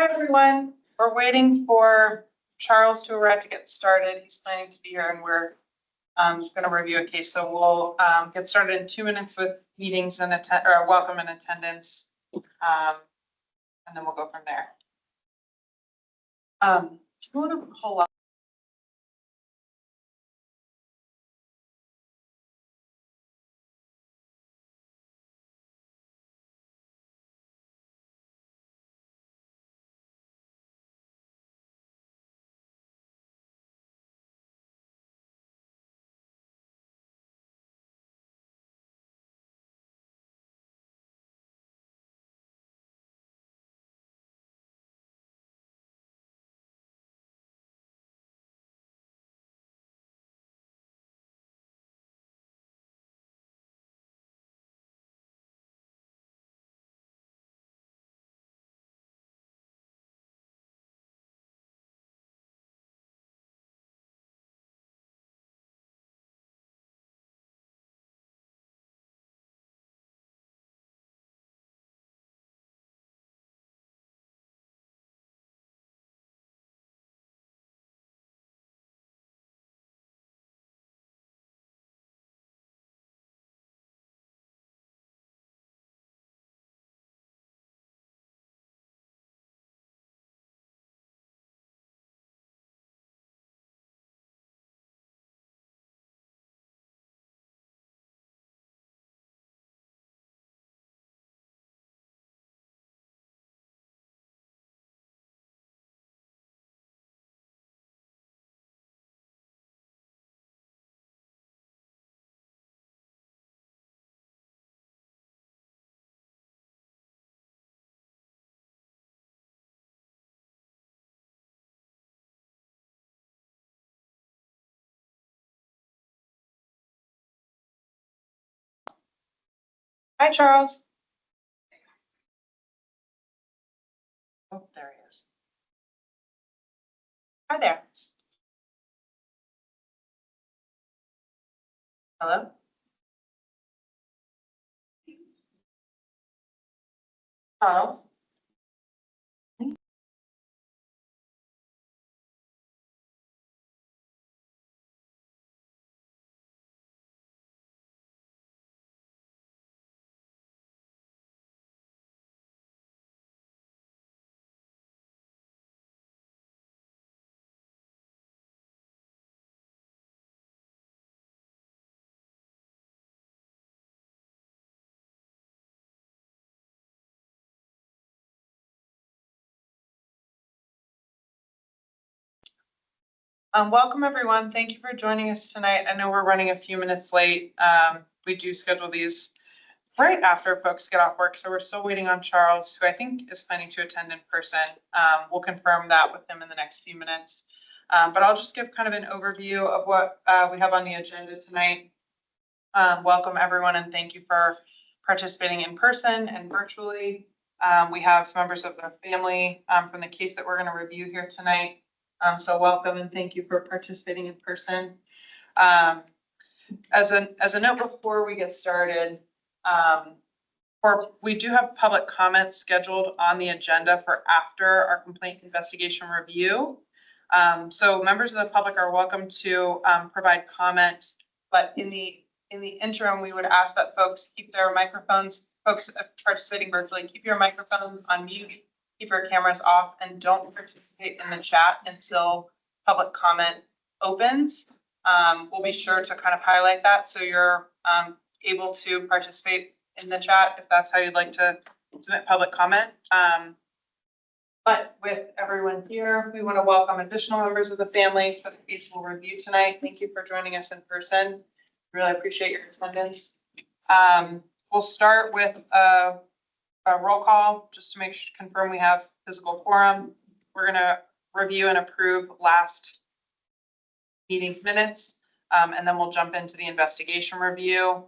Hi, everyone. We're waiting for Charles to arrive to get started. He's planning to be here and we're going to review a case. So we'll get started in 2 minutes with meetings and welcome and attendance. And then we'll go from there. Do you want to pull up? Hi, Charles. Oh, there he is. Hi there. Hello. Charles. Welcome, everyone. Thank you for joining us tonight. I know we're running a few minutes late. We do schedule these right after folks get off work, so we're still waiting on Charles, who I think is planning to attend in person. We'll confirm that with him in the next few minutes. But I'll just give kind of an overview of what we have on the agenda tonight. Welcome, everyone, and thank you for participating in person and virtually. We have members of their family from the case that we're going to review here tonight. So welcome and thank you for participating in person. As a note before we get started, we do have public comments scheduled on the agenda for after our complaint investigation review. So members of the public are welcome to provide comment, but in the interim, we would ask that folks keep their microphones, folks participating virtually, keep your microphones on mute, keep your cameras off, and don't participate in the chat until public comment opens. We'll be sure to kind of highlight that so you're able to participate in the chat if that's how you'd like to submit public comment. But with everyone here, we want to welcome additional members of the family for the case we'll review tonight. Thank you for joining us in person. Really appreciate your attendance. We'll start with a roll call just to confirm we have physical quorum. We're going to review and approve last meeting's minutes, and then we'll jump into the investigation review.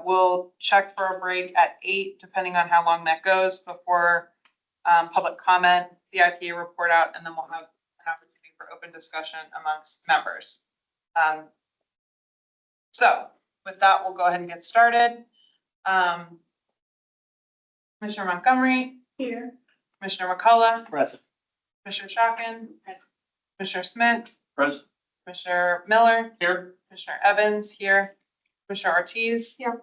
We'll check for a break at 8, depending on how long that goes, before public comment, the IPA report out, and then we'll have an opportunity for open discussion amongst members. So with that, we'll go ahead and get started. Commissioner Montgomery. Here. Commissioner McCullough, Present. Commissioner Shotkin, Commissioner Smith, Present. Commissioner Miller, Here. Commissioner Evans here, Commissioner Ortiz here.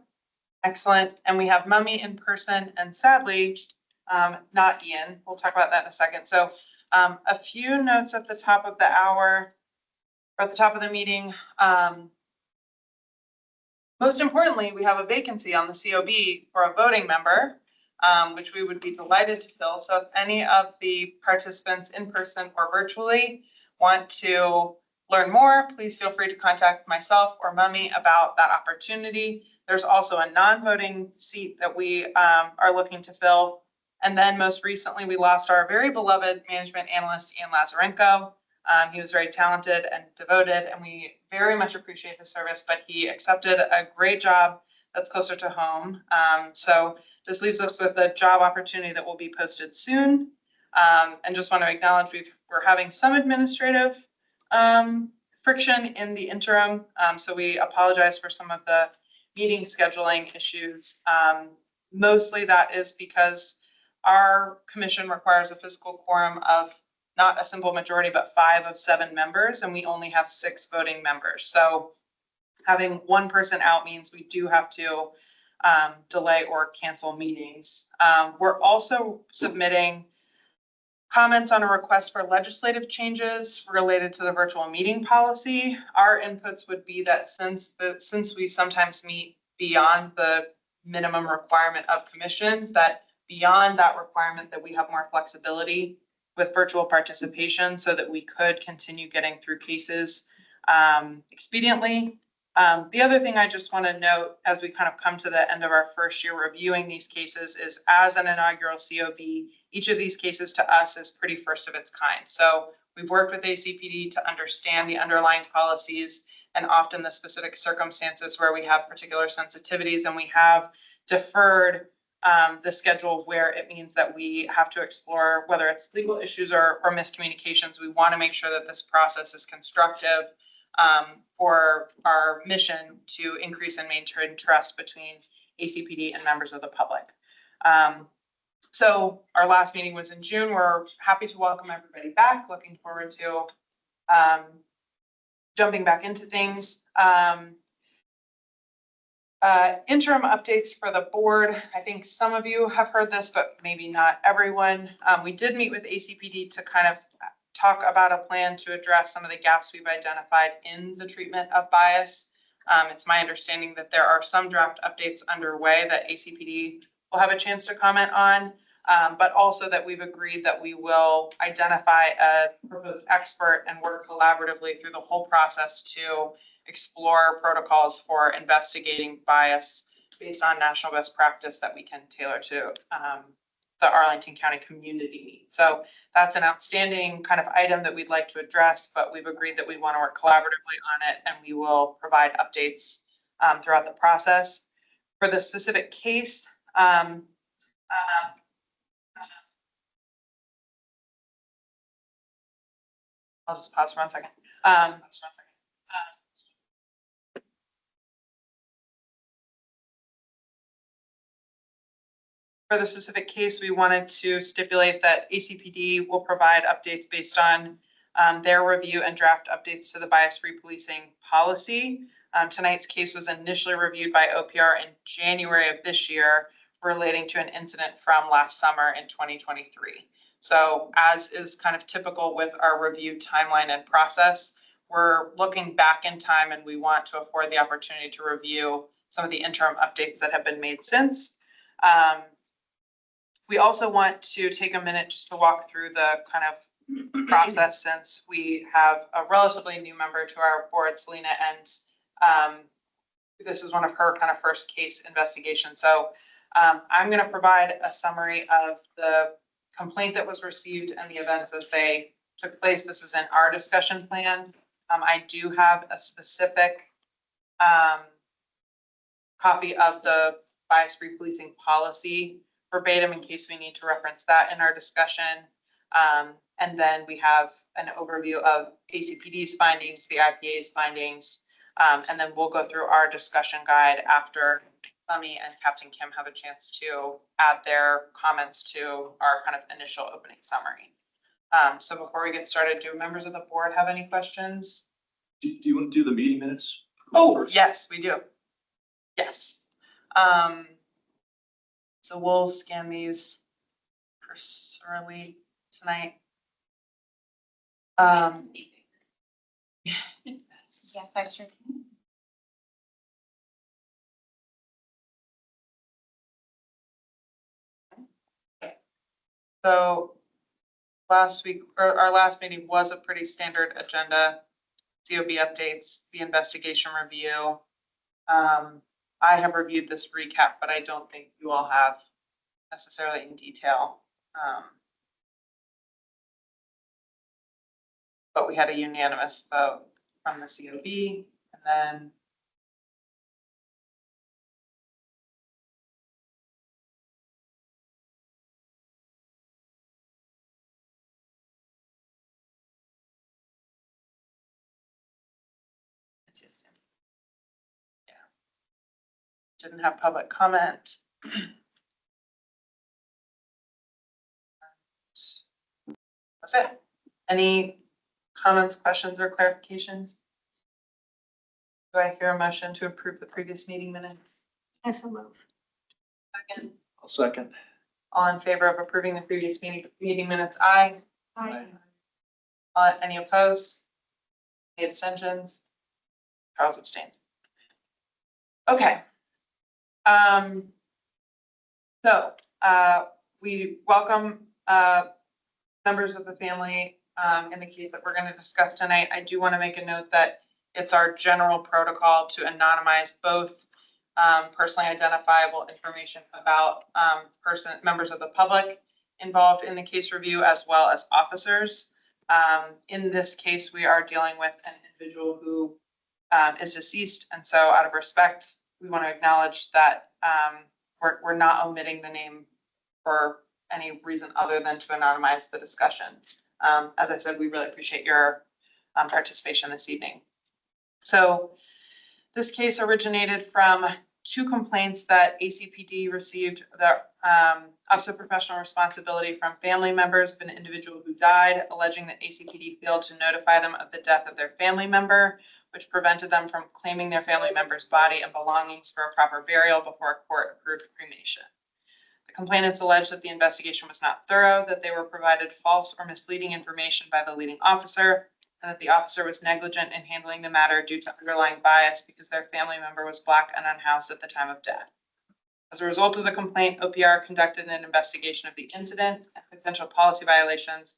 Excellent. And we have Mummy in person and sadly, not Ian. We'll talk about that in a second. So a few notes at the top of the hour, or at the top of the meeting. Most importantly, we have a vacancy on the COB for a voting member, which we would be delighted to fill. So if any of the participants in person or virtually want to learn more, please feel free to contact myself or Mummy about that opportunity. There's also a non-voting seat that we are looking to fill. And then most recently, we lost our very beloved management analyst, Ian Lazarenko. He was very talented and devoted, and we very much appreciate his service, but he accepted a great job that's closer to home. So this leaves us with a job opportunity that will be posted soon. And just want to acknowledge we're having some administrative friction in the interim. So we apologize for some of the meeting scheduling issues. Mostly that is because our commission requires a physical quorum of not a simple majority, but 5 of 7 members, and we only have 6 voting members. So having one person out means we do have to delay or cancel meetings. We're also submitting comments on a request for legislative changes related to the virtual meeting policy. Our inputs would be that since we sometimes meet beyond the minimum requirement of commissions, that beyond that requirement that we have more flexibility with virtual participation so that we could continue getting through cases expediently. The other thing I just want to note as we kind of come to the end of our first year reviewing these cases is as an inaugural COB, each of these cases to us is pretty first of its kind. So we've worked with ACPD to understand the underlying policies and often the specific circumstances where we have particular sensitivities, and we have deferred the schedule where it means that we have to explore whether it's legal issues or miscommunications. We want to make sure that this process is constructive for our mission to increase and maintain trust between ACPD and members of the public. So our last meeting was in June. We're happy to welcome everybody back. Looking forward to jumping back into things. Interim updates for the board. I think some of you have heard this, but maybe not everyone. We did meet with ACPD to kind of talk about a plan to address some of the gaps we've identified in the treatment of bias. It's my understanding that there are some draft updates underway that ACPD will have a chance to comment on, but also that we've agreed that we will identify a proposed expert and work collaboratively through the whole process to explore protocols for investigating bias based on national best practice that we can tailor to the Arlington County community needs. So that's an outstanding kind of item that we'd like to address, but we've agreed that we want to work collaboratively on it, and we will provide updates throughout the process. For the specific case, I'll just pause for 1 second. For the specific case, we wanted to stipulate that ACPD will provide updates based on their review and draft updates to the bias-free policing policy. Tonight's case was initially reviewed by OPR in January of this year relating to an incident from last summer in 2023. So as is kind of typical with our review timeline and process, we're looking back in time and we want to afford the opportunity to review some of the interim updates that have been made since. We also want to take a minute just to walk through the kind of process since we have a relatively new member to our board, Selena, and this is one of her kind of first case investigations. So I'm going to provide a summary of the complaint that was received and the events as they took place. This is in our discussion plan. I do have a specific copy of the bias-free policing policy verbatim in case we need to reference that in our discussion. And then we have an overview of ACPD's findings, the IPA's findings, and then we'll go through our discussion guide after Thummy and Captain Kim have a chance to add their comments to our kind of initial opening summary. So before we get started, do members of the board have any questions? Do you want to do the meeting minutes? Oh, yes, we do. Yes. So we'll scan these cursorily tonight. Yes, I sure can. So last week, or our last meeting was a pretty standard agenda. COB updates, the investigation review. I have reviewed this recap, but I don't think you all have necessarily in detail. But we had a unanimous vote from the COB, and then it's just, yeah, didn't have public comment. That's it. Any comments, questions, or clarifications? Do I hear a motion to approve the previous meeting minutes? I so move. Second. I'll second. All in favor of approving the previous meeting minutes, aye. Aye. Any opposed? Any abstentions? Charles abstains. Okay. So we welcome members of the family in the case that we're going to discuss tonight. I do want to make a note that it's our general protocol to anonymize both personally identifiable information about members of the public involved in the case review, as well as officers. In this case, we are dealing with an individual who is deceased, and so out of respect, we want to acknowledge that we're not omitting the name for any reason other than to anonymize the discussion. As I said, we really appreciate your participation this evening. So this case originated from 2 complaints that ACPD received the Office of Professional Responsibility from family members of an individual who died, alleging that ACPD failed to notify them of the death of their family member, which prevented them from claiming their family member's body and belongings for a proper burial before a court-approved cremation. The complainants alleged that the investigation was not thorough, that they were provided false or misleading information by the leading officer, and that the officer was negligent in handling the matter due to underlying bias because their family member was Black and unhoused at the time of death. As a result of the complaint, OPR conducted an investigation of the incident and potential policy violations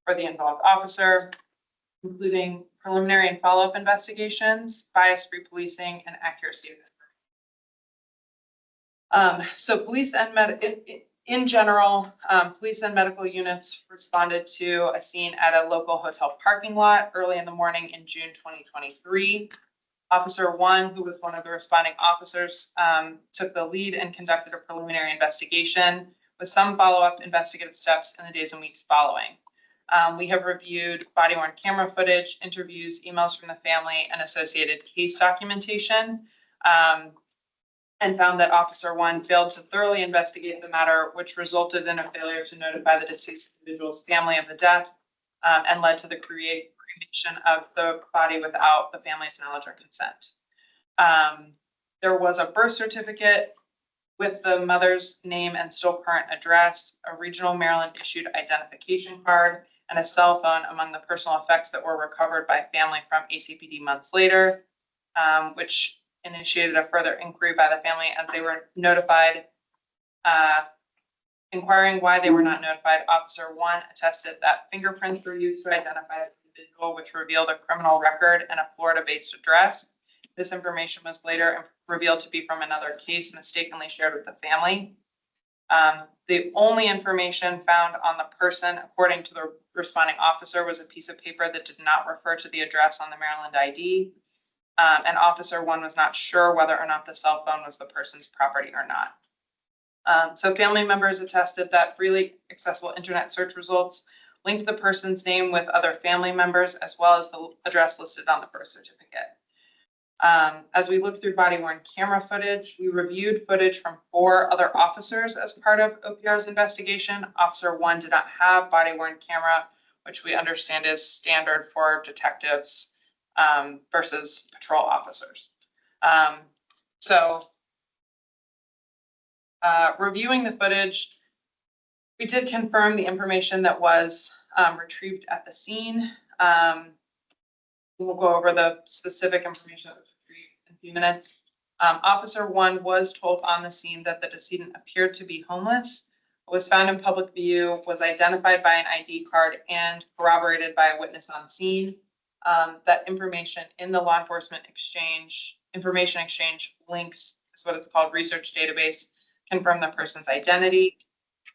for the involved officer, including preliminary and follow-up investigations, bias-free policing, and accuracy of information. So police and in general, police and medical units responded to a scene at a local hotel parking lot early in the morning in June 2023. Officer 1, who was one of the responding officers, took the lead and conducted a preliminary investigation with some follow-up investigative steps in the days and weeks following. We have reviewed body-worn camera footage, interviews, emails from the family, and associated case documentation, and found that Officer 1 failed to thoroughly investigate the matter, which resulted in a failure to notify the deceased individual's family of the death, and led to the cremation of the body without the family's knowledge or consent. There was a birth certificate with the mother's name and still current address, a regional Maryland issued identification card, and a cell phone among the personal effects that were recovered by family from ACPD months later, which initiated a further inquiry by the family as they were notified. Inquiring why they were not notified, Officer 1 attested that fingerprints were used to identify the individual, which revealed a criminal record and a Florida-based address. This information was later revealed to be from another case mistakenly shared with the family. The only information found on the person, according to the responding officer, was a piece of paper that did not refer to the address on the Maryland ID. And Officer 1 was not sure whether or not the cell phone was the person's property or not. So family members attested that freely accessible internet search results linked the person's name with other family members, as well as the address listed on the birth certificate. As we looked through body worn camera footage, we reviewed footage from 4 other officers as part of OPR's investigation. Officer 1 did not have body worn camera, which we understand is standard for detectives versus patrol officers. Reviewing the footage, we did confirm the information that was retrieved at the scene. We'll go over the specific information that was retrieved in a few minutes. Officer 1 was told on the scene that the decedent appeared to be homeless, was found in public view, was identified by an ID card, and corroborated by a witness on scene. That information in the law enforcement information exchange links is what it's called, research database, confirm the person's identity.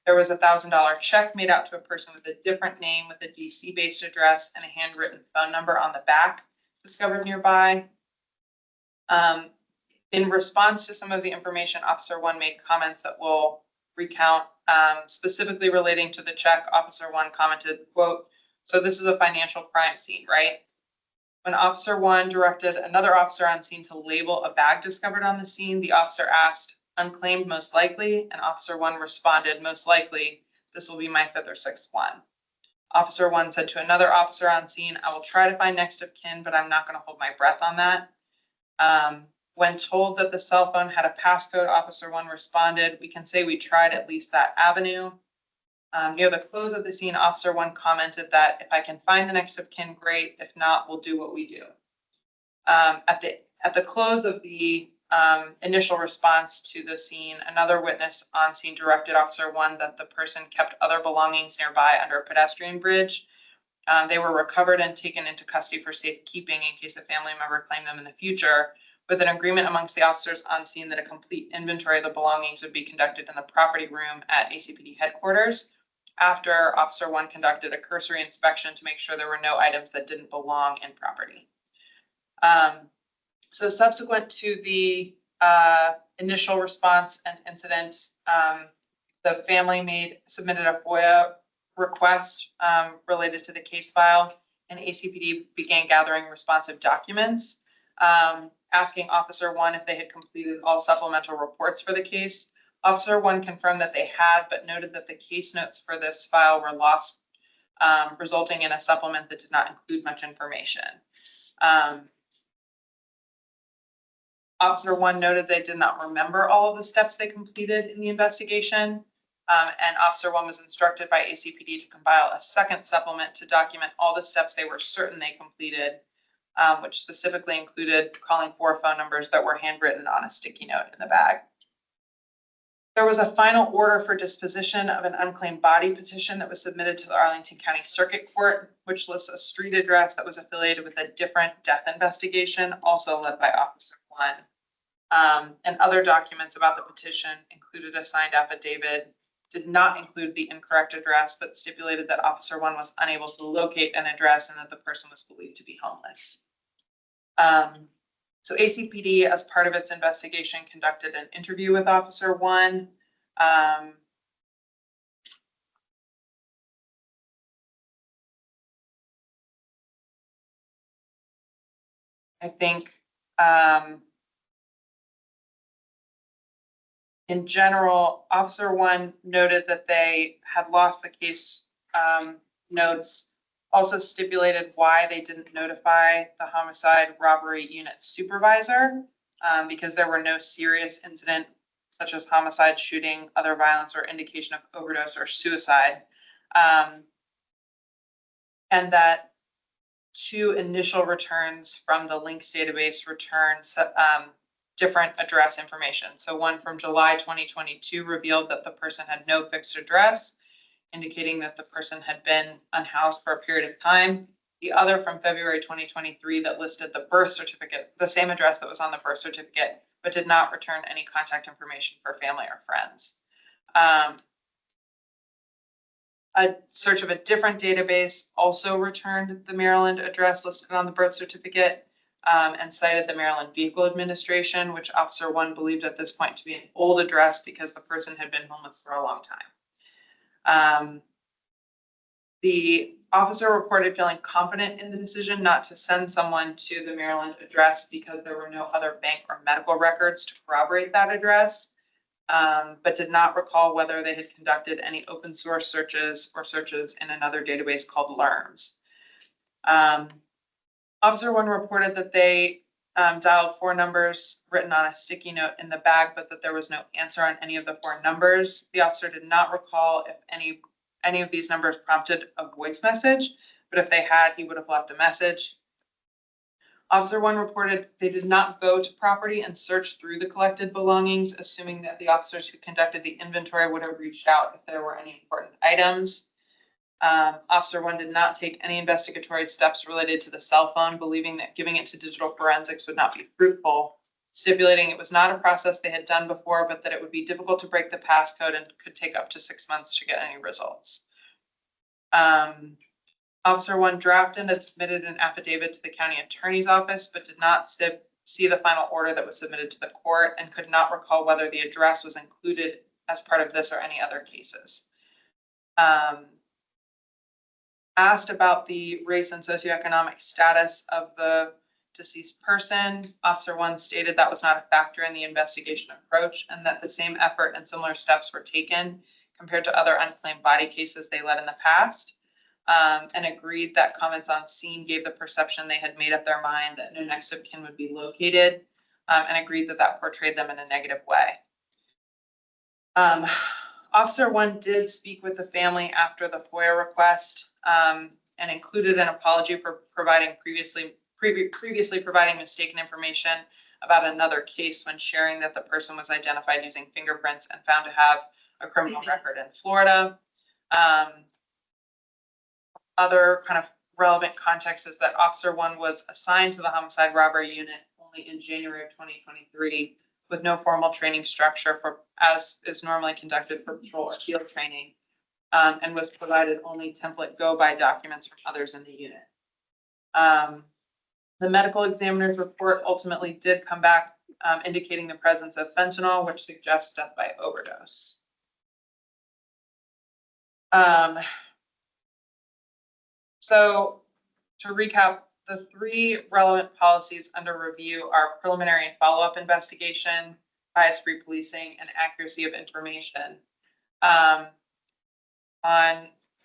There was a $1,000 check made out to a person with a different name with a DC-based address and a handwritten phone number on the back discovered nearby. In response to some of the information, Officer 1 made comments that we'll recount, specifically relating to the check. Officer 1 commented, quote, "So this is a financial crime scene, right?" When Officer 1 directed another officer on scene to label a bag discovered on the scene, the officer asked, "Unclaimed most likely," and Officer 1 responded, "Most likely, this will be my 5th or 6th one." Officer 1 said to another officer on scene, "I will try to find next of kin, but I'm not going to hold my breath on that." When told that the cell phone had a passcode, Officer 1 responded, "We can say we tried at least that avenue." Near the close of the scene, Officer 1 commented that, "If I can find the next of kin, great. If not, we'll do what we do." At the close of the initial response to the scene, another witness on scene directed Officer 1 that the person kept other belongings nearby under a pedestrian bridge. They were recovered and taken into custody for safekeeping in case a family member claimed them in the future, with an agreement amongst the officers on scene that a complete inventory of the belongings would be conducted in the property room at ACPD headquarters after Officer 1 conducted a cursory inspection to make sure there were no items that didn't belong in property. So subsequent to the initial response and incident, the family submitted a FOIA request related to the case file, and ACPD began gathering responsive documents, asking Officer 1 if they had completed all supplemental reports for the case. Officer 1 confirmed that they had, but noted that the case notes for this file were lost, resulting in a supplement that did not include much information. Officer 1 noted they did not remember all of the steps they completed in the investigation, and Officer 1 was instructed by ACPD to compile a second supplement to document all the steps they were certain they completed, which specifically included calling 4 phone numbers that were handwritten on a sticky note in the bag. There was a final order for disposition of an unclaimed body petition that was submitted to the Arlington County Circuit Court, which lists a street address that was affiliated with a different death investigation, also led by Officer 1. And other documents about the petition included a signed affidavit, did not include the incorrect address, but stipulated that Officer 1 was unable to locate an address and that the person was believed to be homeless. So ACPD, as part of its investigation, conducted an interview with Officer 1. I think in general, Officer 1 noted that they had lost the case notes, also stipulated why they didn't notify the homicide robbery unit supervisor, because there were no serious incident such as homicide, shooting, other violence, or indication of overdose or suicide. And that 2 initial returns from the links database returned different address information. So one from July 2022 revealed that the person had no fixed address, indicating that the person had been unhoused for a period of time. The other from February 2023 that listed the birth certificate, the same address that was on the birth certificate, but did not return any contact information for family or friends. A search of a different database also returned the Maryland address listed on the birth certificate, and cited the Maryland Vehicle Administration, which Officer 1 believed at this point to be an old address because the person had been homeless for a long time. The officer reported feeling confident in the decision not to send someone to the Maryland address because there were no other bank or medical records to corroborate that address, but did not recall whether they had conducted any open source searches or searches in another database called LERMS. Officer 1 reported that they dialed 4 numbers written on a sticky note in the bag, but that there was no answer on any of the 4 numbers. The officer did not recall if any of these numbers prompted a voice message, but if they had, he would have left a message. Officer 1 reported they did not go to property and search through the collected belongings, assuming that the officers who conducted the inventory would have reached out if there were any important items. Officer 1 did not take any investigatory steps related to the cell phone, believing that giving it to digital forensics would not be fruitful, stipulating it was not a process they had done before, but that it would be difficult to break the passcode and could take up to 6 months to get any results. Officer 1 drafted and submitted an affidavit to the county attorney's office, but did not see the final order that was submitted to the court and could not recall whether the address was included as part of this or any other cases. Asked about the race and socioeconomic status of the deceased person, Officer 1 stated that was not a factor in the investigation approach and that the same effort and similar steps were taken compared to other unclaimed body cases they led in the past, and agreed that comments on scene gave the perception they had made up their mind that no next of kin would be located, and agreed that that portrayed them in a negative way. Officer 1 did speak with the family after the FOIA request, and included an apology for previously providing mistaken information about another case when sharing that the person was identified using fingerprints and found to have a criminal record in Florida. Other kind of relevant context is that Officer 1 was assigned to the homicide robbery unit only in January of 2023 with no formal training structure for as is normally conducted for patrol or field training, and was provided only template go-by documents from others in the unit. The medical examiner's report ultimately did come back indicating the presence of fentanyl, which suggests death by overdose. So to recap, the 3 relevant policies under review are preliminary and follow-up investigation, bias-free policing, and accuracy of information. For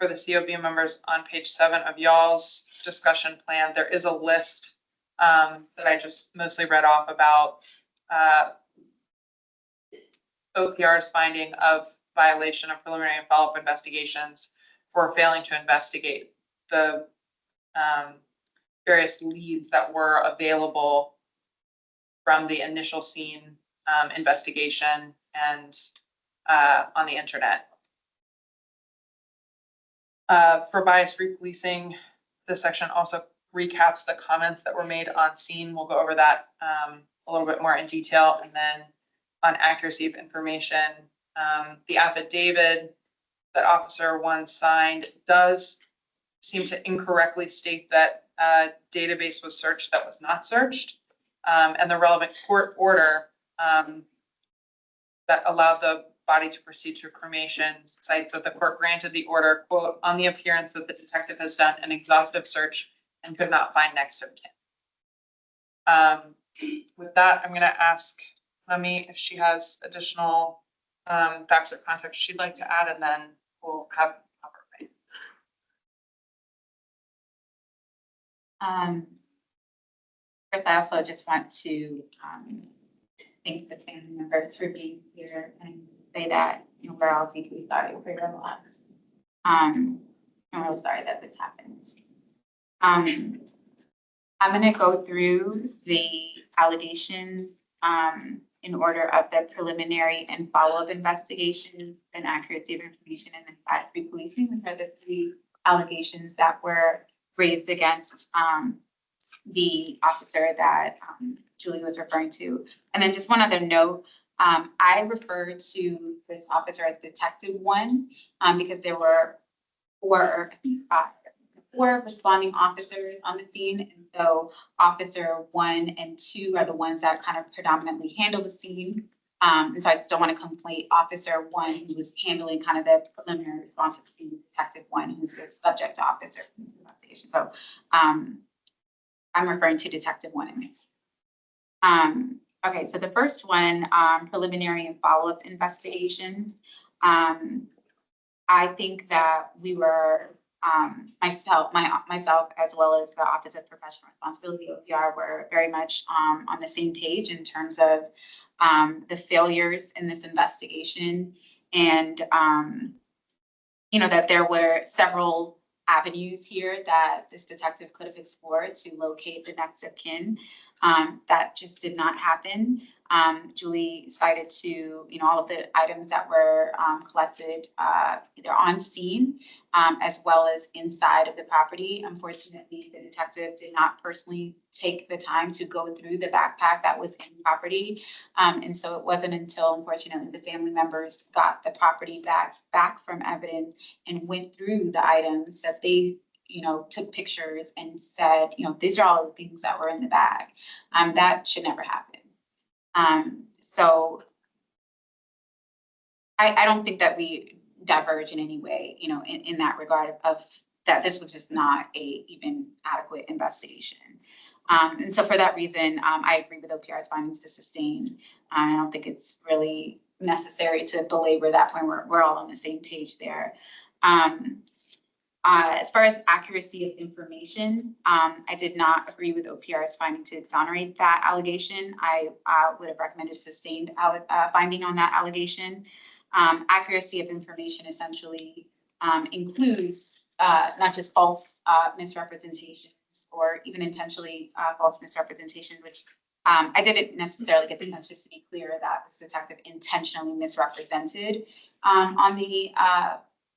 the COB members on page 7 of y'all's discussion plan, there is a list that I just mostly read off about OPR's finding of violation of preliminary and follow-up investigations for failing to investigate the various leads that were available from the initial scene investigation and on the internet. For bias-free policing, this section also recaps the comments that were made on scene. We'll go over that a little bit more in detail. And then on accuracy of information, the affidavit that Officer 1 signed does seem to incorrectly state that a database was searched that was not searched. And the relevant court order that allowed the body to proceed to cremation cites that the court granted the order, quote, on the appearance that the detective has done an exhaustive search and could not find next of kin. With that, I'm going to ask Lemmy if she has additional facts or context she'd like to add, and then we'll have First, I also just want to thank the family members for being here and say that, you know, we're all deeply sorry for your loss. I'm really sorry that this happened. I'm going to go through the allegations in order of the preliminary and follow-up investigations and accuracy of information, and then bias-free policing, which are the 3 allegations that were raised against the officer that Julie was referring to. And then just one other note, I refer to this officer as Detective 1 because there were 4 responding officers on the scene. And so Officer 1 and 2 are the ones that kind of predominantly handle the scene. And so I still want to complete Officer 1, who was handling kind of the preliminary responses to Detective 1, who's the subject officer investigation. So I'm referring to Detective 1 in this. Okay, so the first one, preliminary and follow-up investigations. I think that we were, myself, as well as the Office of Professional Responsibility, OPR, were very much on the same page in terms of the failures in this investigation, and that there were several avenues here that this detective could have explored to locate the next of kin. That just did not happen. Julie cited to, all of the items that were collected either on scene as well as inside of the property. Unfortunately, the detective did not personally take the time to go through the backpack that was in the property. And so it wasn't until, unfortunately, the family members got the property back from evidence and went through the items that they took pictures and said, these are all the things that were in the bag. That should never happen. So I don't think that we diverge in any way, in that regard of that this was just not a even adequate investigation. And so for that reason, I agree with OPR's findings to sustain. I don't think it's really necessary to belabor that point. We're all on the same page there. As far as accuracy of information, I did not agree with OPR's finding to exonerate that allegation. I would have recommended a sustained finding on that allegation. Accuracy of information essentially includes not just false misrepresentations or even intentionally false misrepresentations, which I didn't necessarily get. I think that's just to be clear that this detective intentionally misrepresented on the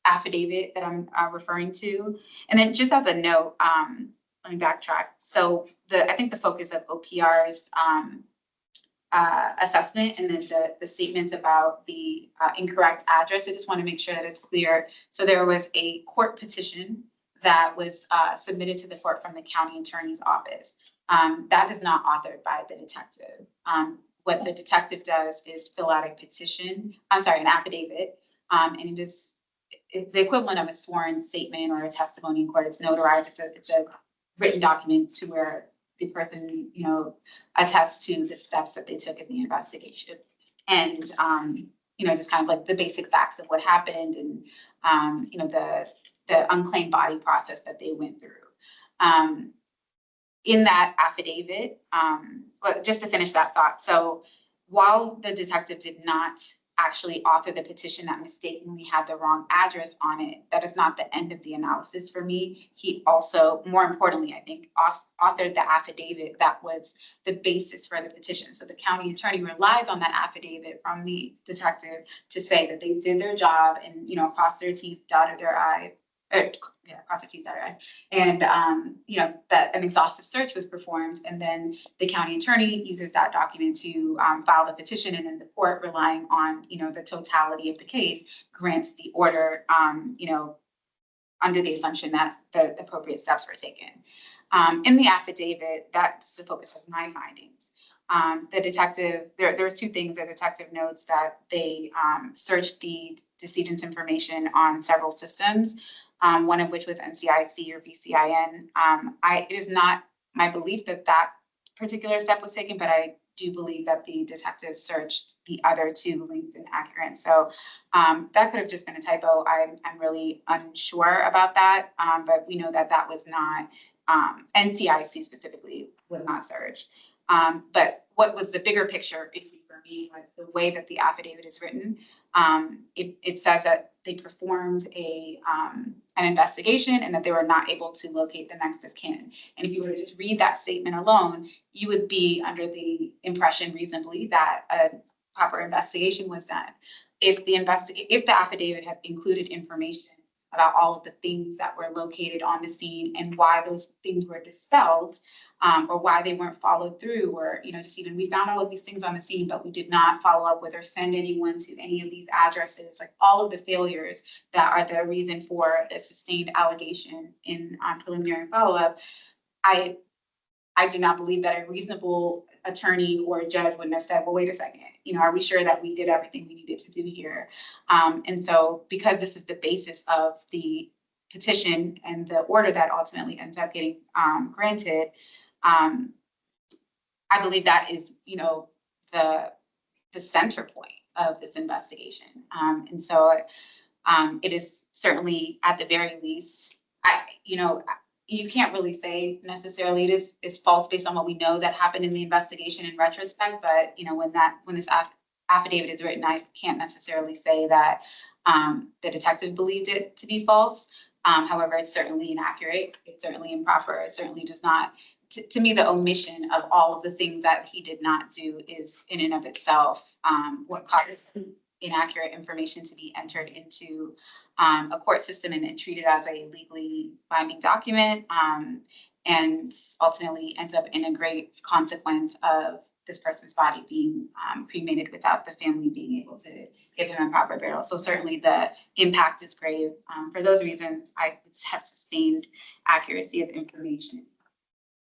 affidavit that I'm referring to. And then just as a note, let me backtrack. So I think the focus of OPR's assessment and then the statements about the incorrect address, I just want to make sure that it's clear. So there was a court petition that was submitted to the court from the county attorney's office. That is not authored by the detective. What the detective does is fill out a petition, an affidavit, and it is the equivalent of a sworn statement or a testimony in court. It's notarized. It's a written document to where the person, attests to the steps that they took in the investigation, and just kind of like the basic facts of what happened, and the unclaimed body process that they went through. In that affidavit, but just to finish that thought, so while the detective did not actually author the petition that mistakenly had the wrong address on it, that is not the end of the analysis for me. He also, more importantly, I think, authored the affidavit that was the basis for the petition. So the county attorney relies on that affidavit from the detective to say that they did their job and, crossed their T's, dotted their I's, cross their T's, dotted their I's, and, that an exhaustive search was performed. And then the county attorney uses that document to file the petition, and then the court, relying on, the totality of the case, grants the order, under the assumption that the appropriate steps were taken. In the affidavit, that's the focus of my findings. The detective, there was two things. The detective notes that they searched the decedent's information on several systems, one of which was NCIC or VCIN. It is not my belief that that particular step was taken, but I do believe that the detective searched the other two linked and accurate. So that could have just been a typo. I'm really unsure about that, but we know that that was not, NCIC specifically was not searched. But what was the bigger picture for me was the way that the affidavit is written. It says that they performed an investigation and that they were not able to locate the next of kin. And if you were to just read that statement alone, you would be under the impression reasonably that a proper investigation was done. If the affidavit had included information about all of the things that were located on the scene and why those things were dispelled, or why they weren't followed through, or, just even we found all of these things on the scene, but we did not follow up with or send anyone to any of these addresses, like all of the failures that are the reason for a sustained allegation in preliminary follow-up. I do not believe that a reasonable attorney or a judge wouldn't have said, well, wait a second, are we sure that we did everything we needed to do here? And so because this is the basis of the petition and the order that ultimately ends up getting granted, I believe that is, the center point of this investigation. And so it is certainly, at the very least, you can't really say necessarily it is false based on what we know that happened in the investigation in retrospect. But when this affidavit is written, I can't necessarily say that the detective believed it to be false. However, it's certainly inaccurate. It's certainly improper. It certainly does not. To me, the omission of all of the things that he did not do is in and of itself what causes inaccurate information to be entered into a court system and treated as a legally binding document, and ultimately ends up in a great consequence of this person's body being cremated without the family being able to give him a proper burial. So certainly the impact is grave. For those reasons, I have sustained accuracy of information.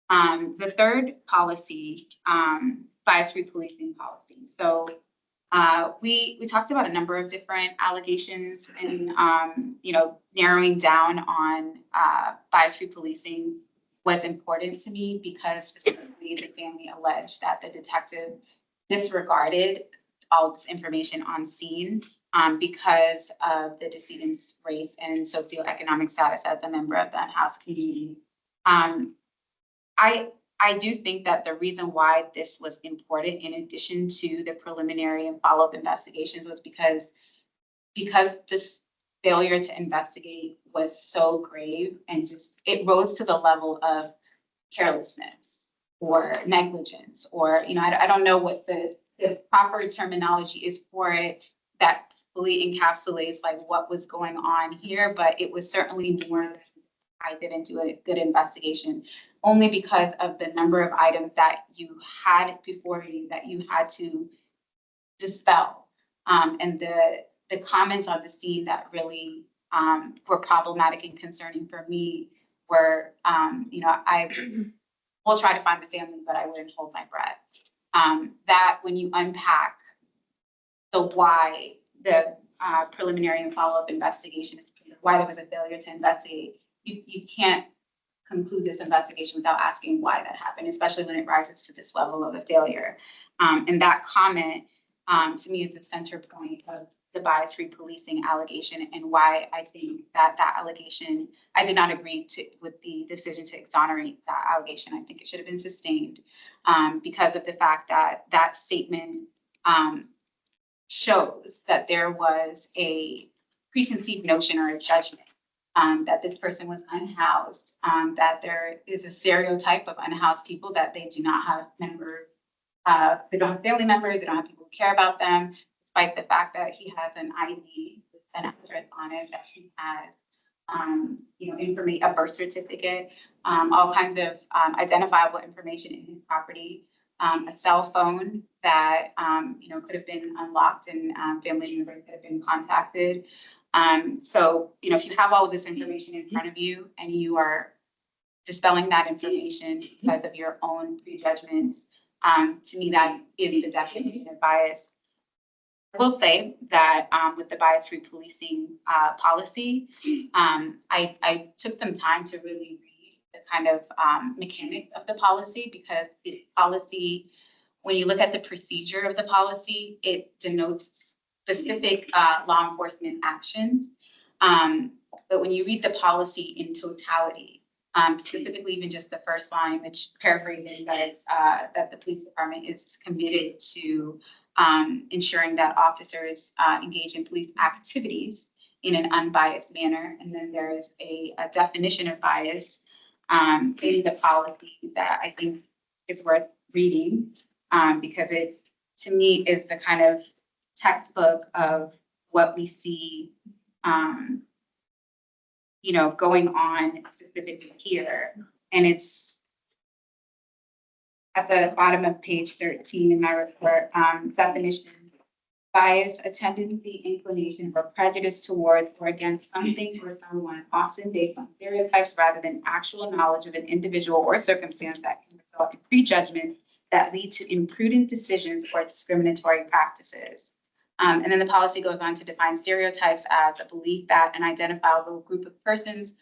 The third policy, bias-free policing policy. So we talked about a number of different allegations and, narrowing down on bias-free policing was important to me because specifically the family alleged that the detective disregarded all of this information on scene because of the decedent's race and socioeconomic status as a member of the unhoused community. I do think that the reason why this was important, in addition to the preliminary and follow-up investigations, was because this failure to investigate was so grave and it rose to the level of carelessness or negligence, or I don't know what the proper terminology is for it that fully encapsulates like what was going on here, but it was certainly more than I didn't do a good investigation, only because of the number of items that you had before you that you had to dispel. And the comments on the scene that really were problematic and concerning for me were, I will try to find the family, but I wouldn't hold my breath. That when you unpack the why, the preliminary and follow-up investigation, why there was a failure to investigate, you can't conclude this investigation without asking why that happened, especially when it rises to this level of a failure. And that comment, to me, is the center point of the bias-free policing allegation, and why I think that allegation, I did not agree with the decision to exonerate that allegation. I think it should have been sustained because of the fact that that statement shows that there was a preconceived notion or a judgment that this person was unhoused, that there is a stereotype of unhoused people, that they do not have they don't have family members, they don't have people who care about them, despite the fact that he has an ID with an address on it, that he has, a birth certificate, all kinds of identifiable information in his property, a cell phone that, could have been unlocked and family members could have been contacted. So, if you have all of this information in front of you and you are dispelling that information because of your own prejudgments, to me, that is the definition of bias. I will say that with the bias-free policing policy, I took some time to really read the kind of mechanic of the policy, because the policy, when you look at the procedure of the policy, it denotes specific law enforcement actions. But when you read the policy in totality, specifically even just the first line, which paraphrasing says that the police department is committed to ensuring that officers engage in police activities in an unbiased manner. And then there is a definition of bias in the policy that I think is worth reading, because it's, to me, is the kind of textbook of what we see going on specifically here. And it's at the bottom of page 13 in my report, definition: bias, a tendency, inclination, or prejudice towards or against something or someone, often based on stereotypes rather than actual knowledge of an individual or circumstance, that can result in prejudgment that lead to imprudent decisions or discriminatory practices. And then the policy goes on to define stereotypes as a belief that an identifiable group of persons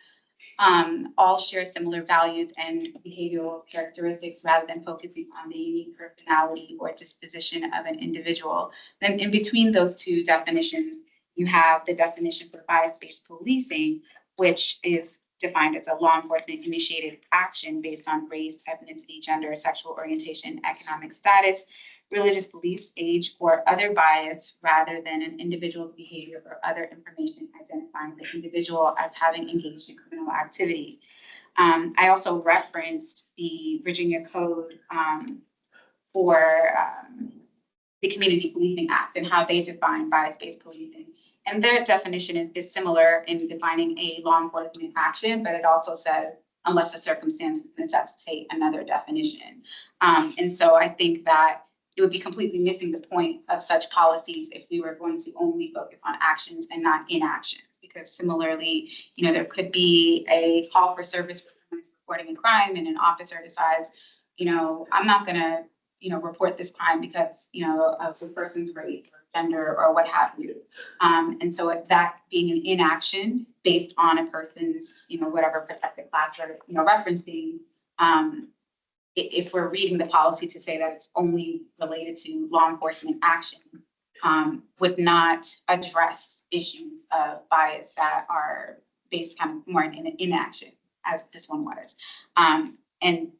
all share similar values and behavioral characteristics rather than focusing on the unique personality or disposition of an individual. Then in between those two definitions, you have the definition for bias-based policing, which is defined as a law enforcement initiated action based on race, ethnicity, gender, sexual orientation, economic status, religious beliefs, age, or other bias rather than an individual's behavior or other information identifying the individual as having engaged in criminal activity. I also referenced the Virginia Code for the Community Policing Act and how they define bias-based policing. And their definition is similar in defining a law enforcement action, but it also says, unless the circumstances necessitate another definition. And so I think that it would be completely missing the point of such policies if we were going to only focus on actions and not inactions. Because similarly, there could be a call for service for reporting a crime and an officer decides, I'm not gonna, report this crime because, of the person's race or gender or what have you. And so that being an inaction based on a person's, whatever protected class or, referencing, if we're reading the policy to say that it's only related to law enforcement action, would not address issues of bias that are based kind of more in inaction, as this one was. And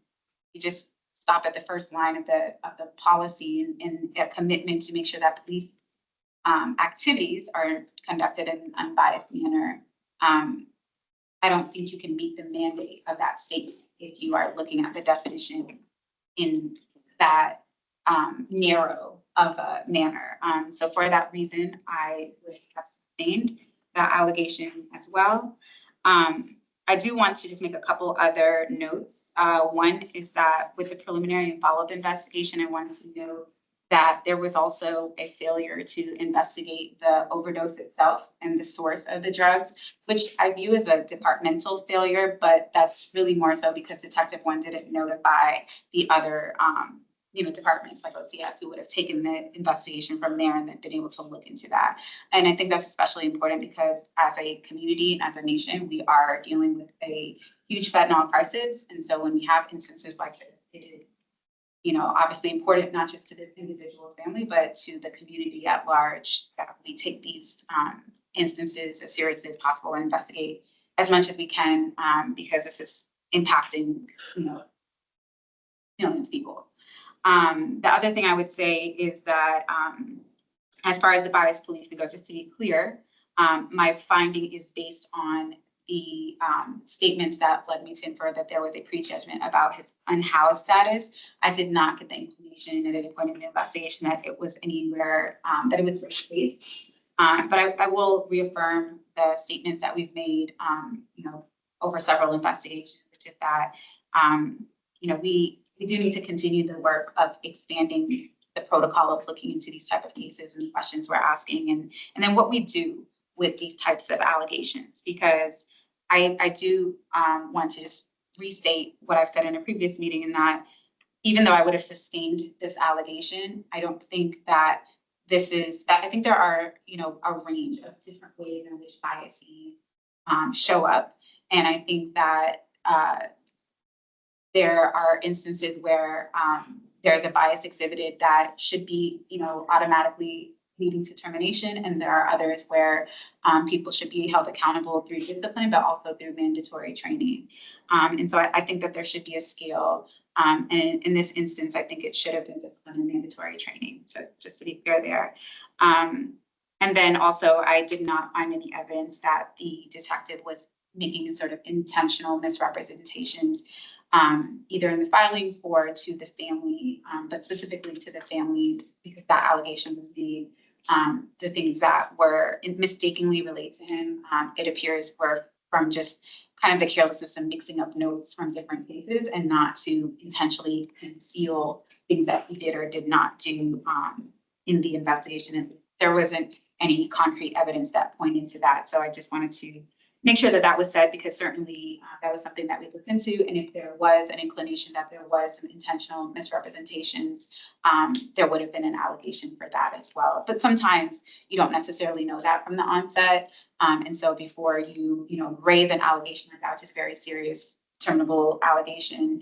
you just stop at the first line of the policy and a commitment to make sure that police activities are conducted in an unbiased manner. I don't think you can meet the mandate of that statement if you are looking at the definition in that narrow of a manner. So for that reason, I would have sustained that allegation as well. I do want to just make a couple other notes. One is that with the preliminary and follow-up investigation, I wanted to note that there was also a failure to investigate the overdose itself and the source of the drugs, which I view as a departmental failure, but that's really more so because Detective 1 didn't notify the other departments like OCS who would have taken the investigation from there and then been able to look into that. And I think that's especially important because as a community and as a nation, we are dealing with a huge fentanyl crisis. And so when we have instances like this, it is obviously important not just to this individual's family, but to the community at large that we take these instances as seriously as possible and investigate as much as we can because this is impacting, millions of people. The other thing I would say is that as far as the bias policing goes, just to be clear, my finding is based on the statements that led me to infer that there was a prejudgment about his unhoused status. I did not get the inclination at any point in the investigation that it was anywhere, that it was race-based. But I will reaffirm the statements that we've made, over several investigations, which is that, we do need to continue the work of expanding the protocol of looking into these type of cases and questions we're asking, and then what we do with these types of allegations, because I do want to just restate what I've said in a previous meeting, in that even though I would have sustained this allegation, I don't think that I think there are, a range of different ways in which biases show up. And I think that there are instances where there's a bias exhibited that should be, automatically leading to termination. And there are others where people should be held accountable through discipline, but also through mandatory training. And so I think that there should be a scale. And in this instance, I think it should have been discipline and mandatory training. So just to be clear there. And then also, I did not find any evidence that the detective was making sort of intentional misrepresentations, either in the filings or to the family, but specifically to the family, because that allegation was made. The things that were mistakenly related to him, it appears were from just kind of the carelessness of mixing up notes from different cases and not to intentionally conceal things that he did or did not do in the investigation. And there wasn't any concrete evidence that pointed to that. So I just wanted to make sure that that was said, because certainly that was something that we looked into. And if there was an inclination that there was some intentional misrepresentations, there would have been an allegation for that as well. But sometimes you don't necessarily know that from the onset. And so before you raise an allegation like that, which is very serious, terminable allegation,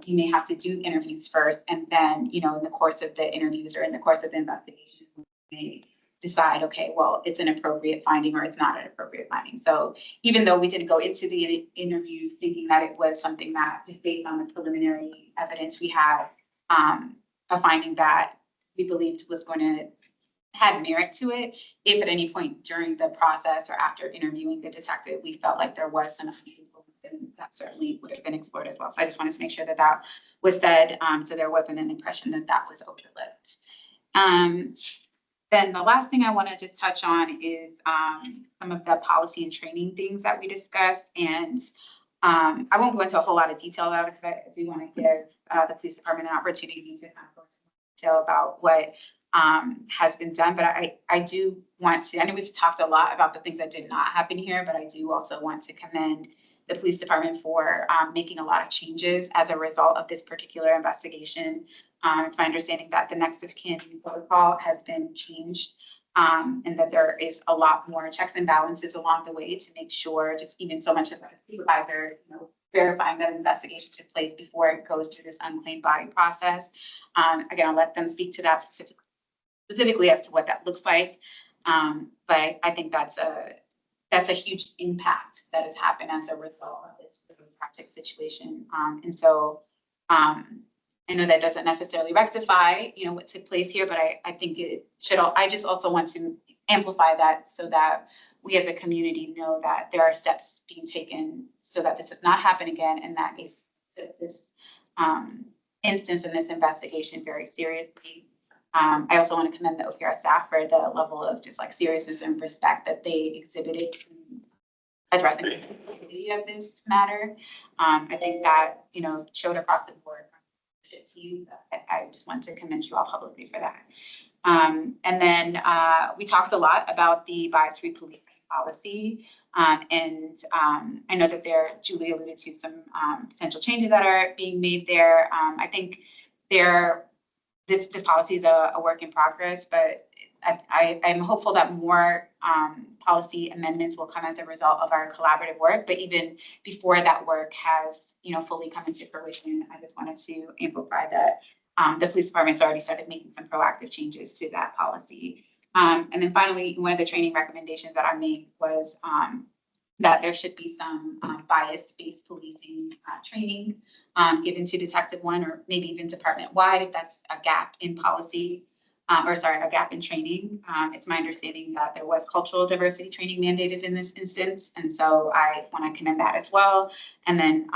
you may have to do interviews first. And then, in the course of the interviews or in the course of the investigation, you may decide, okay, well, it's an appropriate finding or it's not an appropriate finding. So even though we didn't go into the interviews thinking that it was something that, just based on the preliminary evidence we had, a finding that we believed was going to had merit to it, if at any point during the process or after interviewing the detective, we felt like there was some, then that certainly would have been explored as well. So I just wanted to make sure that that was said, so there wasn't an impression that that was overlooked. Then the last thing I want to just touch on is some of the policy and training things that we discussed. And I won't go into a whole lot of detail about it, because I do want to give the police department an opportunity to kind of go into detail about what has been done. But I do want to, I know we've talked a lot about the things that did not happen here, but I do also want to commend the police department for making a lot of changes as a result of this particular investigation. It's my understanding that the next of kin protocol has been changed, and that there is a lot more checks and balances along the way to make sure, just even so much as a supervisor, verifying that an investigation took place before it goes through this unclaimed body process. Again, I'll let them speak to that specifically as to what that looks like. But I think that's a huge impact that has happened as a result of this project situation. And so I know that doesn't necessarily rectify, what took place here, but I think it should. I just also want to amplify that so that we as a community know that there are steps being taken so that this does not happen again, and that is this instance in this investigation very seriously. I also want to commend the OPR staff for the level of just seriousness and respect that they exhibited in addressing the complexity of this matter. I think that, showed across the board. To you, I just want to commend you all publicly for that. And then we talked a lot about the bias-free policing policy. And I know that Julie alluded to some potential changes that are being made there. I think this policy is a work in progress, but I'm hopeful that more policy amendments will come as a result of our collaborative work. But even before that work has, fully come into fruition, I just wanted to amplify that the police department's already started making some proactive changes to that policy. And then finally, one of the training recommendations that I made was that there should be some bias-based policing training given to Detective One, or maybe even department-wide, if that's a gap in policy, a gap in training. It's my understanding that there was cultural diversity training mandated in this instance, and so I want to commend that as well. And then,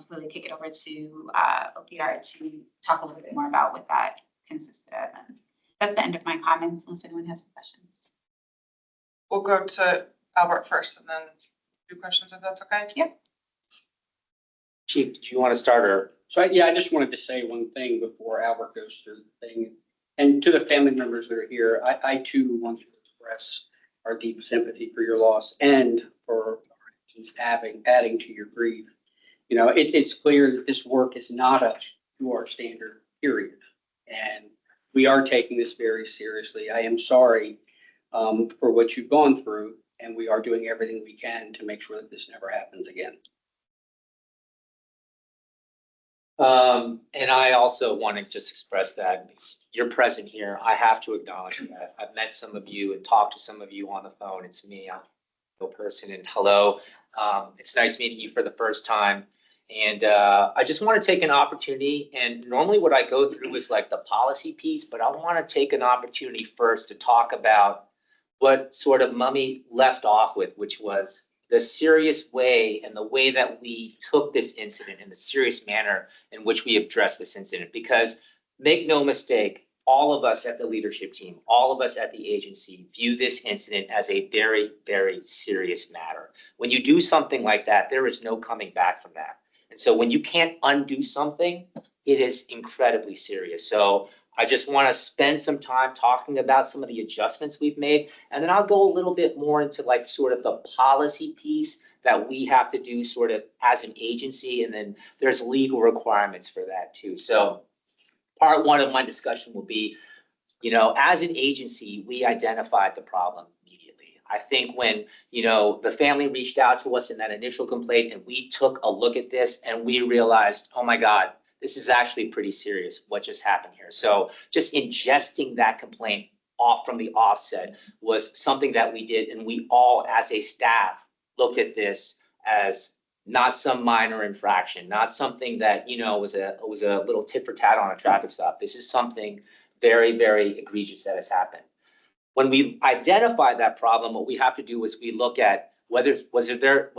really kick it over to OPR to talk a little bit more about what that consisted of. And that's the end of my comments, unless anyone has questions. We'll go to Albert first, and then do questions if that's okay. Yep. Chief, did you want to start, or? So I just wanted to say one thing before Albert goes through the thing. And to the family members that are here, I too want to express our deep sympathy for your loss and for adding to your grief. It's clear that this work is not up to our standard, period. And we are taking this very seriously. I am sorry for what you've gone through, and we are doing everything we can to make sure that this never happens again. And I also want to just express that you're present here. I have to acknowledge that. I've met some of you and talked to some of you on the phone. It's me, I'm a person, and hello. It's nice meeting you for the first time. And I just want to take an opportunity, and normally what I go through is like the policy piece, but I want to take an opportunity first to talk about what sort of Mummy left off with, which was the serious way and the way that we took this incident and the serious manner in which we addressed this incident. Because make no mistake, all of us at the leadership team, all of us at the agency view this incident as a very, very serious matter. When you do something like that, there is no coming back from that. And so when you can't undo something, it is incredibly serious. So I just want to spend some time talking about some of the adjustments we've made. And then I'll go a little bit more into like sort of the policy piece that we have to do sort of as an agency. And then there's legal requirements for that too. So part one of my discussion will be, as an agency, we identified the problem immediately. I think when, the family reached out to us in that initial complaint and we took a look at this and we realized, oh my God, this is actually pretty serious, what just happened here. So just ingesting that complaint off from the offset was something that we did. And we all, as a staff, looked at this as not some minor infraction, not something that, was a little tit for tat on a traffic stop. This is something very, very egregious that has happened. When we identify that problem, what we have to do is we look at whether was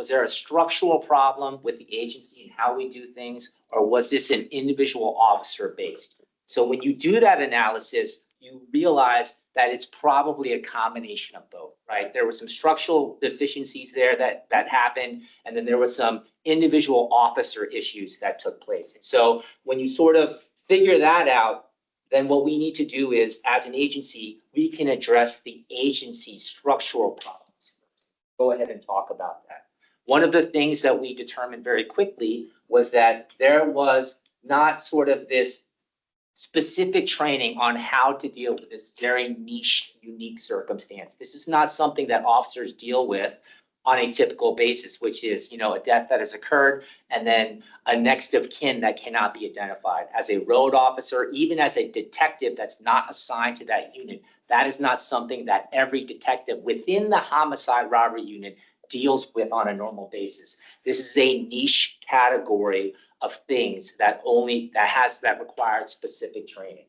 there a structural problem with the agency and how we do things, or was this an individual officer based? So when you do that analysis, you realize that it's probably a combination of both, right? There were some structural deficiencies there that happened, and then there was some individual officer issues that took place. So when you sort of figure that out, then what we need to do is, as an agency, we can address the agency's structural problems. Go ahead and talk about that. One of the things that we determined very quickly was that there was not sort of this specific training on how to deal with this very niche, unique circumstance. This is not something that officers deal with on a typical basis, which is, a death that has occurred and then a next of kin that cannot be identified. As a road officer, even as a detective that's not assigned to that unit, that is not something that every detective within the homicide robbery unit deals with on a normal basis. This is a niche category of things that require specific training.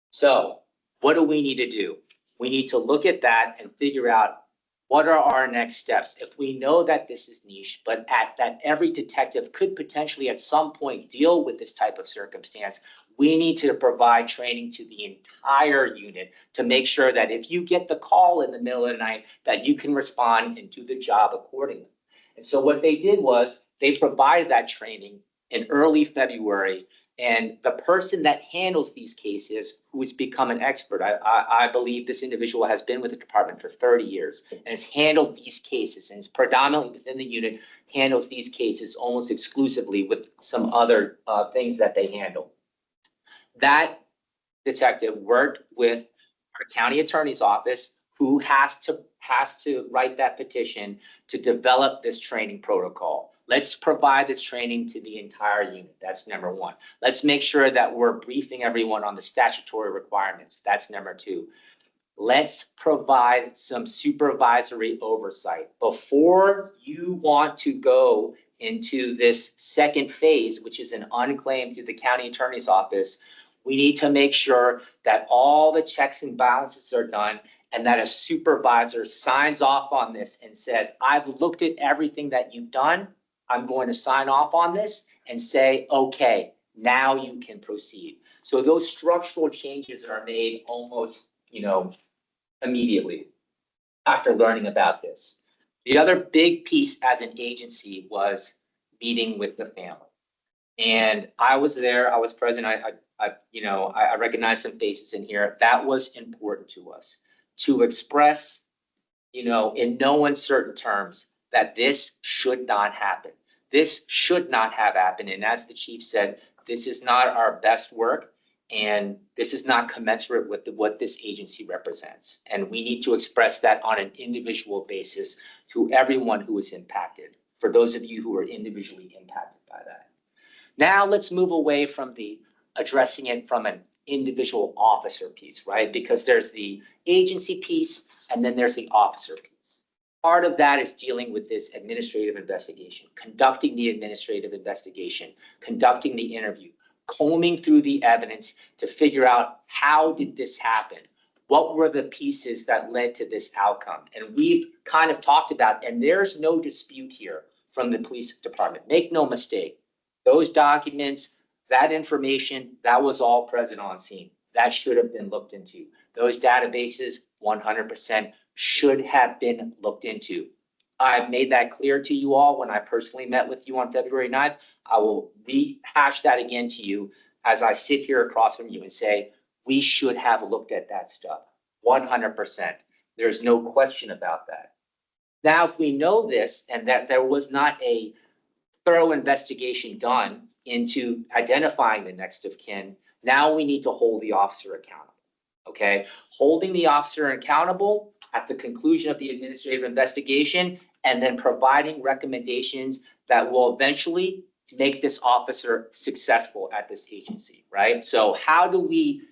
So what do we need to do? We need to look at that and figure out what are our next steps. If we know that this is niche, but that every detective could potentially at some point deal with this type of circumstance, we need to provide training to the entire unit to make sure that if you get the call in the middle of the night, that you can respond and do the job accordingly. And so what they did was they provided that training in early February. And the person that handles these cases, who has become an expert, I believe this individual has been with the department for 30 years and has handled these cases, and is predominantly within the unit, handles these cases almost exclusively with some other things that they handle. That detective worked with our county attorney's office, who has to write that petition to develop this training protocol. Let's provide this training to the entire unit. That's number one. Let's make sure that we're briefing everyone on the statutory requirements. That's number two. Let's provide some supervisory oversight. Before you want to go into this second phase, which is an unclaimed through the county attorney's office, we need to make sure that all the checks and balances are done and that a supervisor signs off on this and says, I've looked at everything that you've done. I'm going to sign off on this and say, okay, now you can proceed. So those structural changes are made almost, immediately after learning about this. The other big piece as an agency was meeting with the family. And I was there, I was present. I recognize some faces in here. That was important to us to express, in no uncertain terms, that this should not happen. This should not have happened. And as the chief said, this is not our best work, and this is not commensurate with what this agency represents. And we need to express that on an individual basis to everyone who is impacted, for those of you who are individually impacted by that. Now let's move away from the addressing it from an individual officer piece, right? Because there's the agency piece and then there's the officer piece. Part of that is dealing with this administrative investigation, conducting the administrative investigation, conducting the interview, combing through the evidence to figure out how did this happen? What were the pieces that led to this outcome? And we've kind of talked about, and there's no dispute here from the police department. Make no mistake, those documents, that information, that was all present on scene. That should have been looked into. Those databases, 100% should have been looked into. I've made that clear to you all when I personally met with you on February 9th. I will rehash that again to you as I sit here across from you and say, we should have looked at that stuff. 100%. There's no question about that. Now, if we know this and that there was not a thorough investigation done into identifying the next of kin, now we need to hold the officer accountable. Okay, holding the officer accountable at the conclusion of the administrative investigation, and then providing recommendations that will eventually make this officer successful at this agency, right? So how do we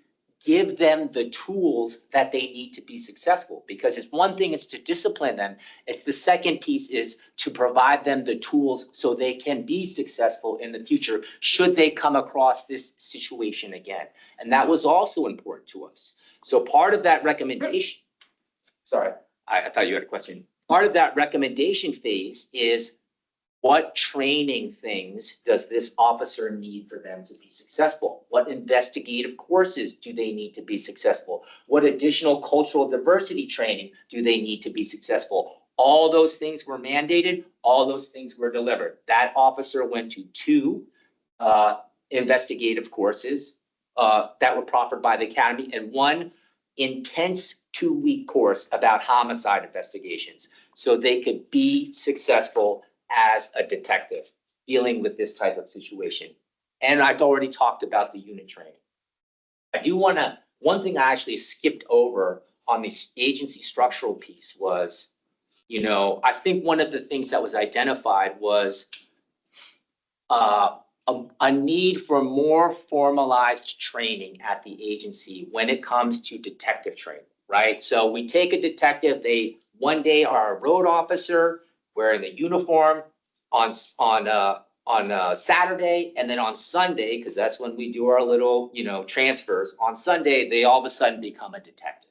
give them the tools that they need to be successful? Because it's one thing is to discipline them. It's the second piece is to provide them the tools so they can be successful in the future should they come across this situation again. And that was also important to us. So part of that recommendation, sorry, I thought you had a question. Part of that recommendation phase is what training things does this officer need for them to be successful? What investigative courses do they need to be successful? What additional cultural diversity training do they need to be successful? All those things were mandated. All those things were delivered. That officer went to 2 investigative courses that were proffered by the academy and 1 intense 2-week course about homicide investigations so they could be successful as a detective dealing with this type of situation. And I've already talked about the unit training. I do want to, one thing I actually skipped over on the agency structural piece was, you know, I think one of the things that was identified was a need for more formalized training at the agency when it comes to detective training, right? So we take a detective, they one day are a road officer, wearing the uniform on Saturday, and then on Sunday, because that's when we do our little, you know, transfers. On Sunday, they all of a sudden become a detective.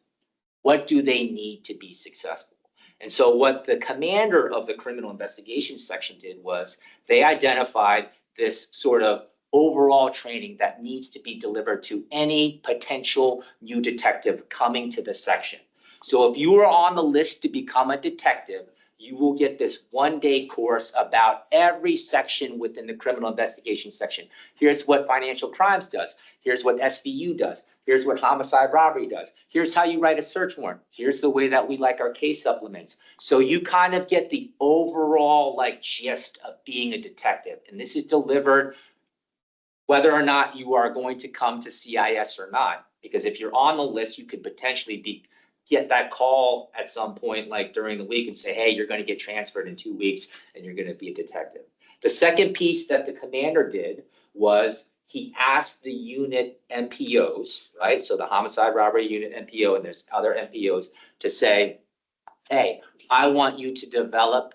What do they need to be successful? And so what the commander of the criminal investigation section did was they identified this sort of overall training that needs to be delivered to any potential new detective coming to the section. So if you are on the list to become a detective, you will get this 1-day course about every section within the criminal investigation section. Here's what financial crimes does. Here's what SVU does. Here's what homicide robbery does. Here's how you write a search warrant. Here's the way that we like our case supplements. So you kind of get the overall like gist of being a detective. And this is delivered whether or not you are going to come to CIS or not. Because if you're on the list, you could potentially get that call at some point, like during the week, and say, hey, you're going to get transferred in 2 weeks and you're going to be a detective. The second piece that the commander did was he asked the unit MPOs, right? So the homicide robbery unit MPO, and there's other MPOs, to say, hey, I want you to develop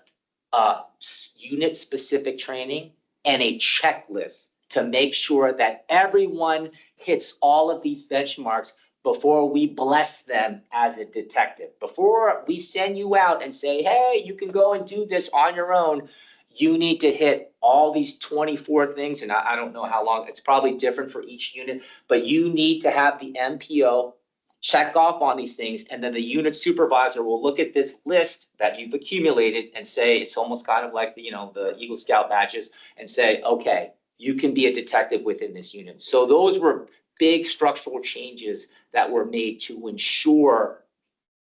unit specific training and a checklist to make sure that everyone hits all of these benchmarks before we bless them as a detective. Before we send you out and say, hey, you can go and do this on your own, you need to hit all these 24 things. And I don't know how long, it's probably different for each unit, but you need to have the MPO check off on these things. And then the unit supervisor will look at this list that you've accumulated and say, it's almost kind of like the, you know, the Eagle Scout badges, and say, okay, you can be a detective within this unit. So those were big structural changes that were made to ensure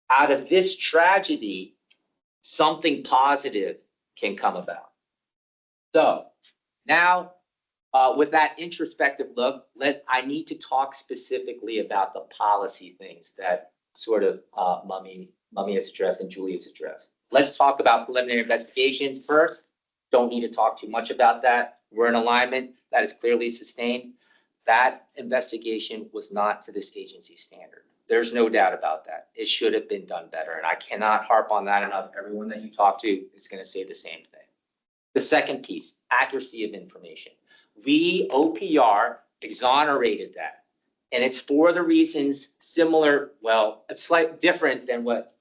out of this tragedy, something positive can come about. So now with that introspective look, I need to talk specifically about the policy things that sort of Mummy has addressed and Julie has addressed. Let's talk about preliminary investigations first. Don't need to talk too much about that. We're in alignment. That is clearly sustained. That investigation was not to this agency's standard. There's no doubt about that. It should have been done better. And I cannot harp on that enough. Everyone that you talk to is going to say the same thing. The second piece, accuracy of information. We, OPR, exonerated that. And it's for the reasons similar, well, it's slightly different than what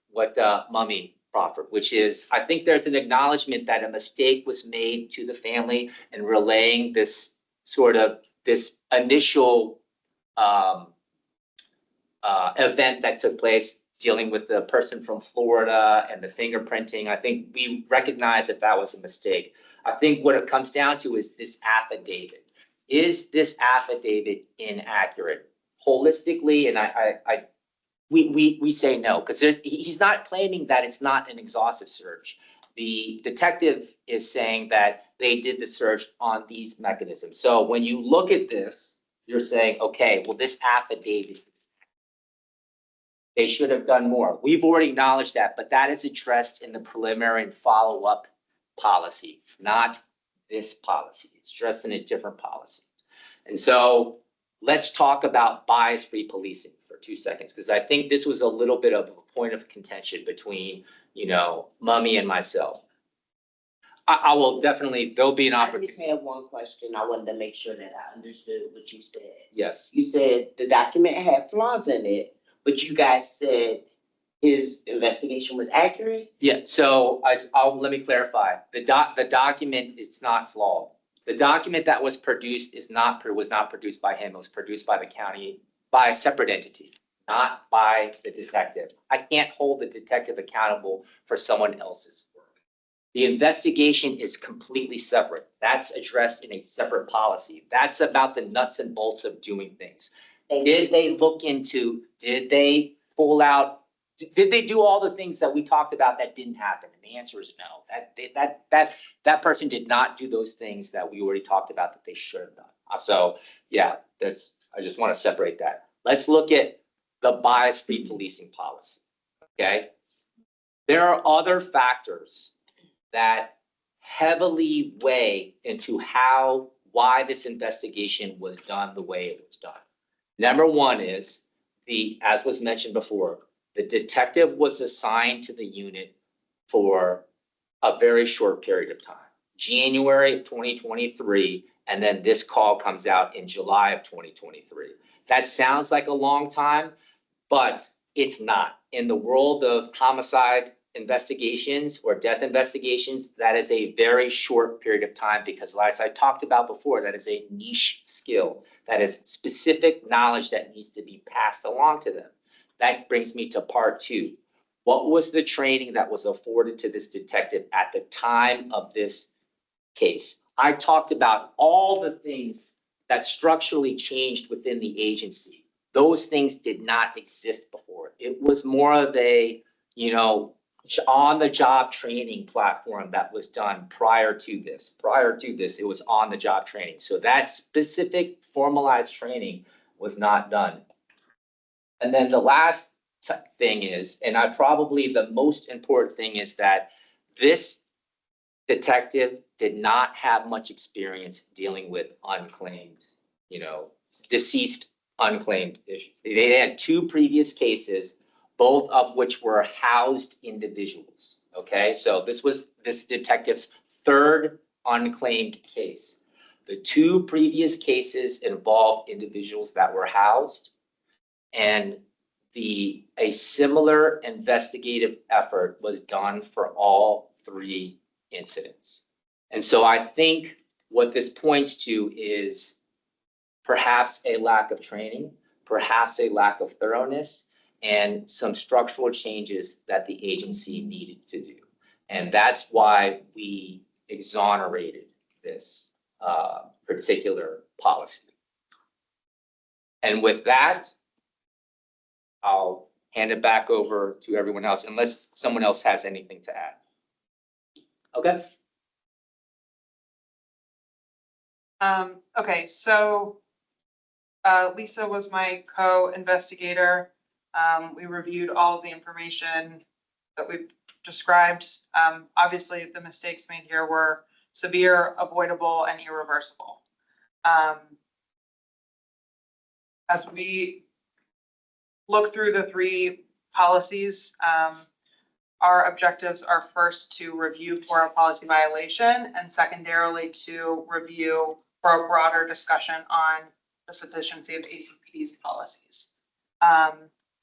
Mummy proffered, which is, I think there's an acknowledgement that a mistake was made to the family in relaying this sort of this initial event that took place dealing with the person from Florida and the fingerprinting. I think we recognize that that was a mistake. I think what it comes down to is this affidavit. Is this affidavit inaccurate? holistically, and we say no, because he's not claiming that it's not an exhaustive search. The detective is saying that they did the search on these mechanisms. So when you look at this, you're saying, okay, well, this affidavit, they should have done more. We've already acknowledged that, but that is addressed in the preliminary and follow-up policy, not this policy. It's addressed in a different policy. And so let's talk about bias-free policing for 2 seconds, because I think this was a little bit of a point of contention between, Mummy and myself. I will definitely, there'll be an I opportunity. just had one question. I wanted to make sure that I understood what you said. Yes. You said the document had flaws in it, but you guys said his investigation was accurate? Yeah, so let me clarify. The document is not flawed. The document that was produced was not produced by him. It was produced by the county, by a separate entity, not by the detective. I can't hold the detective accountable for someone else's work. The investigation is completely separate. That's addressed in a separate policy. That's about the nuts and bolts of doing things. Did they look into, did they pull out, did they do all the things that we talked about that didn't happen? And the answer is no. That person did not do those things that we already talked about that they should have done. So yeah, I just want to separate that. Let's look at the bias-free policing policy, okay? There are other factors that heavily weigh into why this investigation was done the way it was done. Number one is as was mentioned before, the detective was assigned to the unit for a very short period of time, January of 2023, and then this call comes out in July of 2023. That sounds like a long time, but it's not. In the world of homicide investigations or death investigations, that is a very short period of time because, as I talked about before, that is a niche skill. That is specific knowledge that needs to be passed along to them. That brings me to part two. What was the training that was afforded to this detective at the time of this case? I talked about all the things that structurally changed within the agency. Those things did not exist before. It was more of a, on-the-job training platform that was done prior to this. Prior to this, it was on-the-job training. So that specific formalized training was not done. And then the last thing is, and probably the most important thing is that this detective did not have much experience dealing with unclaimed, deceased unclaimed issues. They had 2 previous cases, both of which were housed individuals. Okay, so this was this detective's 3rd unclaimed case. The 2 previous cases involved individuals that were housed, and a similar investigative effort was done for all 3 incidents. And so I think what this points to is perhaps a lack of training, perhaps a lack of thoroughness, and some structural changes that the agency needed to do. And that's why we exonerated this particular policy. And with that, I'll hand it back over to everyone else unless someone else has anything to add. Okay. Okay, so Lisa was my co-investigator. We reviewed all of the information that we've described. Obviously, the mistakes made here were severe, avoidable, and irreversible. As we look through the 3 policies, our objectives are first to review for a policy violation and secondarily to review for a broader discussion on the sufficiency of ACPD's policies.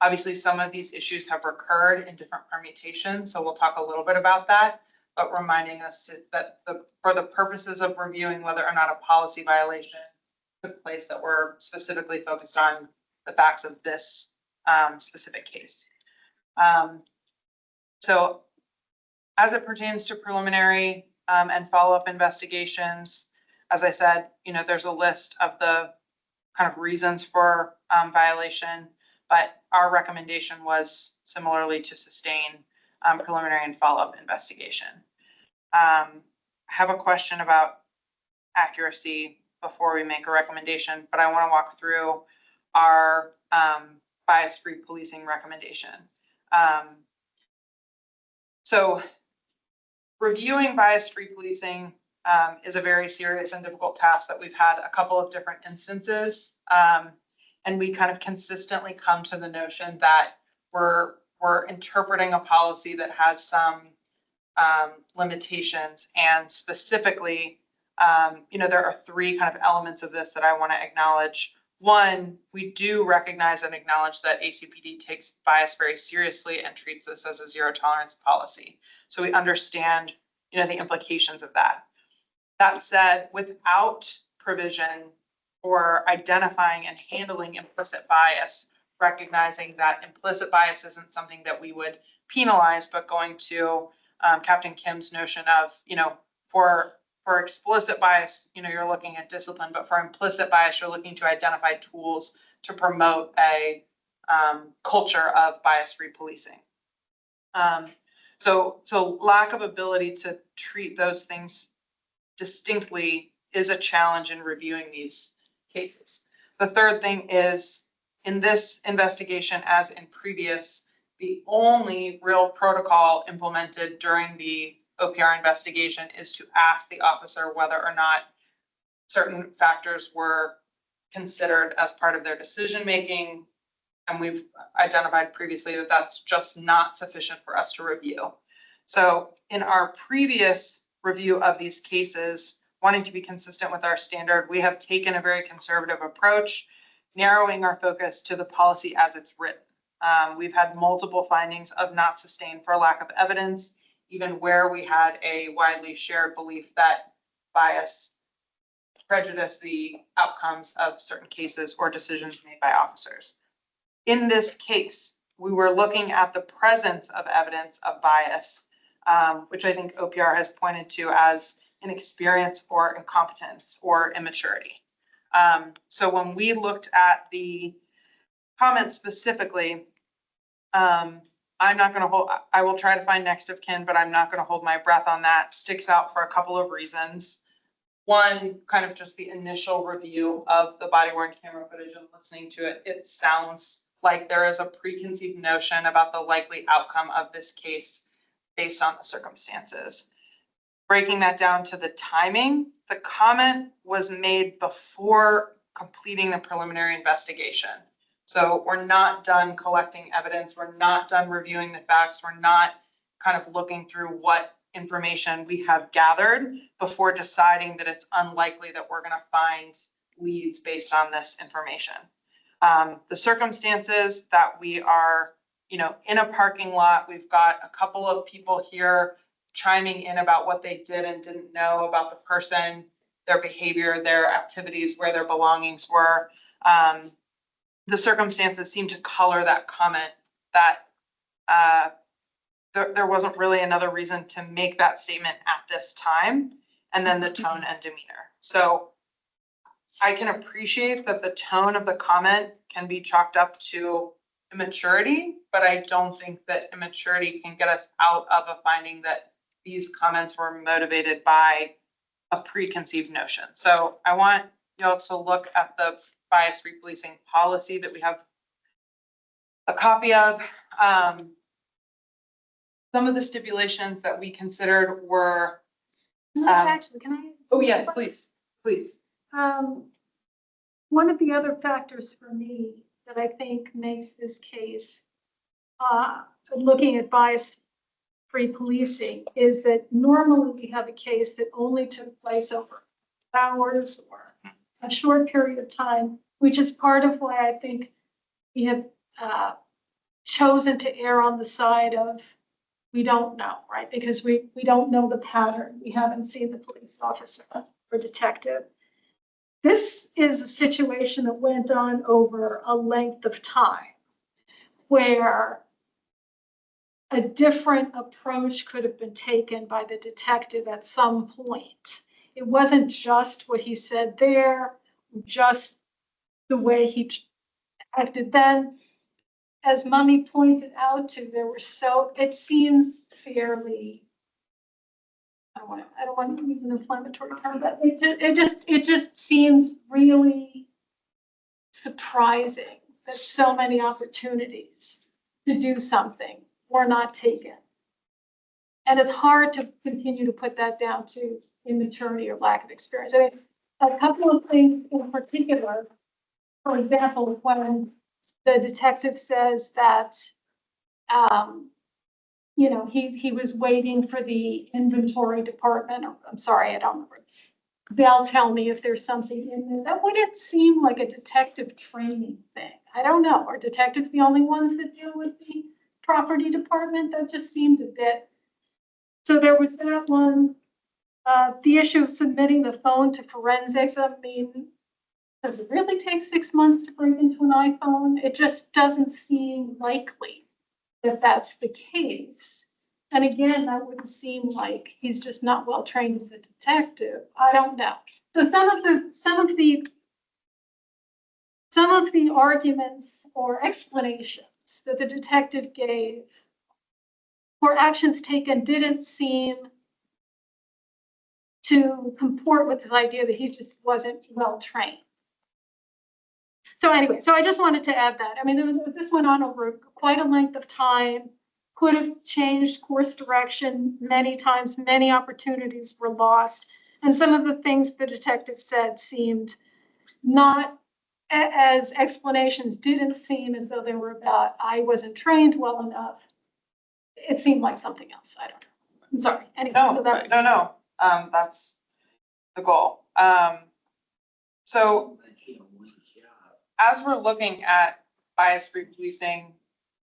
Obviously, some of these issues have recurred in different permutations, so we'll talk a little bit about that, but reminding us that for the purposes of reviewing whether or not a policy violation took place, that we're specifically focused on the facts of this specific case. So as it pertains to preliminary and follow-up investigations, as I said, there's a list of the kind of reasons for violation, but our recommendation was similarly to sustain preliminary and follow-up investigation. I have a question about accuracy before we make a recommendation, but I want to walk through our bias-free policing recommendation. So reviewing bias-free policing is a very serious and difficult task that we've had a couple of different instances. And we kind of consistently come to the notion that we're interpreting a policy that has some limitations, and specifically, there are three kind of elements of this that I want to acknowledge. One, we do recognize and acknowledge that ACPD takes bias very seriously and treats this as a zero tolerance policy. So we understand, the implications of that. That said, without provision for identifying and handling implicit bias, recognizing that implicit bias isn't something that we would penalize, but going to Captain Kim's notion of, for explicit bias, you're looking at discipline, but for implicit bias, you're looking to identify tools to promote a culture of bias-free policing. So lack of ability to treat those things distinctly is a challenge in reviewing these cases. The third thing is, in this investigation, as in previous, the only real protocol implemented during the OPR investigation is to ask the officer whether or not certain factors were considered as part of their decision-making. And we've identified previously that that's just not sufficient for us to review. So in our previous review of these cases, wanting to be consistent with our standard, we have taken a very conservative approach, narrowing our focus to the policy as it's written. We've had multiple findings of not sustained for lack of evidence, even where we had a widely shared belief that bias prejudiced the outcomes of certain cases or decisions made by officers. In this case, we were looking at the presence of evidence of bias, which I think OPR has pointed to as inexperience or incompetence or immaturity. So when we looked at the comments specifically, I'm not going to I will try to find next of kin, but I'm not going to hold my breath on that. Sticks out for a couple of reasons. One, kind of just the initial review of the body-worn camera footage and listening to it, it sounds like there is a preconceived notion about the likely outcome of this case based on the circumstances. Breaking that down to the timing, the comment was made before completing the preliminary investigation. So we're not done collecting evidence. We're not done reviewing the facts. We're not kind of looking through what information we have gathered before deciding that it's unlikely that we're going to find leads based on this information. The circumstances that we are, in a parking lot, we've got a couple of people here chiming in about what they did and didn't know about the person, their behavior, their activities, where their belongings were. The circumstances seem to color that comment that there wasn't really another reason to make that statement at this time, and then the tone and demeanor. So I can appreciate that the tone of the comment can be chalked up to immaturity, but I don't think that immaturity can get us out of a finding that these comments were motivated by a preconceived notion. So I want you all to look at the bias-free policing policy that we have a copy of. Some of the stipulations that we considered were. Actually, can I? Oh, yes, please. One of the other factors for me that I think makes this case, looking at bias-free policing, is that normally we have a case that only took place over hours or a short period of time, which is part of why I think we have chosen to err on the side of we don't know, right? Because we don't know the pattern. We haven't seen the police officer or detective. This is a situation that went on over a length of time where a different approach could have been taken by the detective at some point. It wasn't just what he said there, just the way he acted. Then, as Mummy pointed out too, it seems fairly, I don't want to use an inflammatory term, but it just seems really surprising that so many opportunities to do something were not taken. And it's hard to continue to put that down to immaturity or lack of experience. I mean, a couple of things in particular, for example, when the detective says that, you know, he was waiting for the inventory department, or I'm sorry, I don't remember. They'll tell me if there's something in there. That wouldn't seem like a detective training thing. I don't know. Are detectives the only ones that deal with the property department? That just seemed a bit. So there was that one. The issue of submitting the phone to forensics. I mean, does it really take 6 months to break into an iPhone? It just doesn't seem likely that that's the case. And again, that would seem like he's just not well trained as a detective. I don't know. So some of the arguments or explanations that the detective gave for actions taken didn't seem to comport with this idea that he just wasn't well trained. So anyway, so I just wanted to add that. I mean, this went on over quite a length of time. Could have changed course direction many times, many opportunities were lost. And some of the things the detective said seemed not, as explanations didn't seem as though they were about, I wasn't trained well enough. It seemed like something else. I don't know. I'm sorry. Anyway, No, so that was, no. That's the goal. So as we're looking at bias-free policing,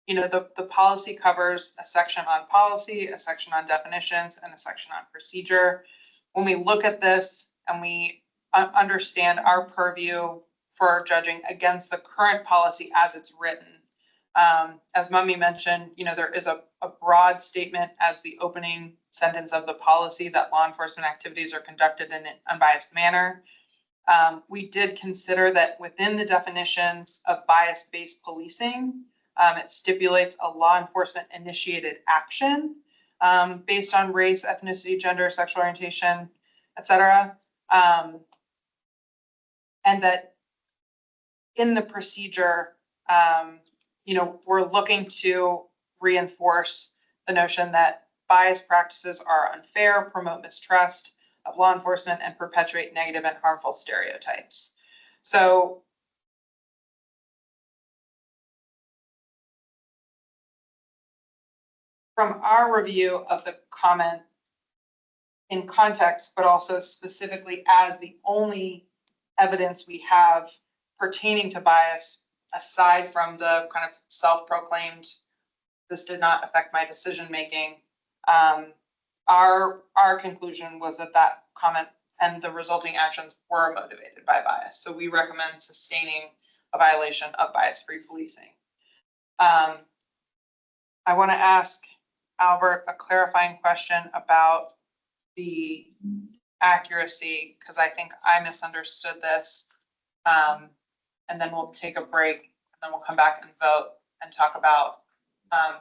you know, the policy covers a section on policy, a section on definitions, and a section on procedure. When we look at this and we understand our purview for judging against the current policy as it's written, as Mummy mentioned, you know, there is a broad statement as the opening sentence of the policy that law enforcement activities are conducted in an unbiased manner. We did consider that within the definitions of bias-based policing, it stipulates a law enforcement initiated action based on race, ethnicity, gender, sexual orientation, etc. And that in the procedure, you know, we're looking to reinforce the notion that bias practices are unfair, promote mistrust of law enforcement, and perpetuate negative and harmful stereotypes. So from our review of the comment in context, but also specifically as the only evidence we have pertaining to bias, aside from the kind of self-proclaimed, this did not affect my decision-making, our conclusion was that that comment and the resulting actions were motivated by bias. So we recommend sustaining a violation of bias-free policing. I want to ask Albert a clarifying question about the accuracy, because I think I misunderstood this. And then we'll take a break, and then we'll come back and vote and talk about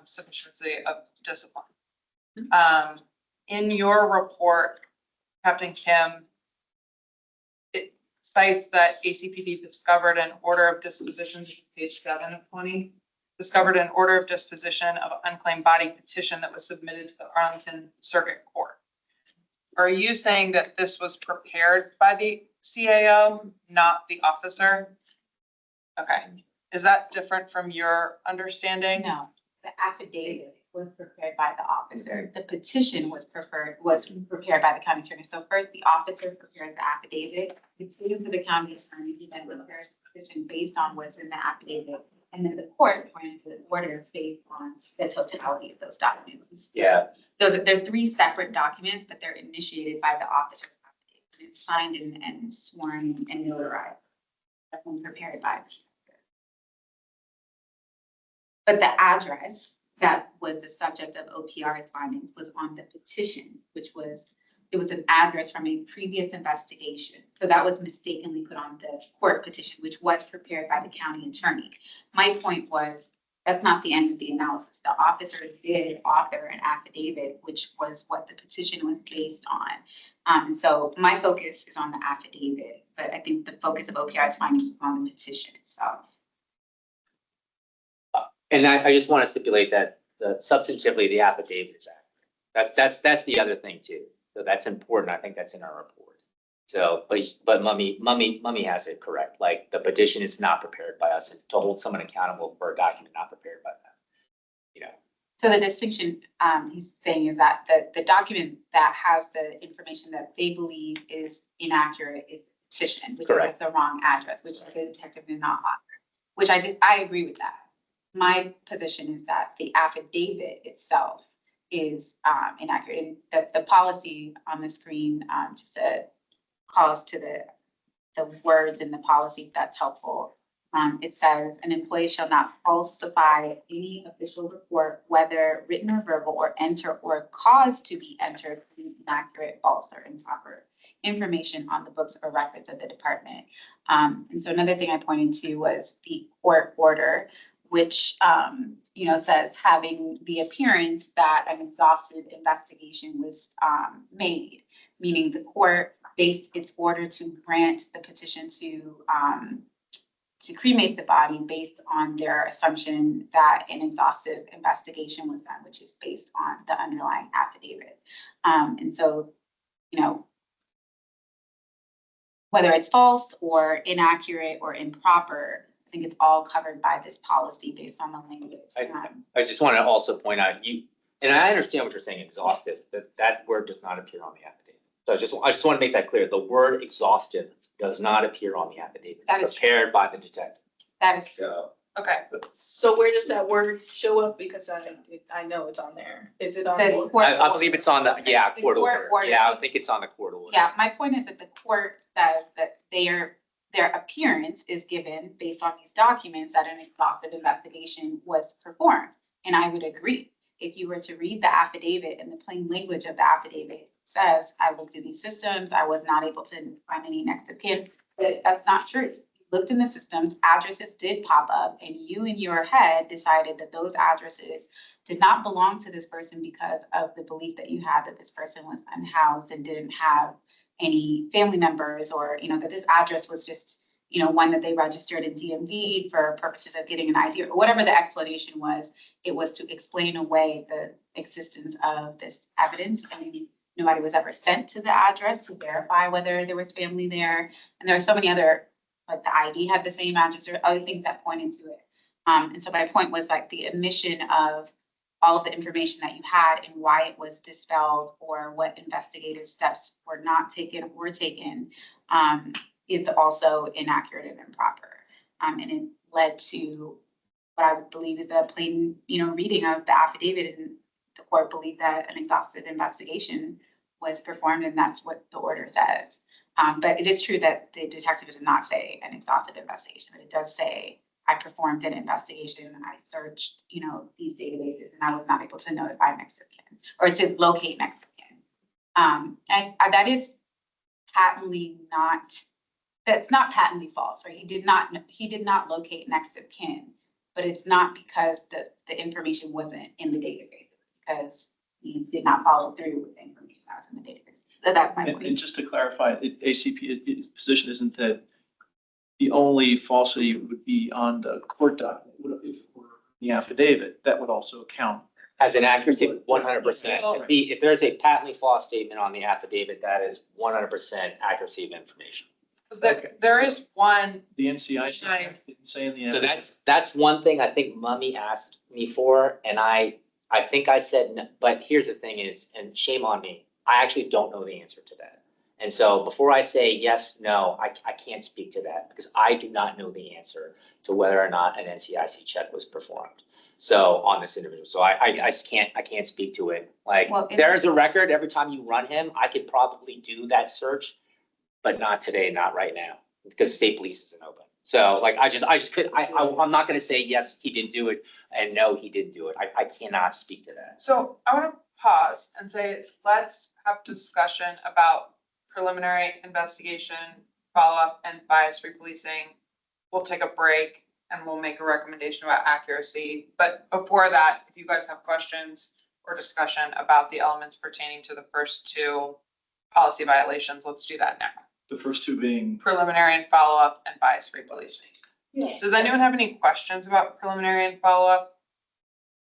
sufficiency of discipline. In your report, Captain Kim, it cites that ACPD discovered an order of disposition, page 7 of 20, discovered an order of disposition of unclaimed body petition that was submitted to the Arlington Circuit Court. Are you saying that this was prepared by the CAO, not the officer? Okay. Is that different from your understanding? No, the affidavit was prepared by the officer. The petition was prepared by the county attorney. So first, the officer prepares the affidavit. It's given to the county attorney. He then prepares the petition based on what's in the affidavit. And then the court points to the order based on the totality of those documents. Yeah. They're three separate documents, but they're initiated by the officer's affidavit. And it's signed and sworn and notarized. And prepared by the But the address that was the subject of OPR's findings was on the petition, which was it was an address from a previous investigation. So that was mistakenly put on the court petition, which was prepared by the county attorney. My point was, that's not the end of the analysis. The officer did author an affidavit, which was what the petition was based on. So my focus is on the affidavit, but I think the focus of OPR's findings is on the petition itself. And I just want to stipulate that substantively, the affidavit is accurate. That's the other thing too. So that's important. I think that's in our report. So, but Mummy has it correct. Like the petition is not prepared by us, and to hold someone accountable for a document not prepared by them. You know. So the distinction he's saying is that the document that has the information that they believe is inaccurate is the petition, which Correct. is the wrong address, which the detective did not author, which I agree with that. My position is that the affidavit itself is inaccurate. And the policy on the screen just calls to the words in the policy, if that's helpful. It says, an employee shall not falsify any official report, whether written or verbal, or enter or cause to be entered inaccurate, false, or improper information on the books or records of the department. And so another thing I pointed to was the court order, which says having the appearance that an exhaustive investigation was made, meaning the court based its order to grant the petition to cremate the body based on their assumption that an exhaustive investigation was done, which is based on the underlying affidavit. And so, whether it's false or inaccurate or improper, I think it's all covered by this policy based on the language. I just want to also point out and I understand what you're saying, exhaustive, that word does not appear on the affidavit. So I just want to make that clear. The word exhaustive does not appear on the affidavit. That is prepared by the detective. That is true. So, Okay, So where does that word show up? Because I know it's on there. Is it on? The board? court I believe it's on the The court court order. order. Yeah, I think it's on the court order. Yeah, my point is that the court says that their appearance is given based on these documents that an exhaustive investigation was performed. And I would agree. If you were to read the affidavit and the plain language of the affidavit says, I looked at these systems, I was not able to find any next of kin, but that's not true. You looked in the systems, addresses did pop up, and you in your head decided that those addresses did not belong to this person because of the belief that you had that this person was unhoused and didn't have any family members, or that this address was just one that they registered in DMV for purposes of getting an ID, or whatever the explanation was. It was to explain away the existence of this evidence, and nobody was ever sent to the address to verify whether there was family there. And there are so many other, like the ID had the same address, or other things that pointed to it. And so my point was like the omission of all of the information that you had and why it was dispelled, or what investigative steps were not taken or taken, is also inaccurate and improper. And it led to what I would believe is a plain, reading of the affidavit, and the court believed that an exhaustive investigation was performed, and that's what the order says. But it is true that the detective does not say an exhaustive investigation, but it does say, I performed an investigation and I searched, these databases, and I was not able to notify next of kin, or to locate next of kin. And that is patently that's not patently false, right? He did not locate next of kin, but it's not because the information wasn't in the database, because he did not follow through with the information that was in the database. So that's my And point. just to clarify, ACP's position isn't that the only falsity would be on the court document. If we're the affidavit, that would also count. Has an accuracy of 100%. If there's a patently false statement on the affidavit, that is 100% accuracy of information. there is one, The NCIC Right. didn't say in the. So affidavit. that's one thing I think Mummy asked me for, and I think I said, no, but here's the thing is, and shame on me, I actually don't know the answer to that. And so before I say yes, no, I can't speak to that, because I do not know the answer to whether or not an NCIC check was performed. So on this individual, so I just can't speak to it. Like, Well, there is a record every time you run him. I could probably do that search, but not today, not right now, because state police isn't open. So like, I just could, I'm not gonna say yes, he didn't do it, and no, he didn't do it. I cannot speak to that. so I want to pause and say, let's have discussion about preliminary investigation, follow-up and bias-free policing. We'll take a break and we'll make a recommendation about accuracy. But before that, if you guys have questions or discussion about the elements pertaining to the first two policy violations, let's do that now. The first two being, Preliminary and follow-up and bias-free policing. Yeah. Does anyone have any questions about preliminary and follow-up?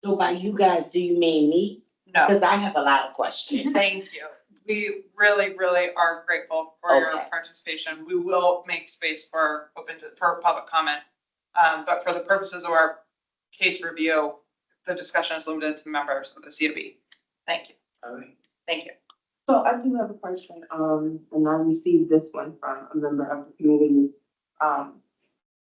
So by you guys, do you mean me? No. Because I have a lot of questions. Thank you. We really, really are grateful for your Okay. participation. We will make space for public comment. But for the purposes of our case review, the discussion is limited to members of the COB. Thank you. All right. Thank you. So I do have a question, and I received this one from a member of the community.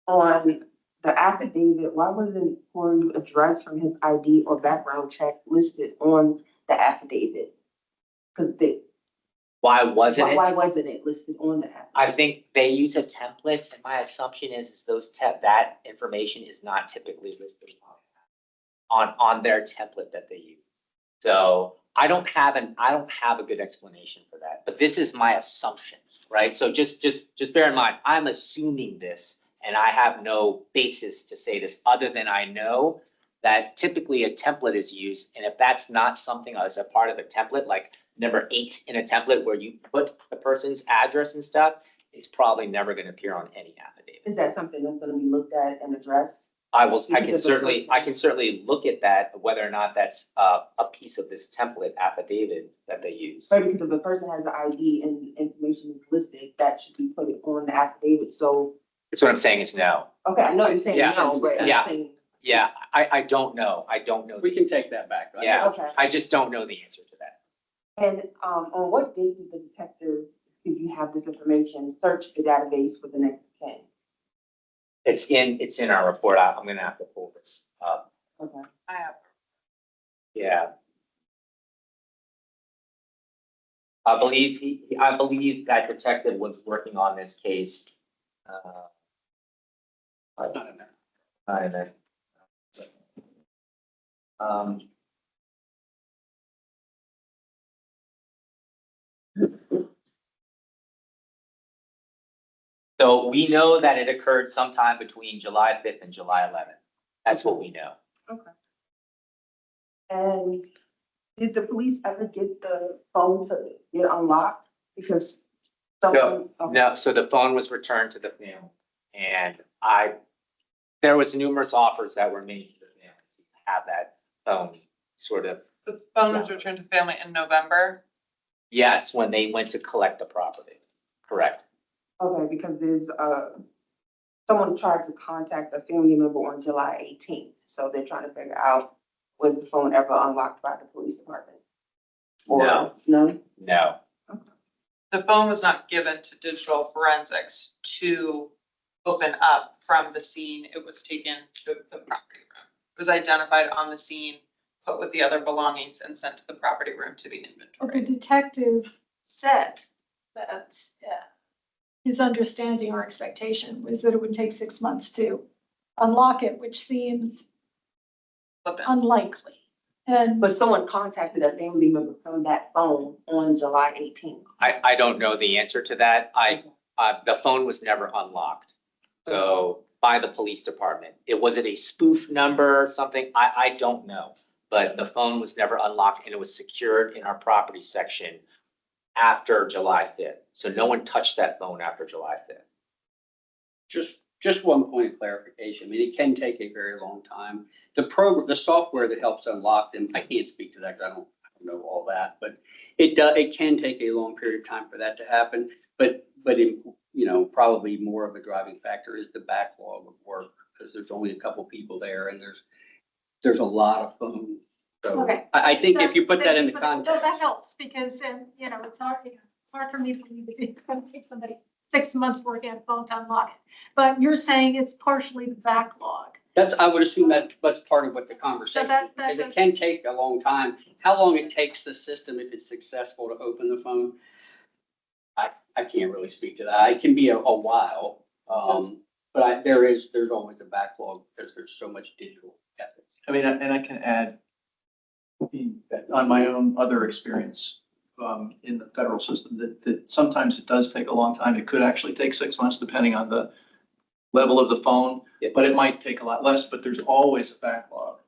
On the affidavit, why wasn't Corey's address from his ID or background check listed on the affidavit? Cause Why wasn't why it? wasn't it listed on the affidavit? I think they use a template, and my assumption is that information is not typically listed on their template that they use. So I don't have a good explanation for that, but this is my assumption, right? So just bear in mind, I'm assuming this, and I have no basis to say this other than I know that typically a template is used, and if that's not something as a part of a template, like number 8 in a template where you put the person's address and stuff, it's probably never gonna appear on any affidavit. Is that something that's gonna be looked at and addressed? I can Because of certainly, the- I can certainly look at that, whether or not that's a piece of this template affidavit that they use. Right, because if the person has the ID and information is listed, that should be put on the affidavit, so, That's what I'm saying is no. okay, I know you're saying Yeah. no, but I'm Yeah. saying. Yeah, I don't know. I don't know. We can take that back. right? Yeah, Okay. I just don't know the answer to that. And, on what date did the detective, if you have this information, search the database for the next 10? It's in our report. I'm gonna have to pull this up. Okay. I have. Yeah. I believe that detective was working on this case. Not in there. Not in there. So we know that it occurred sometime between July 5th and July 11th. That's what we know. And did the police ever get the phone to get unlocked? Because someone. okay. No, so the phone was returned to the family, and there was numerous offers that were made to the family to have that phone sort of, The phone was returned to family in November. yes, when they went to collect the property, correct? Okay, because there's, someone tried to contact a family member on July 18th, so they're trying to figure out, was the phone ever unlocked by the police department? Or- No. No? No, The phone was not given to digital forensics to open up from the scene. It was taken to the property room. It was identified on the scene, put with the other belongings and sent to the property room to be But the inventoried. detective said that his understanding or expectation was that it would take 6 months to unlock it, which seems Flip it. unlikely. And But someone contacted a family member from that phone on July 18th. I don't know the answer to that. The phone was never unlocked. So by the police department, was it a spoof number or something? I don't know. But the phone was never unlocked and it was secured in our property section after July 5th. So no one touched that phone after July 5th. Just one point of clarification. I mean, it can take a very long time. The software that helps unlock them, I can't speak to that, 'cause I don't know all that, but it can take a long period of time for that to happen. But probably more of a driving factor is the backlog of work, because there's only a couple people there and there's a lot of phones. So Okay. I think if you put that in the No, context. that helps because, it's hard for me to believe that it's gonna take somebody 6 months working on a phone to unlock it. But you're saying it's partially the backlog. I would assume that's part of what the conversation, that- because it can take a long time. How long it takes the system, if it's successful, to open the phone, I can't really speak to that. It can be a while. But there's always a backlog because there's so much digital ethics. I mean, and I can add, on my own other experience in the federal system, that sometimes it does take a long time. It could actually take 6 months depending on the level of the phone, Yeah. but it might take a lot less, but there's always a backlog.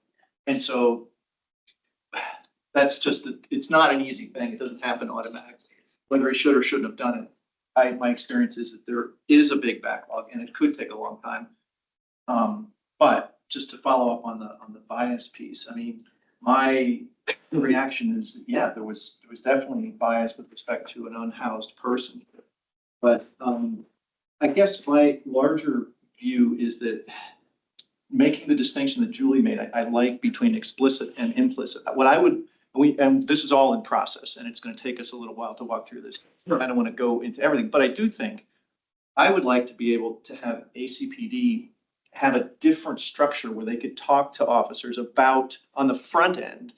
And so that's just, it's not an easy thing. It doesn't happen automatically. Whether he should or shouldn't have done it, my experience is that there is a big backlog and it could take a long time. But just to follow up on the bias piece, I mean, my reaction is, that, yeah, there was definitely bias with respect to an unhoused person. But I guess my larger view is that making the distinction that Julie made, I like between explicit and implicit. What I would, and this is all in process, and it's going to take us a little while to walk through this. I don't want to go into everything, but I do think I would like to be able to have ACPD have a different structure where they could talk to officers about, on the front end,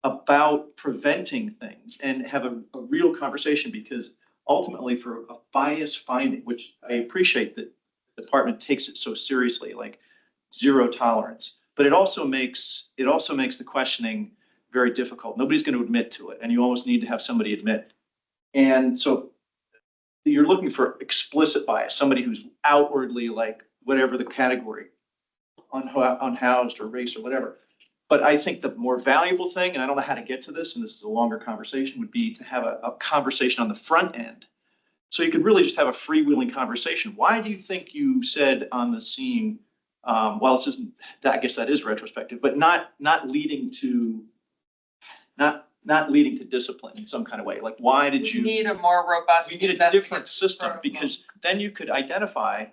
about preventing things and have a real conversation, because ultimately for a bias finding, which I appreciate that the department takes it so seriously, like zero tolerance, but it also makes the questioning very difficult. Nobody's going to admit to it, and you almost need to have somebody admit. And so you're looking for explicit bias, somebody who's outwardly, like, whatever the category, unhoused or race or whatever. But I think the more valuable thing, and I don't know how to get to this, and this is a longer conversation, would be to have a conversation on the front end. So you could really just have a freewheeling conversation. Why do you think you said on the scene, well, this isn't, I guess that is retrospective, but not leading to discipline in some kind of way? Like, why did you? We need a more robust. We need a different system, because then you could identify,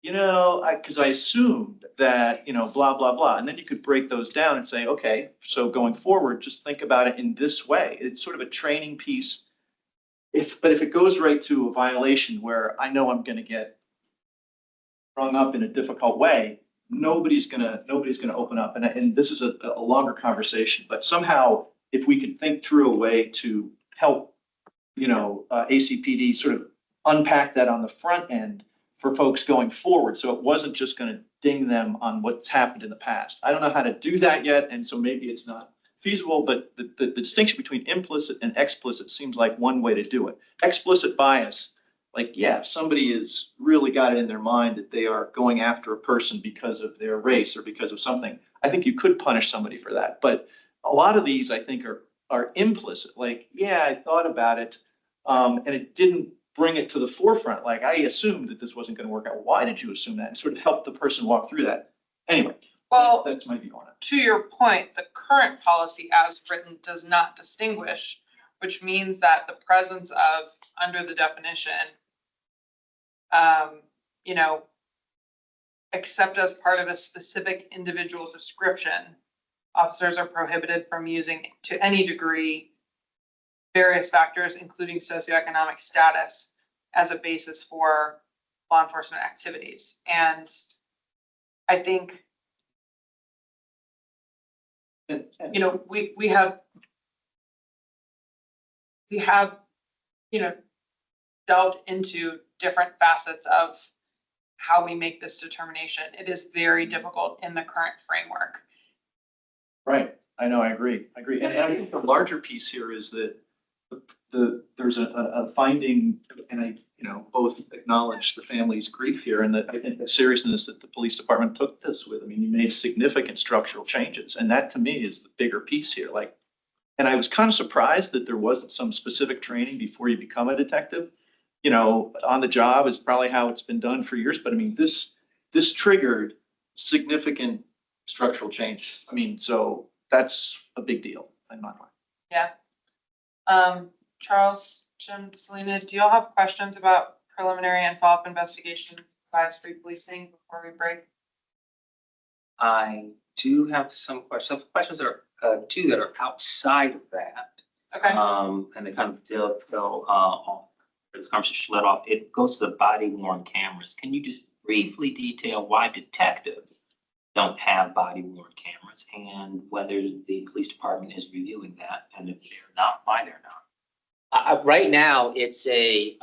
because I assumed that, blah, blah, blah. And then you could break those down and say, okay, so going forward, just think about it in this way. It's sort of a training piece. But if it goes right to a violation where I know I'm going to get rung up in a difficult way, nobody's gonna open up. And this is a longer conversation, but somehow if we could think through a way to help, ACPD sort of unpack that on the front end for folks going forward, so it wasn't just going to ding them on what's happened in the past. I don't know how to do that yet, and so maybe it's not feasible, but the distinction between implicit and explicit seems like one way to do it. Explicit bias, like, yeah, if somebody has really got it in their mind that they are going after a person because of their race or because of something, I think you could punish somebody for that. But a lot of these, I think, are implicit. Like, yeah, I thought about it, and it didn't bring it to the forefront. Like, I assumed that this wasn't going to work out. Why did you assume that? And sort of help the person walk through that. Anyway, Well, that's my view on it. to your point, the current policy as written does not distinguish, which means that the presence of, under the definition, except as part of a specific individual description, officers are prohibited from using to any degree various factors, including socioeconomic status, as a basis for law enforcement activities. And I think, we have, delved into different facets of how we make this determination. It is very difficult in the current framework. Right. I know. I agree. And I think the larger piece here is that there's a finding, and I, both acknowledge the family's grief here, and that I think the seriousness that the police department took this with. I mean, you made significant structural changes, and that to me is the bigger piece here. Like, and I was kind of surprised that there wasn't some specific training before you become a detective. On the job is probably how it's been done for years, but I mean, this triggered significant structural change. I mean, so that's a big deal in my mind. Yeah. Charles, Jim, Selena, do y'all have questions about preliminary and follow-up investigation bias-free policing before we break? I do have some questions that are two that are outside of that. Okay. And they kind of fell on this conversation let off. It goes to the body worn cameras. Can you just briefly detail why detectives don't have body worn cameras and whether the police department is reviewing that, and if they're not, why they're not? Right now, it's an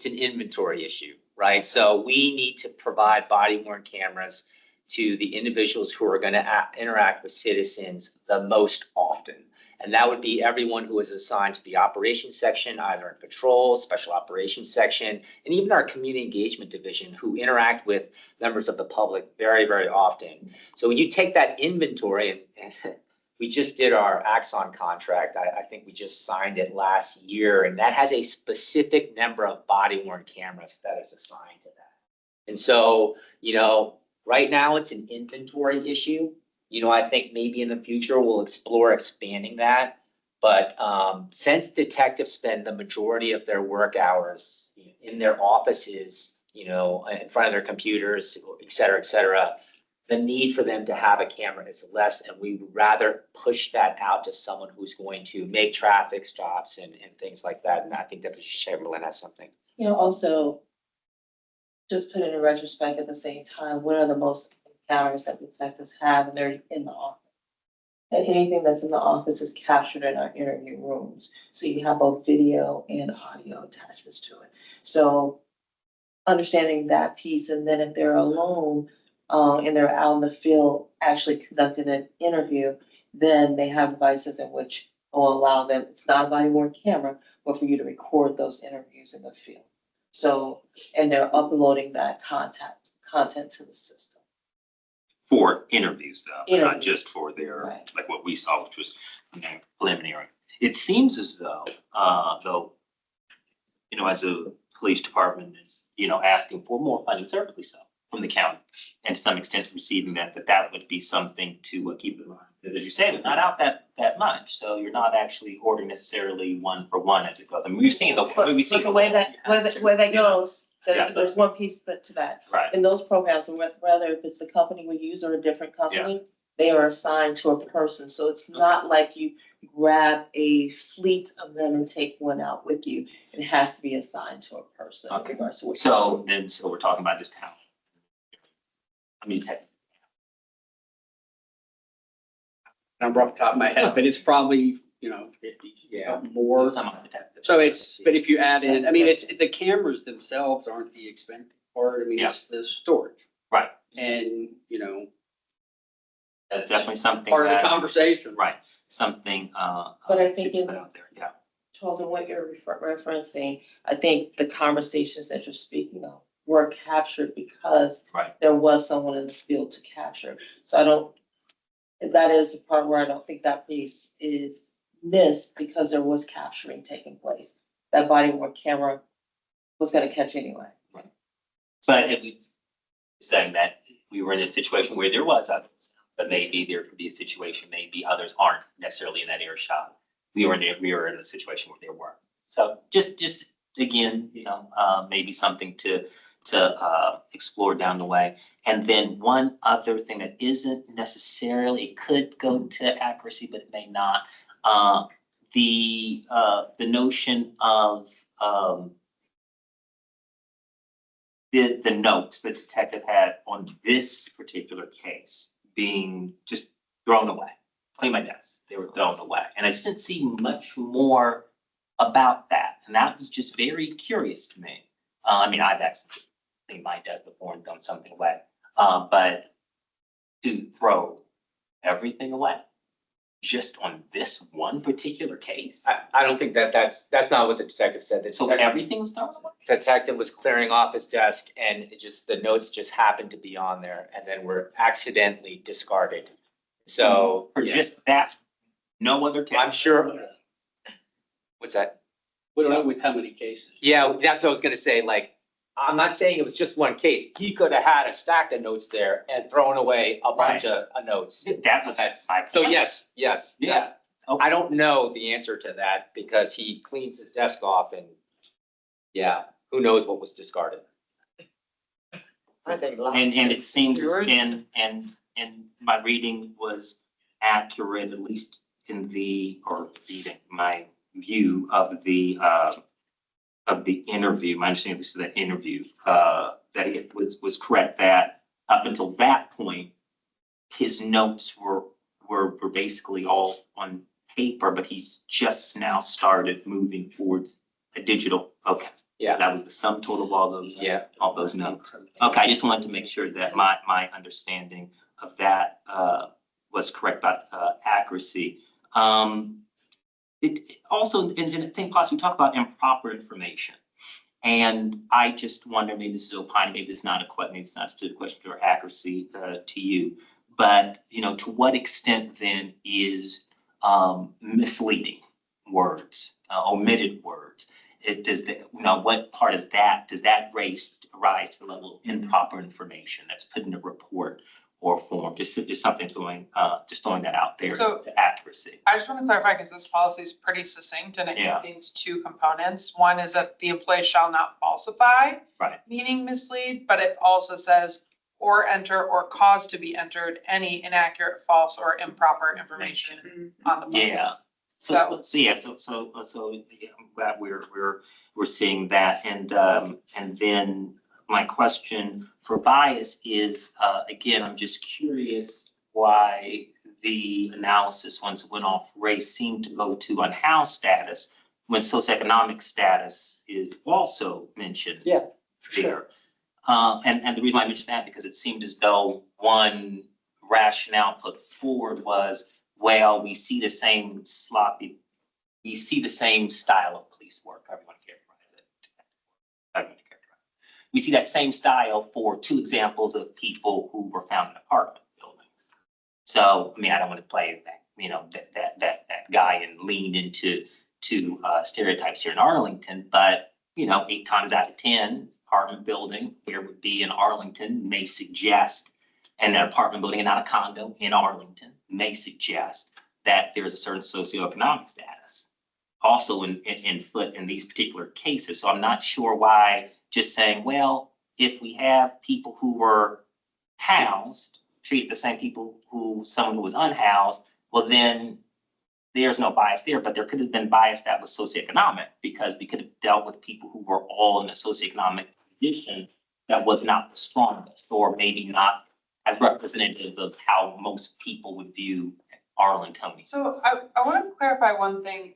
inventory issue, right? So we need to provide body worn cameras to the individuals who are going to interact with citizens the most often. And that would be everyone who is assigned to the operations section, either in patrol, special operations section, and even our community engagement division, who interact with members of the public very, very often. So when you take that inventory, and we just did our Axon contract, I think we just signed it last year, and that has a specific number of body worn cameras that is assigned to that. And so, you know, right now it's an inventory issue. You know, I think maybe in the future we'll explore expanding that. But since detectives spend the majority of their work hours in their offices, you know, in front of their computers, et cetera, the need for them to have a camera is less, and we would rather push that out to someone who's going to make traffic stops and things like that. And I think Deputy Chamberlain has something. You know, also, just put it in retrospect at the same time, what are the most encounters that detectives have, and they're in the office? And anything that's in the office is captured in our interview rooms. So you have both video and audio attachments to it. So understanding that piece, and then if they're alone, and they're out in the field actually conducting an interview, then they have devices in which will allow them, it's not a body worn camera, but for you to record those interviews in the field. So, and they're uploading that content to the system. For interviews though, not Interviews. just for their, Right. like what we saw, which was, you know, preliminary. It seems as though, you know, as a police department is, you know, asking for more funding, certainly so, from the county, and to some extent receiving that would be something to keep in mind. Because as you say, they're not out that much, so you're not actually ordering necessarily one for one as it goes. I mean, we've seen But the way that goes, Yeah. there's one piece to that. Right. In those programs, and whether if it's the company we use or a different company, they are assigned to a person. So it's not like you grab a fleet of them and take one out with you. It has to be assigned to a person. in Okay. regards to what you're So doing. then, so we're talking about just how. I mean, Number off the top of my head, but it's probably, you know, 50, Yeah. more. some of the detectives. So it's, but if you add in, I mean, it's, the cameras themselves aren't the expensive part. I mean, it's the storage. Right. And, you know, That's definitely something part of the that, conversation. right, something, But I think to in- put out there, yeah. Charles, and what you're referencing, I think the conversations that you're speaking of were captured because Right. there was someone in the field to capture. So I don't, that is the part where I don't think that piece is missed because there was capturing taking place. That body worn camera was gonna catch anyway. So if we saying that we were in a situation where there was others, but maybe there could be a situation, maybe others aren't necessarily in that earshot. We were in a situation where there were. So just again, you know, maybe something to explore down the way. And then one other thing that isn't necessarily, it could go to accuracy, but it may not. The notion of the notes the detective had on this particular case being just thrown away. Clean my desk, they were thrown away. And I just didn't see much more about that. And that was just very curious to me. I mean, I've actually cleaned my desk before and thrown something away. But to throw everything away just on this one particular case? I don't think that's not what the detective said. The So detective- everything was thrown away? detective was clearing off his desk and it just, the notes just happened to be on there and then were accidentally discarded. So, For yeah, just that, no other case? I'm sure. What's that? We don't know with how many cases. Yeah, that's what I was gonna say, like, I'm not saying it was just one case. He could have had a stack of notes there and thrown away a bunch of notes. That was my. So yes. Yeah. I don't know the answer to that because he cleans his desk off and, yeah, who knows what was discarded. I think And it seems, You're right. and my reading was accurate, at least in my view of the interview, my understanding of the interview, that it was correct that up until that point, his notes were basically all on paper, but he's just now started moving towards a digital. Okay, Yeah. That was the sum total of all those. Yeah. All those notes. Okay, I just wanted to make sure that my understanding of that, was correct about, accuracy. It also, in the same class, we talk about improper information. And I just wonder, maybe this is opining, maybe it's not a question, maybe it's not a question for accuracy, to you. But, to what extent then is, misleading words, omitted words? What part is that? Does that rise to the level of improper information that's put in a report or form? Just something just throwing that out there So- to accuracy. I just want to clarify, because this policy is pretty succinct and it Yeah. contains two components. One is that the employee shall not falsify. Right. Meaning mislead, but it also says or enter or cause to be entered any inaccurate, false, or improper information on the books. Yeah. So yeah, I'm glad we're seeing that. And then my question for bias is, again, I'm just curious why the analysis, once it went off race, seemed to go to unhoused status when socioeconomic status is also mentioned. Yeah, for sure. There. And the reason why I mentioned that, because it seemed as though one rationale put forward was, well, we see the same style of police work, however you want to characterize it. We see that same style for two examples of people who were found in apartment buildings. So, I mean, I don't want to play that, that guy and lean into stereotypes here in Arlington, but 8 times out of 10, apartment building here would be in Arlington may suggest, and an apartment building and not a condo in Arlington may suggest that there's a certain socioeconomic status also in foot in these particular cases. So I'm not sure why just saying, well, if we have people who were housed, treat the same people someone who was unhoused, well, then there's no bias there, but there could have been bias that was socioeconomic, because we could have dealt with people who were all in a socioeconomic position that was not the strongest, or maybe not as representative of how most people would view Arlingtonians. So I want to clarify one thing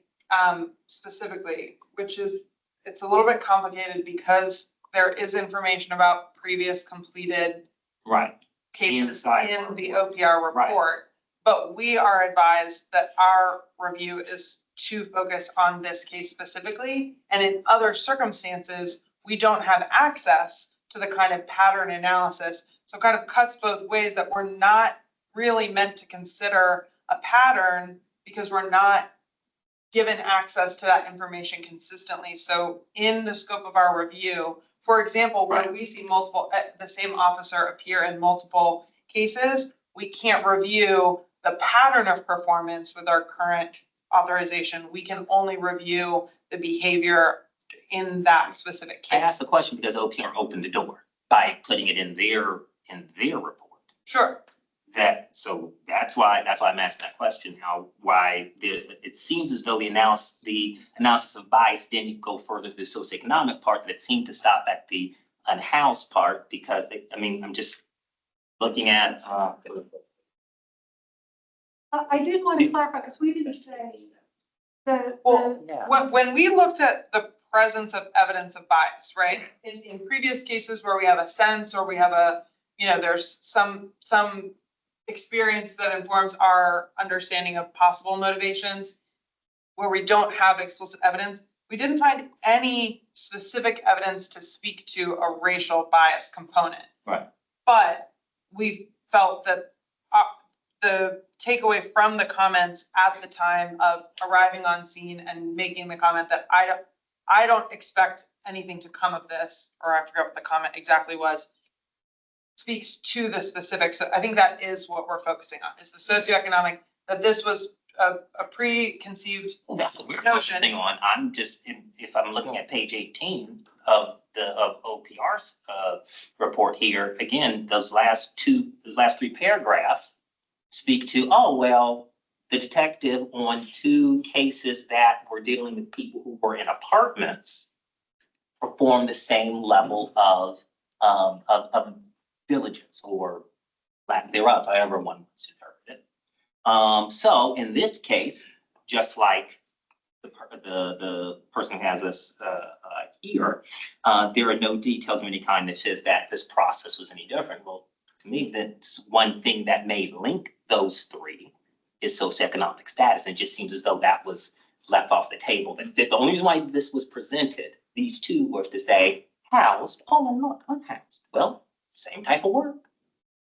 specifically, which is it's a little bit complicated because there is information about previous completed Right. cases Inside in our the report. OPR report. But we are advised that our review is to focus on this case specifically. And in other circumstances, we don't have access to the kind of pattern analysis. So it kind of cuts both ways, that we're not really meant to consider a pattern because we're not given access to that information consistently. So in the scope of our review, for example, where Right. we see the same officer appear in multiple cases, we can't review the pattern of performance with our current authorization. We can only review the behavior in that specific I asked case. the question because OPR opened the door by putting it in their report. Sure. So that's why I'm asking that question, it seems as though the analysis of bias didn't go further to the socioeconomic part, that it seemed to stop at the unhoused part, because I'm just looking at, I did want to clarify, because we didn't say Well, Yeah. when we looked at the presence of evidence of bias, right? In previous cases where we have a sense, or we have there's some experience that informs our understanding of possible motivations, where we don't have explicit evidence, we didn't find any specific evidence to speak to a racial bias component. Right. But we felt that the takeaway from the comments at the time of arriving on scene and making the comment that I don't expect anything to come of this, or I forgot what the comment exactly was, speaks to the specifics. So I think that is what we're focusing on, is the socioeconomic, that this was a preconceived that's what we're notion. focusing on. I'm just, if I'm looking at page 18 of OPR's report here, again, those last 3 paragraphs speak to, the detective on 2 cases that were dealing with people who were in apartments performed the same level of diligence, or lack thereof, however one wants to interpret it. So in this case, just like the person who has us here, there are no details of any kind that says that this process was any different. Well, to me, that's one thing that may link those three is socioeconomic status. And it just seems as though that was left off the table. That the only reason why this was presented, these two were to say housed, oh, and look, unhoused. Well, same type of work.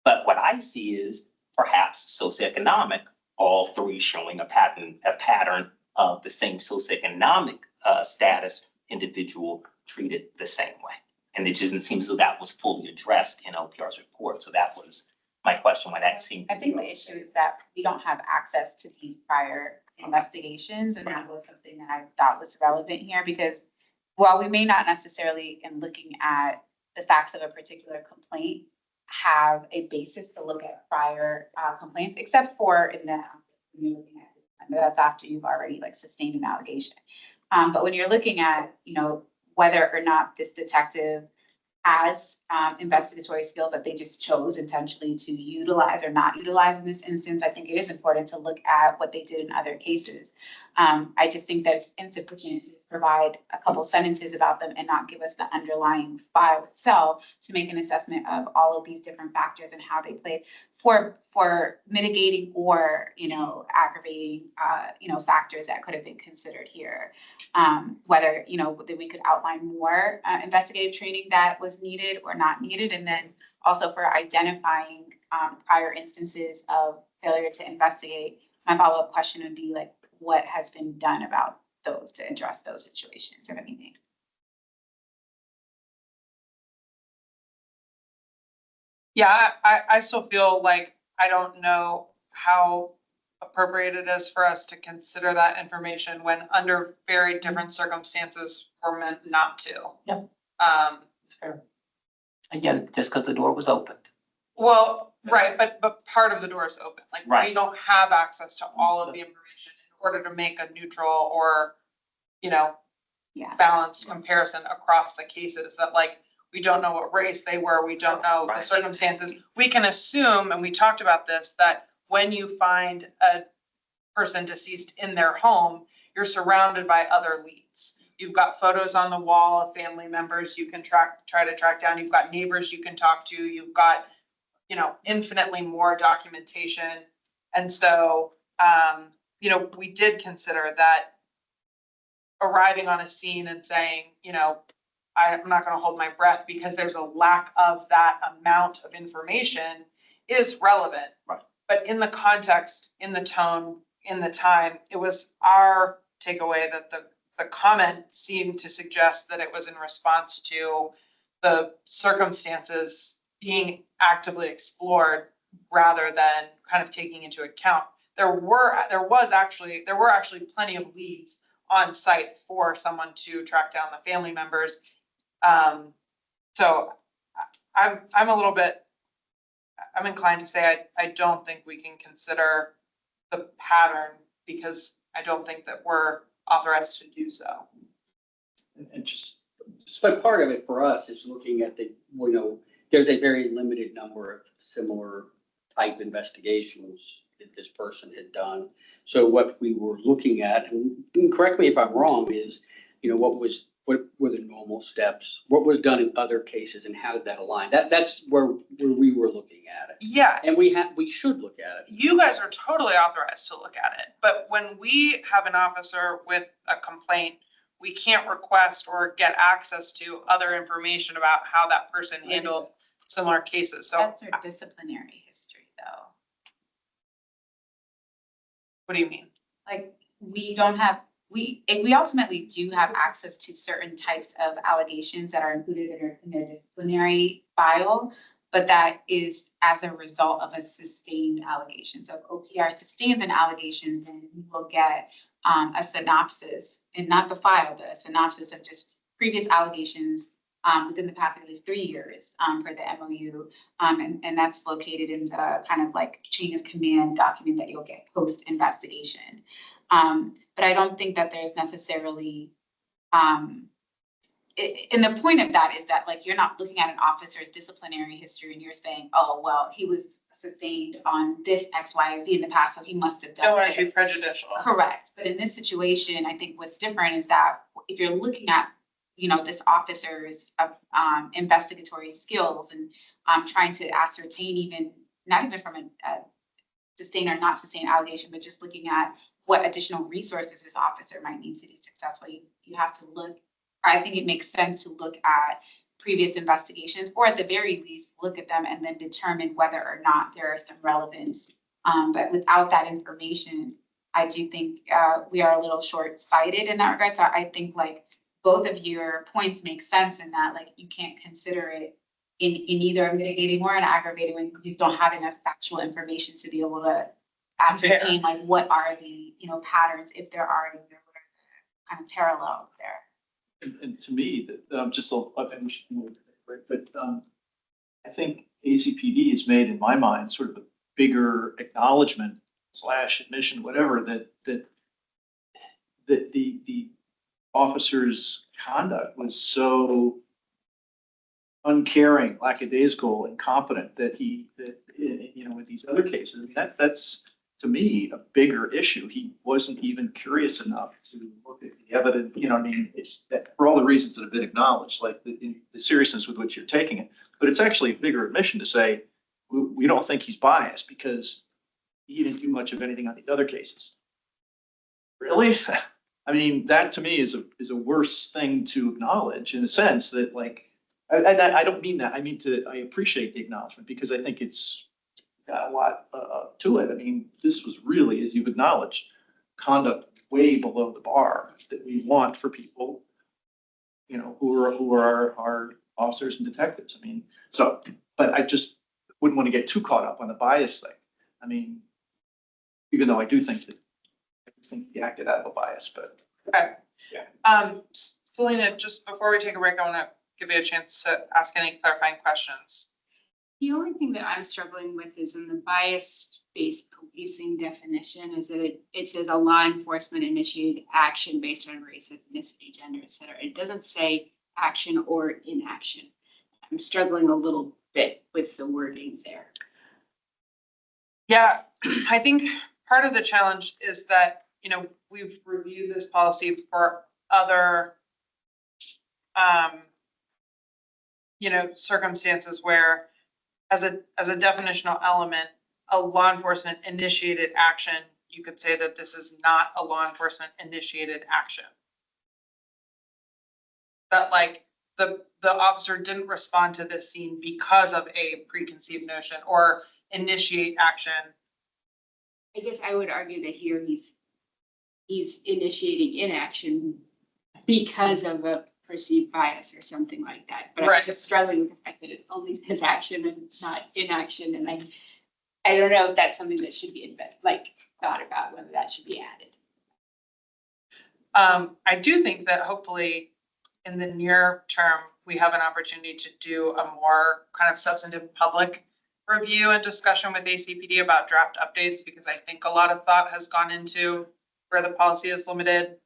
But what I see is perhaps socioeconomic, all three showing a pattern of the same socioeconomic status individual treated the same way. And it doesn't seem as though that was fully addressed in OPR's report. So that was my question, why that seemed. I think the issue is that we don't have access to these prior investigations, and that was something that I thought was relevant here, because while we may not necessarily, in looking at the facts of a particular complaint, have a basis to look at prior complaints, except for in the, when you're looking at, that's after you've already like sustained an allegation. But when you're looking at, you know, whether or not this detective has investigatory skills that they just chose intentionally to utilize or not utilize in this instance, I think it is important to look at what they did in other cases. I just think that it's insufficient to just provide a couple sentences about them and not give us the underlying file itself to make an assessment of all of these different factors and how they played for mitigating or, you know, aggravating, you know, factors that could have been considered here. Whether, you know, that we could outline more investigative training that was needed or not needed. And then also for identifying prior instances of failure to investigate. My follow-up question would be like, what has been done about those to address those situations, if anything? Yeah, I still feel like I don't know how appropriate it is for us to consider that information when under very different circumstances we're meant not to. Yep. It's fair. Again, just because the door was opened. Well, right, but part of the door is open. Like we Right. don't have access to all of the information in order to make a neutral or, you know, Yeah. balanced comparison across the cases that like, we don't know what race they were, we don't know the Right. circumstances. We can assume, and we talked about this, that when you find a person deceased in their home, you're surrounded by other leads. You've got photos on the wall of family members you can try to track down. You've got neighbors you can talk to. You've got, you know, infinitely more documentation. And so, you know, we did consider that arriving on a scene and saying, you know, I'm not going to hold my breath because there's a lack of that amount of information is relevant. Right. But in the context, in the tone, in the time, it was our takeaway that the comment seemed to suggest that it was in response to the circumstances being actively explored rather than kind of taking into account. There were actually plenty of leads on site for someone to track down the family members. So I'm inclined to say I don't think we can consider the pattern because I don't think that we're authorized to do so. And just, But part of it for us is looking at the, you know, there's a very limited number of similar type investigations that this person had done. So what we were looking at, and correct me if I'm wrong, is, you know, what were the normal steps? What was done in other cases and how did that align? That's where we were looking at it. Yeah, And we should look at it. you guys are totally authorized to look at it, but when we have an officer with a complaint, we can't request or get access to other information about how that person handled similar cases. So That's their disciplinary history, though. what do you mean? Like, we don't have, we ultimately do have access to certain types of allegations that are included in their disciplinary file, but that is as a result of a sustained allegation. So if OPR sustains an allegation, then we will get a synopsis, and not the file, but a synopsis of just previous allegations within the past at least 3 years per the MOU. And that's located in the kind of like chain of command document that you'll get post-investigation. But I don't think that there's necessarily, and the point of that is that like, you're not looking at an officer's disciplinary history and you're saying, oh, well, he was sustained on this X, Y, Z in the past, so he must have done. Don't want to be prejudicial. Correct. But in this situation, I think what's different is that if you're looking at, this officer's investigatory skills and trying to ascertain even, not even from a sustain or not sustain allegation, but just looking at what additional resources this officer might need to be successful. You have to look, I think it makes sense to look at previous investigations, or at the very least, look at them and then determine whether or not there are some relevance. But without that information, I do think we are a little short-sighted in that regard. So I think like both of your points make sense in that like you can't consider it in either a mitigating or an aggravating when you don't have enough factual information to be able to ascertain like what are the patterns, if there are, what are the kind of parallels there. And to me, that just but I think ACPD has made, in my mind, sort of a bigger acknowledgement / admission, whatever, that the officer's conduct was so uncaring, lackadaisical, incompetent that with these other cases, I mean, that's to me a bigger issue. He wasn't even curious enough to look at the evidence. I mean, it's that for all the reasons that have been acknowledged, like the seriousness with which you're taking it. But it's actually a bigger admission to say we don't think he's biased because he didn't do much of anything on these other cases. Really? I mean, that to me is a worse thing to acknowledge, in a sense that like. And I don't mean that. I mean I appreciate the acknowledgement because I think it's got a lot to it. I mean, this was really, as you've acknowledged, conduct way below the bar that we want for people, who are our officers and detectives. I mean, but I just wouldn't want to get too caught up on the bias thing. I mean, even though I do think he acted out of a bias, but. Okay. Yeah. Selena, just before we take a break, I want to give you a chance to ask any clarifying questions. The only thing that I'm struggling with is in the bias-based policing definition is that it says a law enforcement initiated action based on race, ethnicity, gender, et cetera. It doesn't say action or inaction. I'm struggling a little bit with the wordings there. Yeah, I think part of the challenge is that, we've reviewed this policy for other circumstances where as a definitional element, a law enforcement initiated action, you could say that this is not a law enforcement initiated action. That like the officer didn't respond to this scene because of a preconceived notion or initiate action. I guess I would argue that here he's initiating inaction because of a perceived bias or something like that. But Right. I'm just struggling with the fact that it's only his action and not inaction. And I don't know if that's something that should be thought about, whether that should be added. I do think that hopefully in the near term, we have an opportunity to do a more kind of substantive public review and discussion with ACPD about draft updates, because I think a lot of thought has gone into where the policy is limited.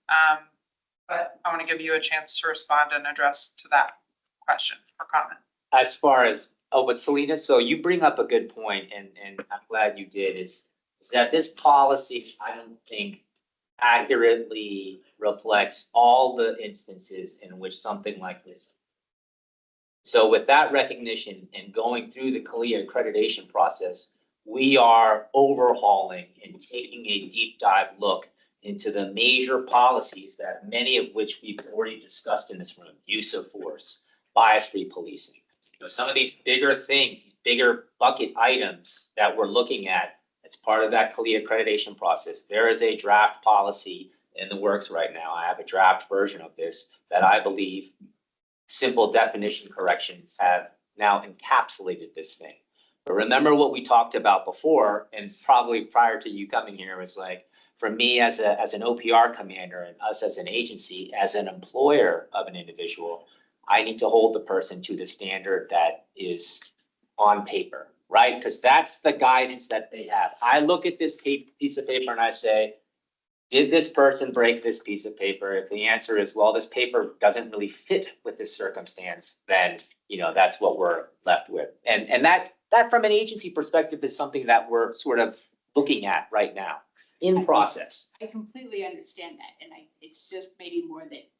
But I want to give you a chance to respond and address to that question or comment. As far as, but Selena, so you bring up a good point, and I'm glad you did, is that this policy, I don't think accurately reflects all the instances in which something like this. So with that recognition and going through the CALIA accreditation process, we are overhauling and taking a deep dive look into the major policies that many of which we've already discussed in this room: use of force, bias-free policing. Some of these bigger things, these bigger bucket items that we're looking at, it's part of that CALIA accreditation process. There is a draft policy in the works right now. I have a draft version of this that I believe simple definition corrections have now encapsulated this thing. But remember what we talked about before, and probably prior to you coming here, was like, for me as an OPR commander and us as an agency, as an employer of an individual, I need to hold the person to the standard that is on paper, right? Because that's the guidance that they have. I look at this piece of paper and I say, did this person break this piece of paper? If the answer is, well, this paper doesn't really fit with this circumstance, then, that's what we're left with. And that from an agency perspective is something that we're sort of looking at right now in process. I completely understand that. And it's just maybe more that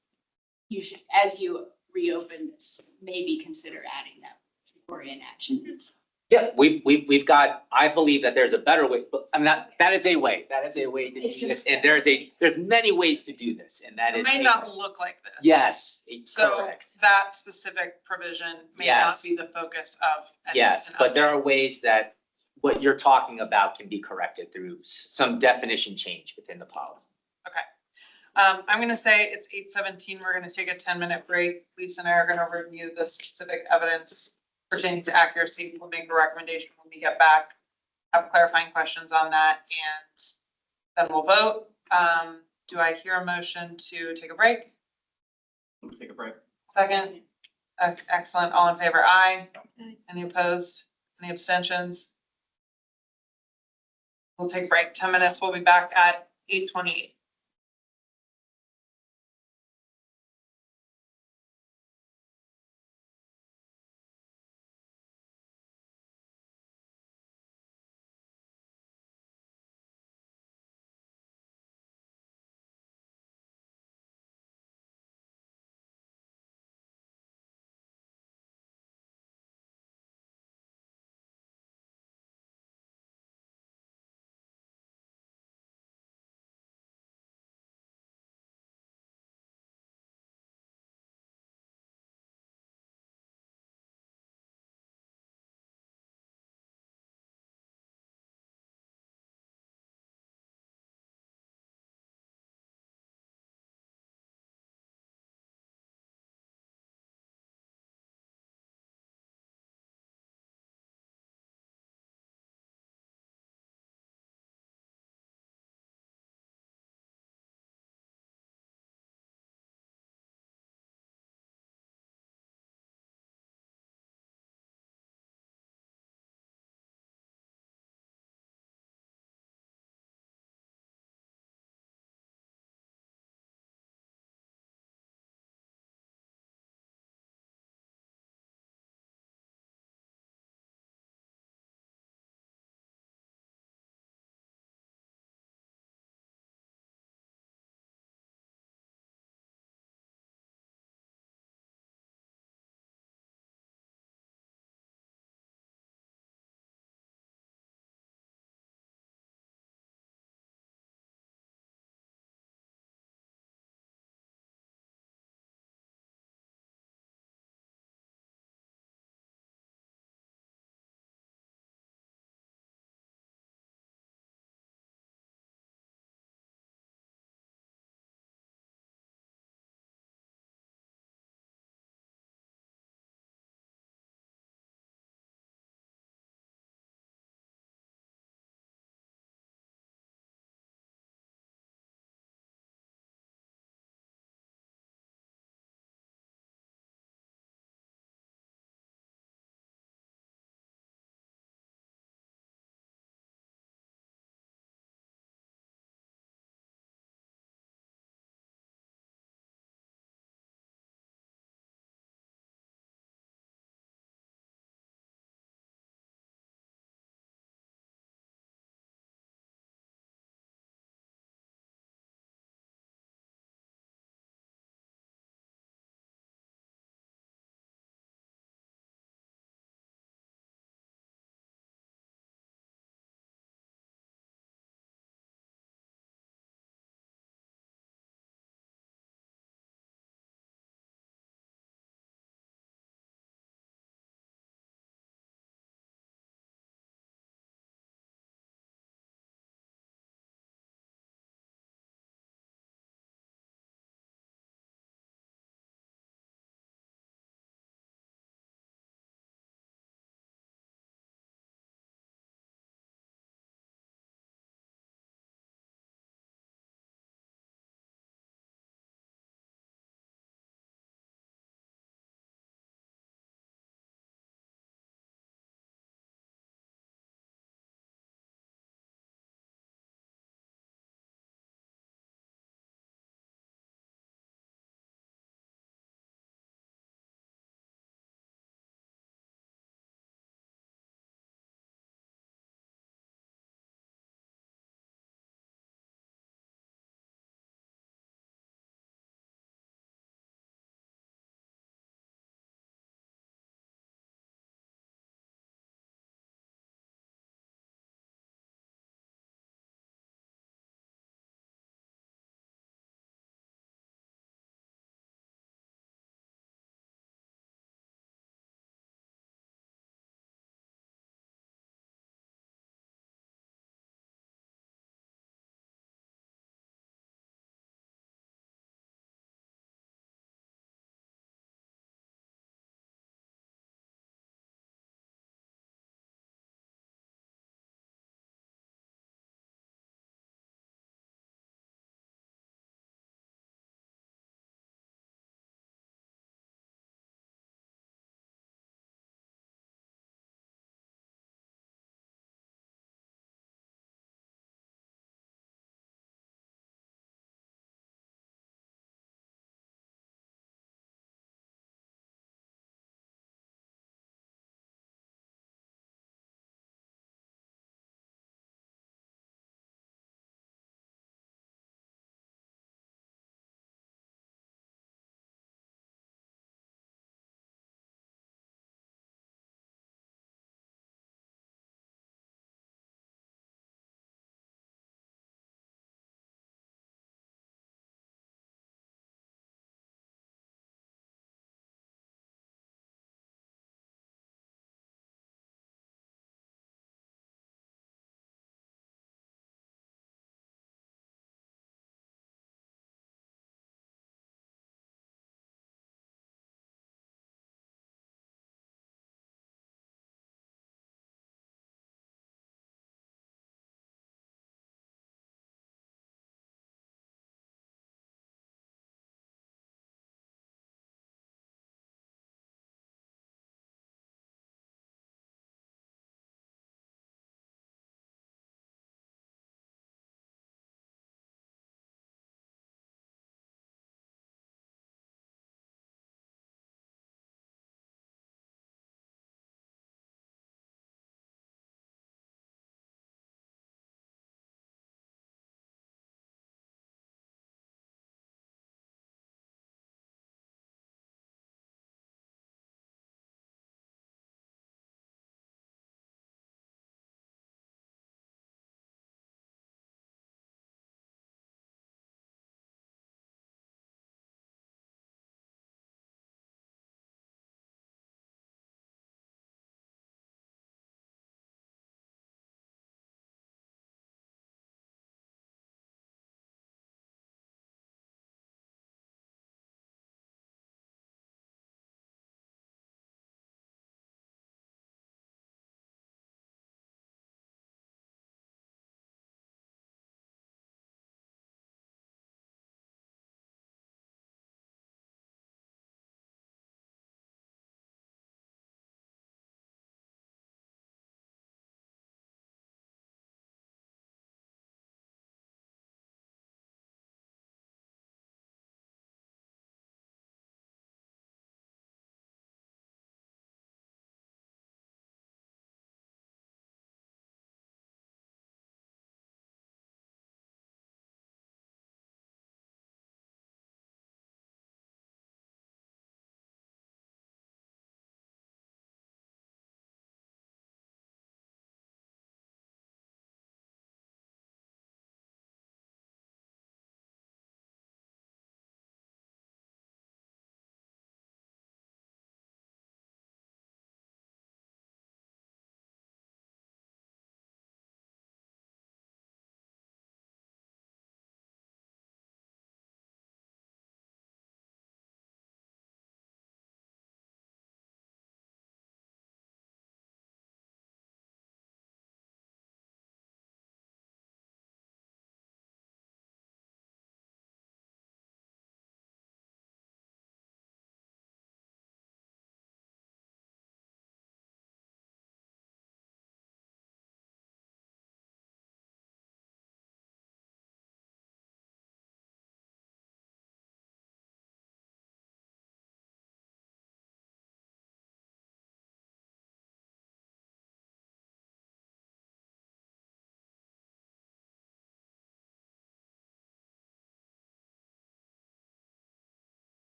you should, as you reopen this, maybe consider adding that for inaction. Yeah, we've got, I believe that there's a better way, but I'm not, that is a way to do this. And there's many ways to do this, and that It is. may not look like this. Yes, it's So correct. that specific provision may not Yes. be the focus of. Yes, but there are ways that what you're talking about can be corrected through some definition change within the policy. I'm gonna say it's 8:17. We're gonna take a 10-minute break. Lisa and I are gonna review the specific evidence pertaining to accuracy. We'll make a recommendation when we get back, have clarifying questions on that, and then we'll vote. Do I hear a motion to take a break? We'll take a break. Second? Excellent. All in favor? Aye. Aye. Any opposed? Any abstentions? We'll take a break. 10 minutes. We'll be back at 8:28.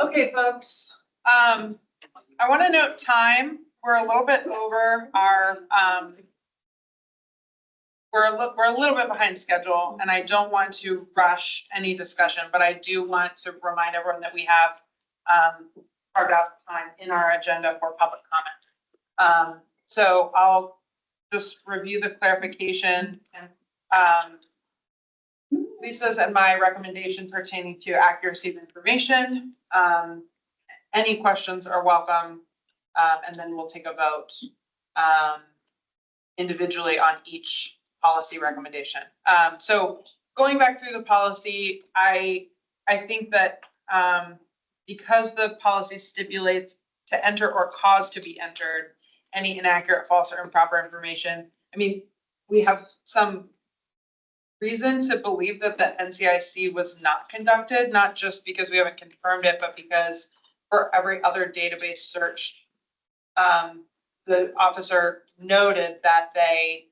Okay, folks, I want to note time. We're a little bit over our, we're a little bit behind schedule, and I don't want to rush any discussion, but I do want to remind everyone that we have carved out time in our agenda for public comment. So I'll just review the clarification and Lisa's and my recommendation pertaining to accuracy of information. Any questions are welcome, and then we'll take a vote individually on each policy recommendation. So going back through the policy, I think that because the policy stipulates to enter or cause to be entered any inaccurate, false, or improper information, I mean, we have some reason to believe that the NCIC was not conducted, not just because we haven't confirmed it, but because for every other database search, the officer noted that they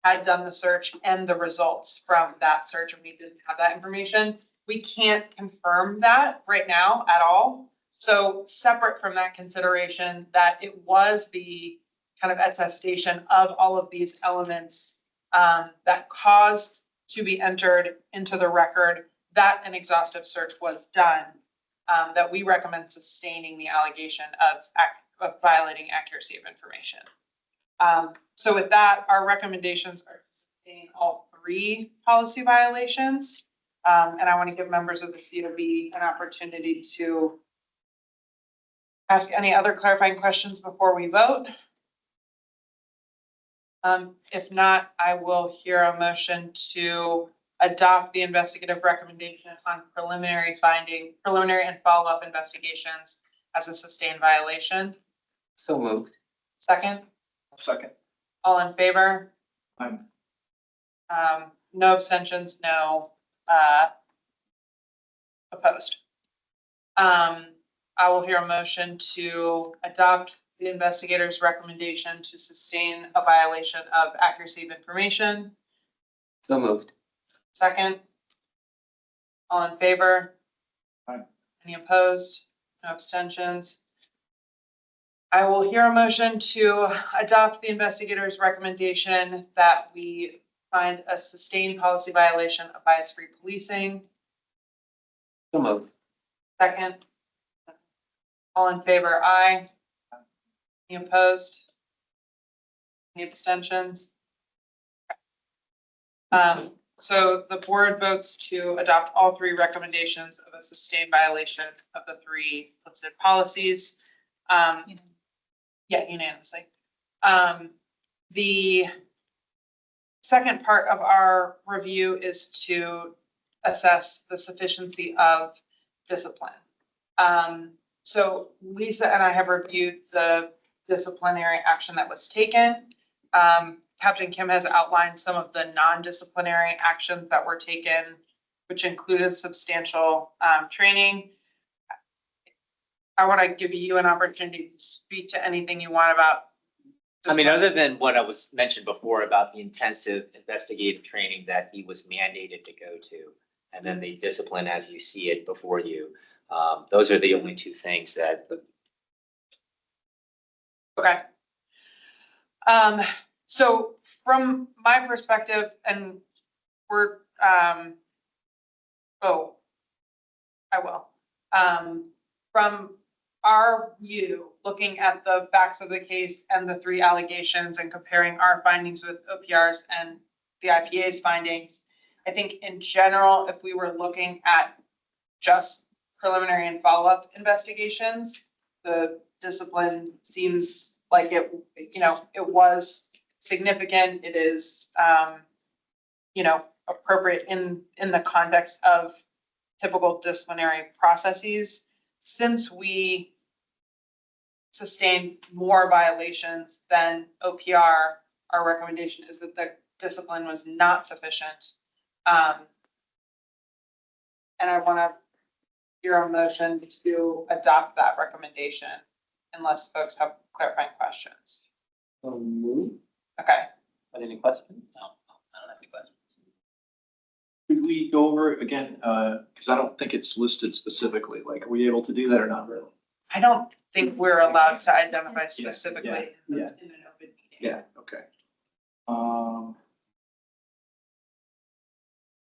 had done the search and the results from that search, and we didn't have that information. We can't confirm that right now at all. So separate from that consideration that it was the kind of attestation of all of these elements that caused to be entered into the record, that an exhaustive search was done, that we recommend sustaining the allegation of violating accuracy of information. So with that, our recommendations are to sustain all 3 policy violations. And I want to give members of the COB an opportunity to ask any other clarifying questions before we vote. If not, I will hear a motion to adopt the investigative recommendation on preliminary and follow-up investigations as a sustained violation. So moved. Second, Second. all in favor? Aye. No abstentions, no opposed. I will hear a motion to adopt the investigator's recommendation to sustain a violation of accuracy of information. So moved. Second, all in favor? Aye. Any opposed? No abstentions. I will hear a motion to adopt the investigator's recommendation that we find a sustained policy violation of bias-free policing. So moved. Second. All in favor, aye. Any opposed? Any abstentions? So the board votes to adopt all 3 recommendations of a sustained violation of the 3 listed policies. Yeah, unanimously. The second part of our review is to assess the sufficiency of discipline. So Lisa and I have reviewed the disciplinary action that was taken. Captain Kim has outlined some of the non-disciplinary actions that were taken, which included substantial training. I want to give you an opportunity to speak to anything you want about. I mean, other than what I was mentioned before about the intensive investigative training that he was mandated to go to, and then the discipline as you see it before you. Those are the only 2 things that. Okay. So from my perspective, and we're, I will. From our view, looking at the facts of the case and the 3 allegations and comparing our findings with OPR's and the IPA's findings, I think in general, if we were looking at just preliminary and follow-up investigations, the discipline seems like it was significant. It is, appropriate in the context of typical disciplinary processes. Since we sustained more violations than OPR, our recommendation is that the discipline was not sufficient. And I want to hear a motion to adopt that recommendation unless folks have clarifying questions. So moved. Okay. Any questions? No, I don't have any questions. Could we go over it again? Because I don't think it's listed specifically. Like, are we able to do that or not really? I don't think we're allowed to identify specifically in yeah. an open meeting. Yeah, okay.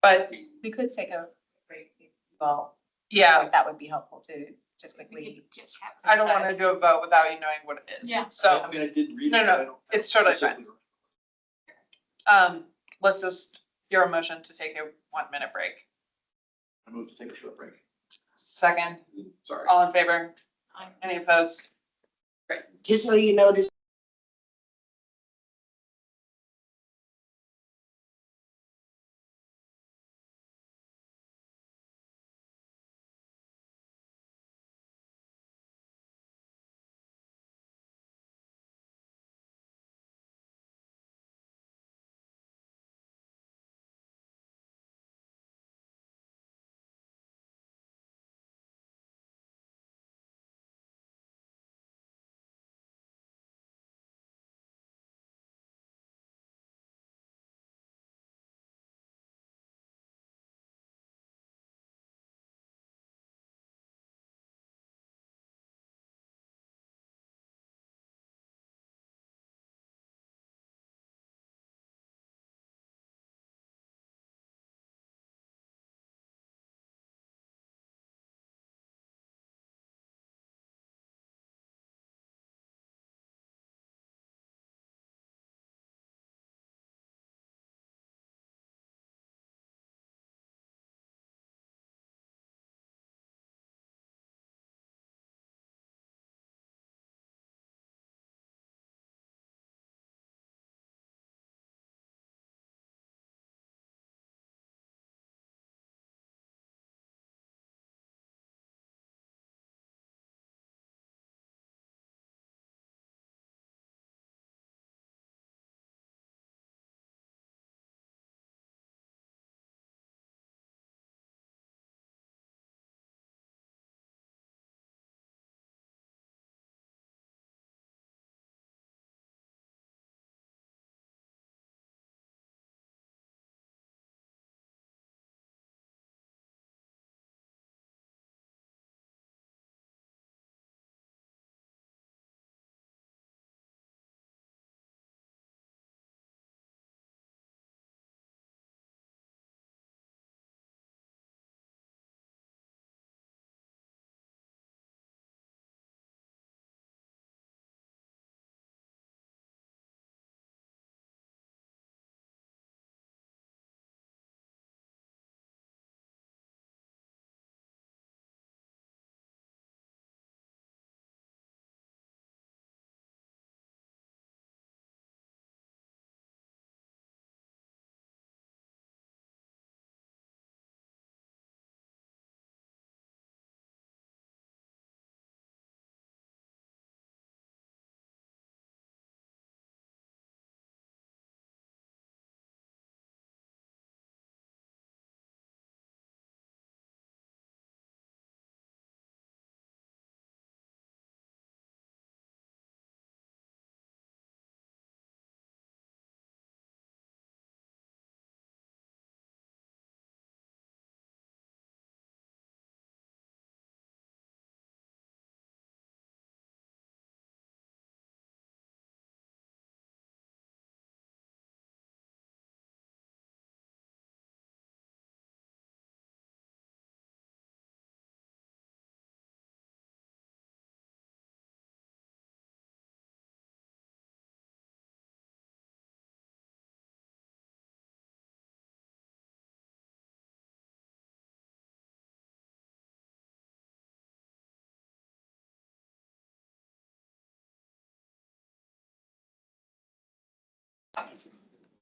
But We could take a break, well, yeah, like that would be helpful to just We quickly. could just have. I don't want to do a vote without you knowing what it is. Yeah. So, I mean, I did read it. No, but no, I don't- it's totally fine. specifically- let's just hear a motion to take a 1 minute break. I move to take a short break. Second, Sorry. all in favor? Any opposed? Just so you know, this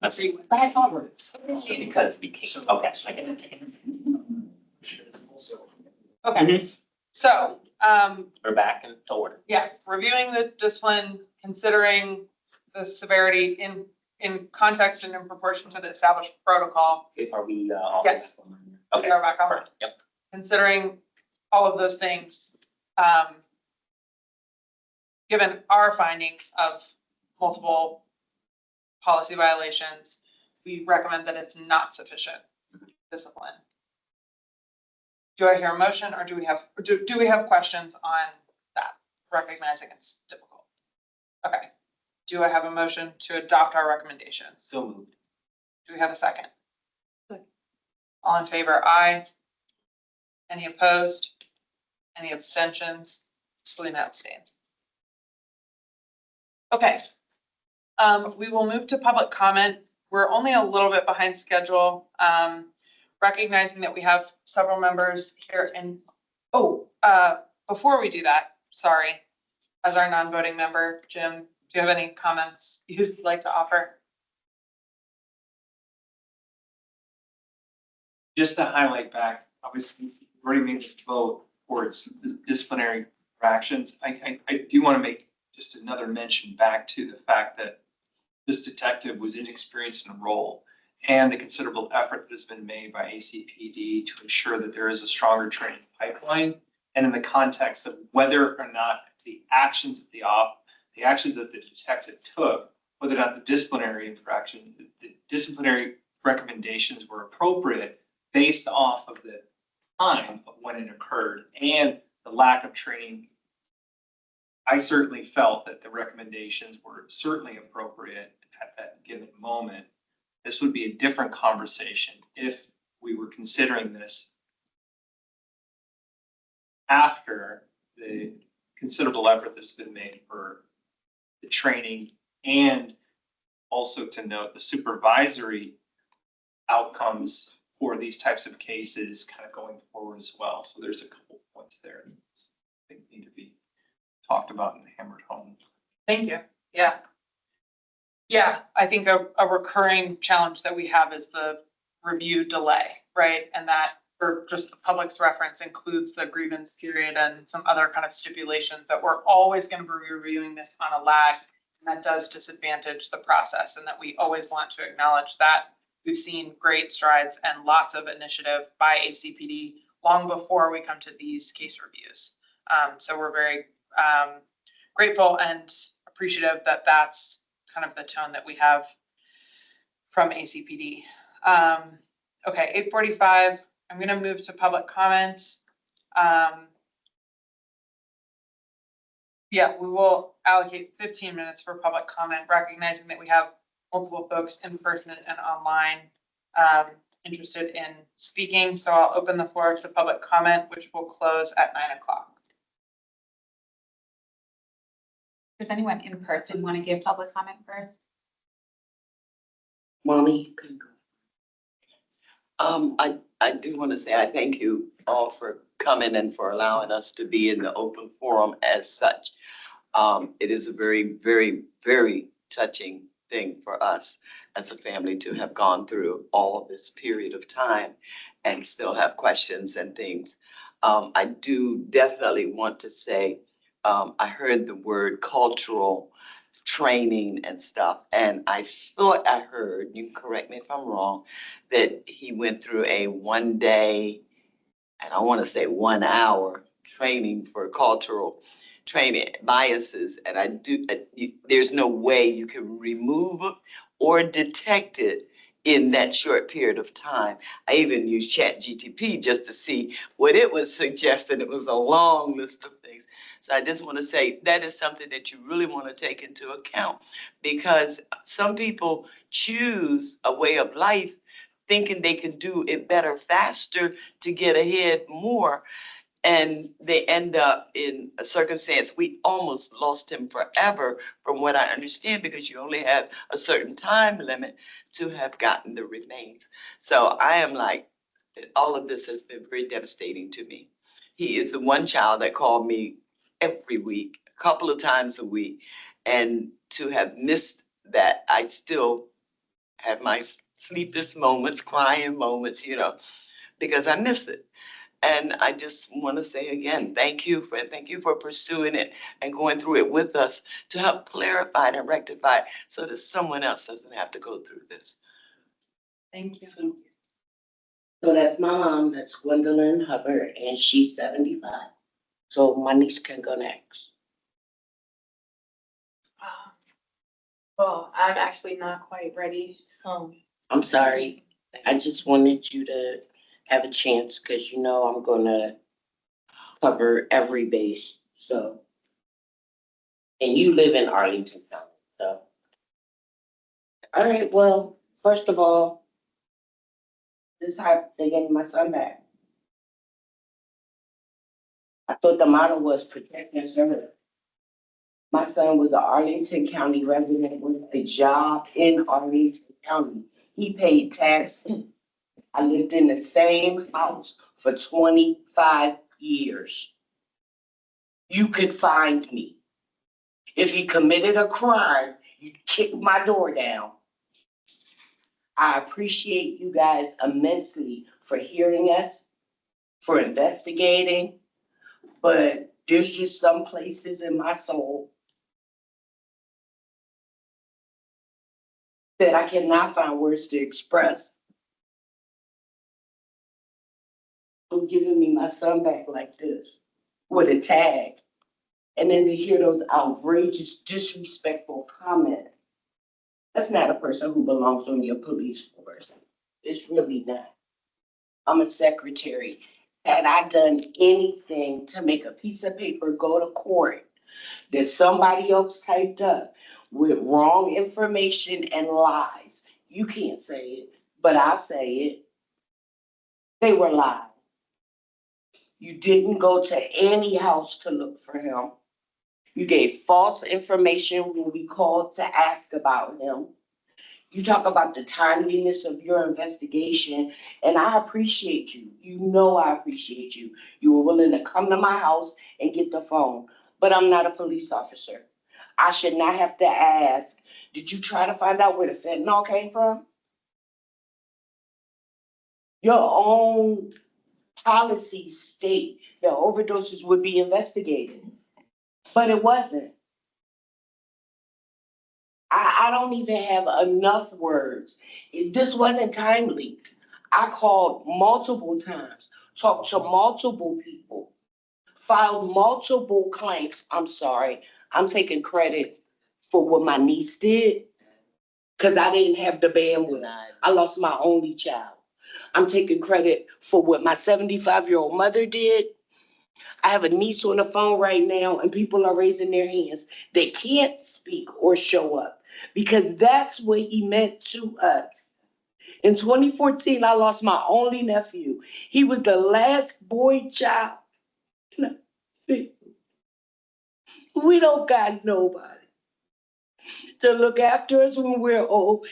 Let's see. Because we can't, okay, I get it. Okay, so, We're back in order. yeah, reviewing the discipline, considering the severity in context and in proportion to the established protocol. Are we, all? Yes. Okay. We are back on. Perfect. Yep. Considering all of those things, given our findings of multiple policy violations, we recommend that it's not sufficient discipline. Do I hear a motion or do we have questions on that, recognizing it's difficult? Okay. Do I have a motion to adopt our recommendation? So moved. Do we have a second? Second. All in favor, aye. Any opposed? Any abstentions? Selena abstains. Okay. We will move to public comment. We're only a little bit behind schedule. Recognizing that we have several members here and, before we do that, sorry, as our non-voting member, Jim, do you have any comments you'd like to offer? Just to highlight back, obviously, we've already made the vote for its disciplinary infractions. I do want to make just another mention back to the fact that this detective was inexperienced in the role and the considerable effort that has been made by ACPD to ensure that there is a stronger training pipeline. And in the context of whether or not the actions that the detective took, whether or not the disciplinary disciplinary recommendations were appropriate based off of the time of when it occurred and the lack of training. I certainly felt that the recommendations were certainly appropriate at that given moment. This would be a different conversation if we were considering this after the considerable effort that's been made for the training, and also to note the supervisory outcomes for these types of cases kind of going forward as well. So there's a couple points there that I think need to be talked about and hammered home. Thank you. Yeah. Yeah, I think a recurring challenge that we have is the review delay, right? And that, for just the public's reference, includes the grievance period and some other kind of stipulations that we're always going to be reviewing this on a lag. And that does disadvantage the process, and that we always want to acknowledge that. We've seen great strides and lots of initiative by ACPD long before we come to these case reviews. So we're very grateful and appreciative that that's kind of the tone that we have from ACPD. Okay, 8:45, I'm gonna move to public comments. Yeah, we will allocate 15 minutes for public comment, recognizing that we have multiple folks in person and online interested in speaking. So I'll open the floor to public comment, which will close at 9 o'clock. Does anyone in person want to give public comment first? Mommy, you can go. I do want to say I thank you all for coming and for allowing us to be in the open forum as such. It is a very, very, very touching thing for us as a family to have gone through all this period of time and still have questions and things. I do definitely want to say, I heard the word cultural training and stuff, and I thought I heard, you can correct me if I'm wrong, that he went through a 1 day, and I want to say 1 hour training for cultural training biases. And there's no way you can remove or detect it in that short period of time. I even used ChatGPT just to see what it was suggesting. It was a long list of things. So I just want to say that is something that you really want to take into account, because some people choose a way of life thinking they can do it better, faster, to get ahead more. And they end up in a circumstance. We almost lost him forever, from what I understand, because you only have a certain time limit to have gotten the remains. So I am like, all of this has been very devastating to me. He is the one child that called me every week, a couple of times a week. And to have missed that, I still have my sleepless moments, crying moments, because I miss it. And I just want to say again, thank you for pursuing it and going through it with us to help clarify and rectify it so that someone else doesn't have to go through this. Thank you. So that's my mom, that's Gwendolyn Hubbard, and she's 75. So my niece can go next. Well, I'm actually not quite ready, so. I'm sorry. I just wanted you to have a chance, because you know I'm gonna cover every base, so. And you live in Arlington County, so. All right, well, first of all, this is how they gave my son back. I thought the motto was protect and serve. My son was an Arlington County resident with a job in Arlington County. He paid taxes. I lived in the same house for 25 years. You could find me. If he committed a crime, you'd kick my door down. I appreciate you guys immensely for hearing us, for investigating, but there's just some places in my soul that I cannot find words to express. For giving me my son back like this with a tag. And then to hear those outrageous, disrespectful comments. That's not a person who belongs on your police force. It's really not. I'm a secretary. Had I done anything to make a piece of paper go to court that somebody else typed up with wrong information and lies, you can't say it, but I'll say it. They were lies. You didn't go to any house to look for him. You gave false information when we called to ask about him. You talk about the timeliness of your investigation, and I appreciate you. You know I appreciate you. You were willing to come to my house and get the phone, but I'm not a police officer. I should not have to ask, did you try to find out where the fentanyl came from? Your own policies state that overdoses would be investigated, but it wasn't. I don't even have enough words. This wasn't timely. I called multiple times, talked to multiple people, filed multiple claims. I'm sorry, I'm taking credit for what my niece did, because I didn't have the bandwidth. I lost my only child. I'm taking credit for what my 75-year-old mother did. I have a niece on the phone right now, and people are raising their hands. They can't speak or show up because that's what he meant to us. In 2014, I lost my only nephew. He was the last boy child. We don't got nobody to look after us when we're old.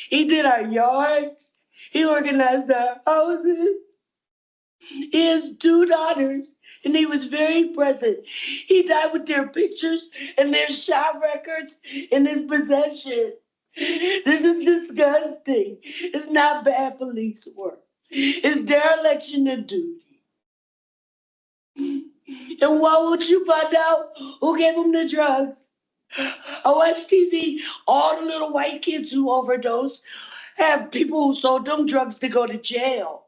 He did our yards. He organized our houses. He has 2 daughters, and he was very present. He died with their pictures and their shop records in his possession. This is disgusting. It's not bad police work. It's dereliction of duty. And why won't you find out who gave him the drugs? I watch TV. All the little white kids who overdose have people who sold them drugs to go to jail.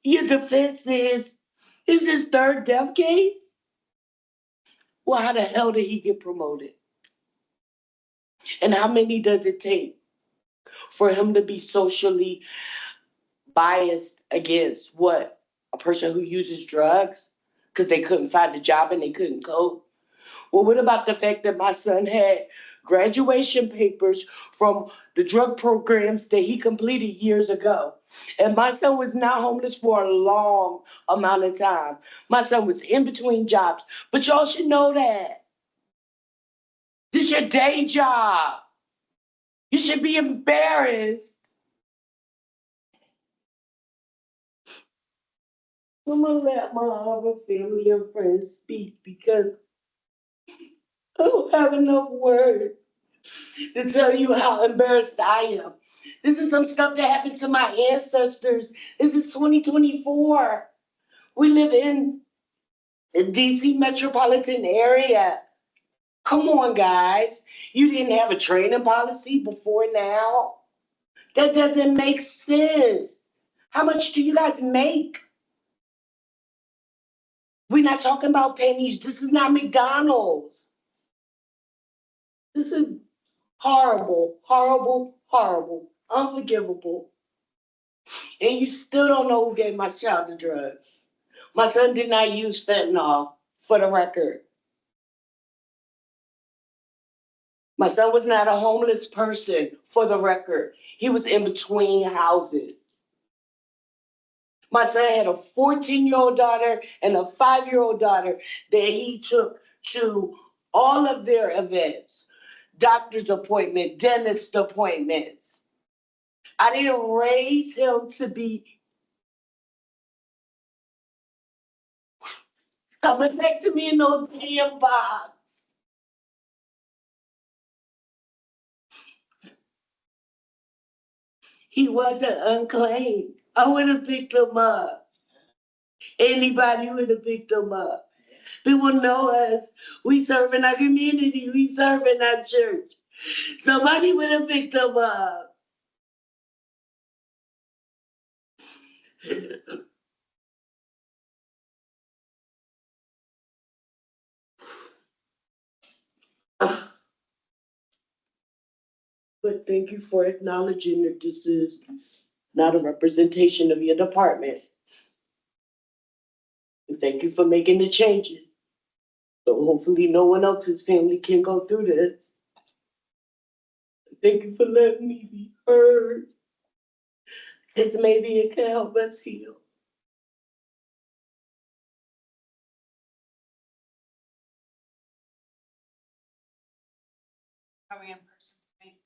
Your defense is his 3rd death case? Well, how the hell did he get promoted? And how many does it take for him to be socially biased against what? A person who uses drugs because they couldn't find a job and they couldn't cope? Well, what about the fact that my son had graduation papers from the drug programs that he completed years ago? And my son was not homeless for a long amount of time. My son was in between jobs, but y'all should know that. This is your day job. You should be embarrassed. I'm gonna let my other family and friends speak because I don't have enough words to tell you how embarrassed I am. This is some stuff that happened to my ancestors. This is 2024. We live in the DC metropolitan area. Come on, guys. You didn't have a training policy before now? That doesn't make sense. How much do you guys make? We're not talking about pennies. This is not McDonald's. This is horrible, horrible, horrible, unforgivable. and you still don't know who gave my child the drugs. My son did not use fentanyl, for the record. My son was not a homeless person, for the record. He was in between houses. My son had a 14-year-old daughter and a 5-year-old daughter that he took to all of their events, doctor's appointment, dentist appointments. I didn't raise him to be coming back to me in no damn box. He wasn't unclaimed. I would have picked him up. Anybody would have picked him up. People know us. We serve in our community. We serve in our church. Somebody would have picked him up. But thank you for acknowledging that this is not a representation of your department. And thank you for making the changes. So hopefully no one else's family can go through this. Thank you for letting me be heard. Because maybe it can help us heal. Coming in person tonight.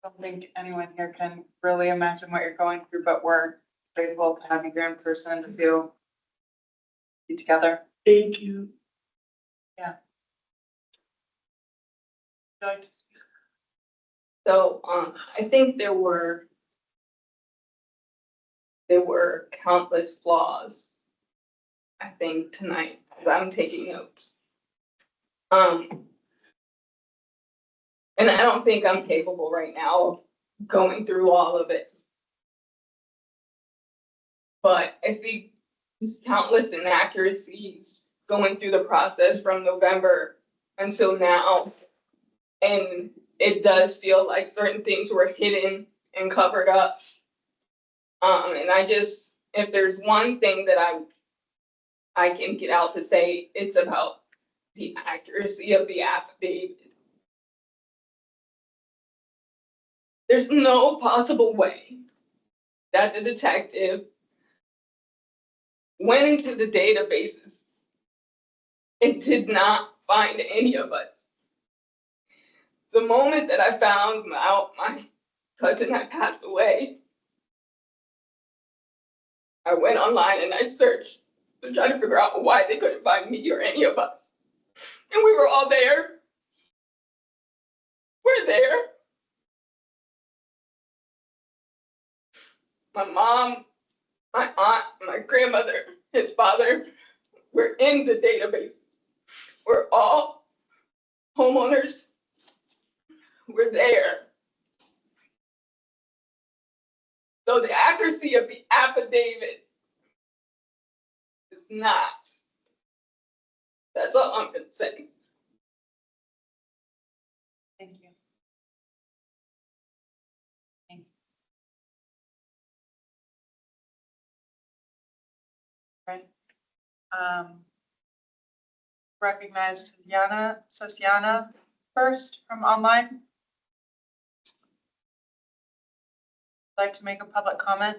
I don't think anyone here can really imagine what you're going through, but we're grateful to have you here in person to feel you together. Thank you. Would you like to speak? So, I think there were countless flaws, I think, tonight, as I'm taking notes. And I don't think I'm capable right now of going through all of it. But I see these countless inaccuracies going through the process from November until now. And it does feel like certain things were hidden and covered up. And if there's one thing that I can get out to say, it's about the accuracy of the affidavit. There's no possible way that the detective went into the databases and did not find any of us. The moment that I found out my cousin had passed away, I went online and I searched to try to figure out why they couldn't find me or any of us. And we were all there. We're there. My mom, my aunt, my grandmother, his father, we're in the database. We're all homeowners. We're there. So the accuracy of the affidavit is not. That's all I'm gonna say. Thank you. Thank you. Right. Recognize Sasiana first from online. Like to make a public comment?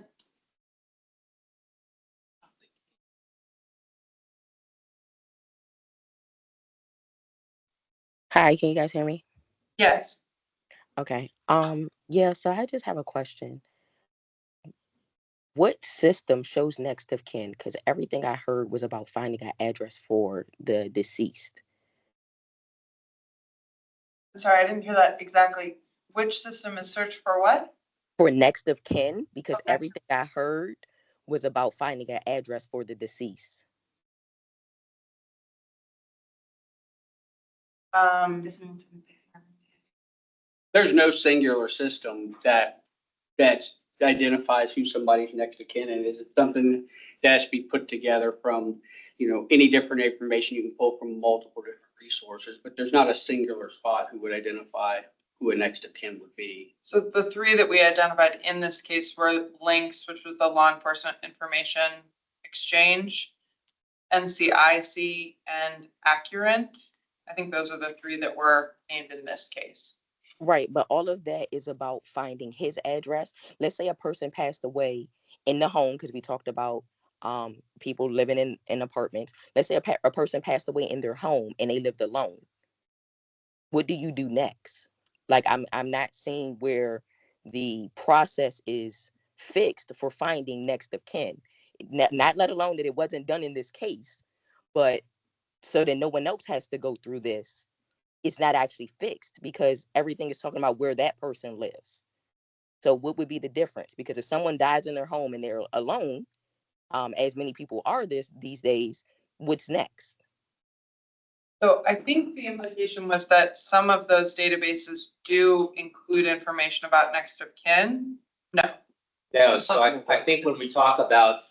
Hi, can you guys hear me? Yes. Okay. Yeah, so I just have a question. What system shows next of kin? Because everything I heard was about finding an address for the deceased. Sorry, I didn't hear that exactly. Which system is search for what? For next of kin, because Okay. everything I heard was about finding an address for the deceased. There's no singular system that's identifies who somebody's next of kin, and is it something that has to be put together from, any different information you can pull from multiple different resources, but there's not a singular spot who would identify who a next of kin would be. So the three that we identified in this case were LINKS, which was the Law Enforcement Information Exchange, NCIC, and Accurant. I think those are the three that were named in this case. Right, but all of that is about finding his address. Let's say a person passed away in the home, because we talked about people living in apartments. Let's say a person passed away in their home and they lived alone. What do you do next? Like, I'm not seeing where the process is fixed for finding next of kin. Not let alone that it wasn't done in this case, but so that no one else has to go through this. It's not actually fixed because everything is talking about where that person lives. So what would be the difference? Because if someone dies in their home and they're alone, as many people are these days, what's next? So I think the implication was that some of those databases do include information about next of kin. No. No, so I think when we talk about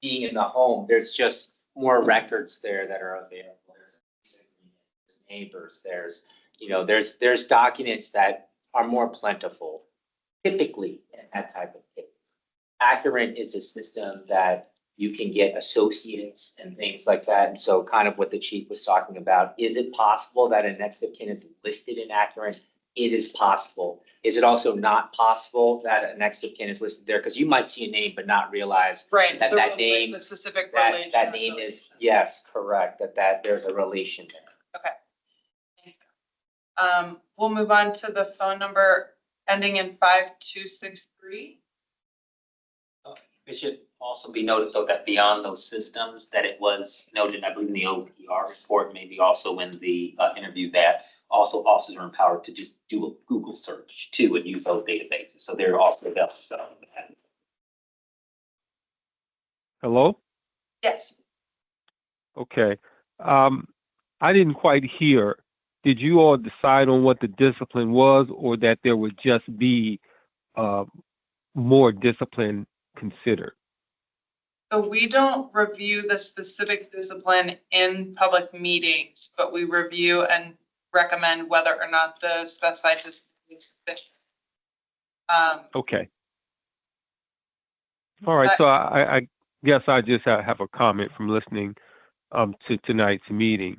being in the home, there's just more records there that are available. There's neighbors, there's documents that are more plentiful, typically in that type of case. Accurant is a system that you can get associates and things like that. And so kind of what the chief was talking about, is it possible that a next of kin is listed in Accurant? It is possible. Is it also not possible that a next of kin is listed there? Because you might see a name but not realize Right. that that name, the specific that relation. name is, yes, correct, that there's a relation there. Okay. Thank you. We'll move on to the phone number ending in 5263. It should also be noted, though, that beyond those systems, that it was noted, I believe in the OPR report, maybe also in the interview, that also officers are empowered to just do a Google search too and use those databases. So they're also available. Hello? Yes. Okay. I didn't quite hear. Did you all decide on what the discipline was, or that there would just be more discipline considered? So we don't review the specific discipline in public meetings, but we review and recommend whether or not the specified discipline is sufficient. Okay. All right. So I guess I just have a comment from listening to tonight's meeting.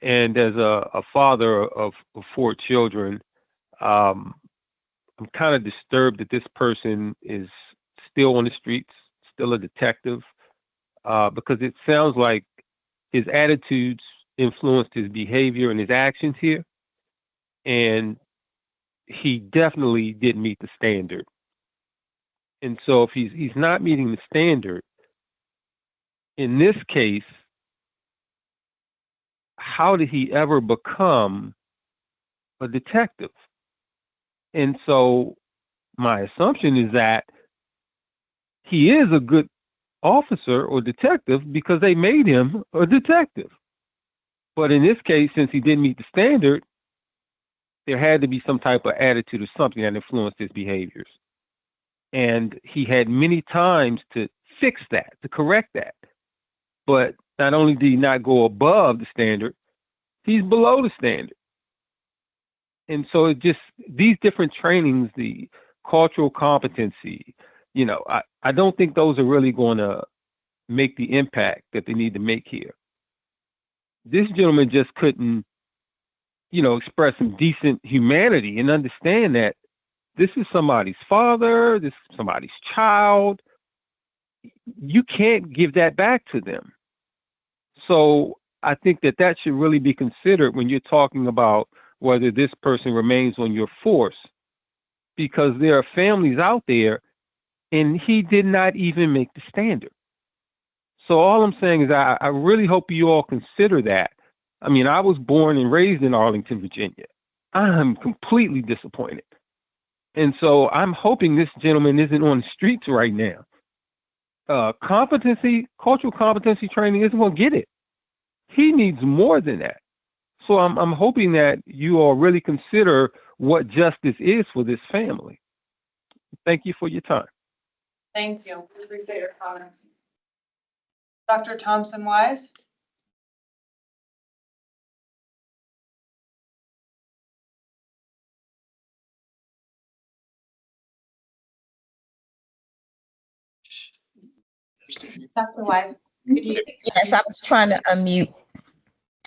And as a father of 4 children, I'm kind of disturbed that this person is still on the streets, still a detective, because it sounds like his attitudes influenced his behavior and his actions here. And he definitely didn't meet the standard. And so if he's not meeting the standard, in this case, how did he ever become a detective? And so my assumption is that he is a good officer or detective because they made him a detective. But in this case, since he didn't meet the standard, there had to be some type of attitude or something that influenced his behaviors. And he had many times to fix that, to correct that. But not only did he not go above the standard, he's below the standard. And so it just, these different trainings, the cultural competency, I don't think those are really going to make the impact that they need to make here. This gentleman just couldn't, express some decent humanity and understand that this is somebody's father, this is somebody's child. You can't give that back to them. So I think that should really be considered when you're talking about whether this person remains on your force, because there are families out there and he did not even make the standard. So all I'm saying is I really hope you all consider that. I mean, I was born and raised in Arlington, Virginia. I'm completely disappointed. And so I'm hoping this gentleman isn't on the streets right now. Cultural competency training isn't going to get it. He needs more than that. So I'm hoping that you all really consider what justice is for this family. Thank you for your time. Thank you. We appreciate your comments. Dr. Thompson Wise? Dr. Wise, could you? Yes, I was trying to unmute.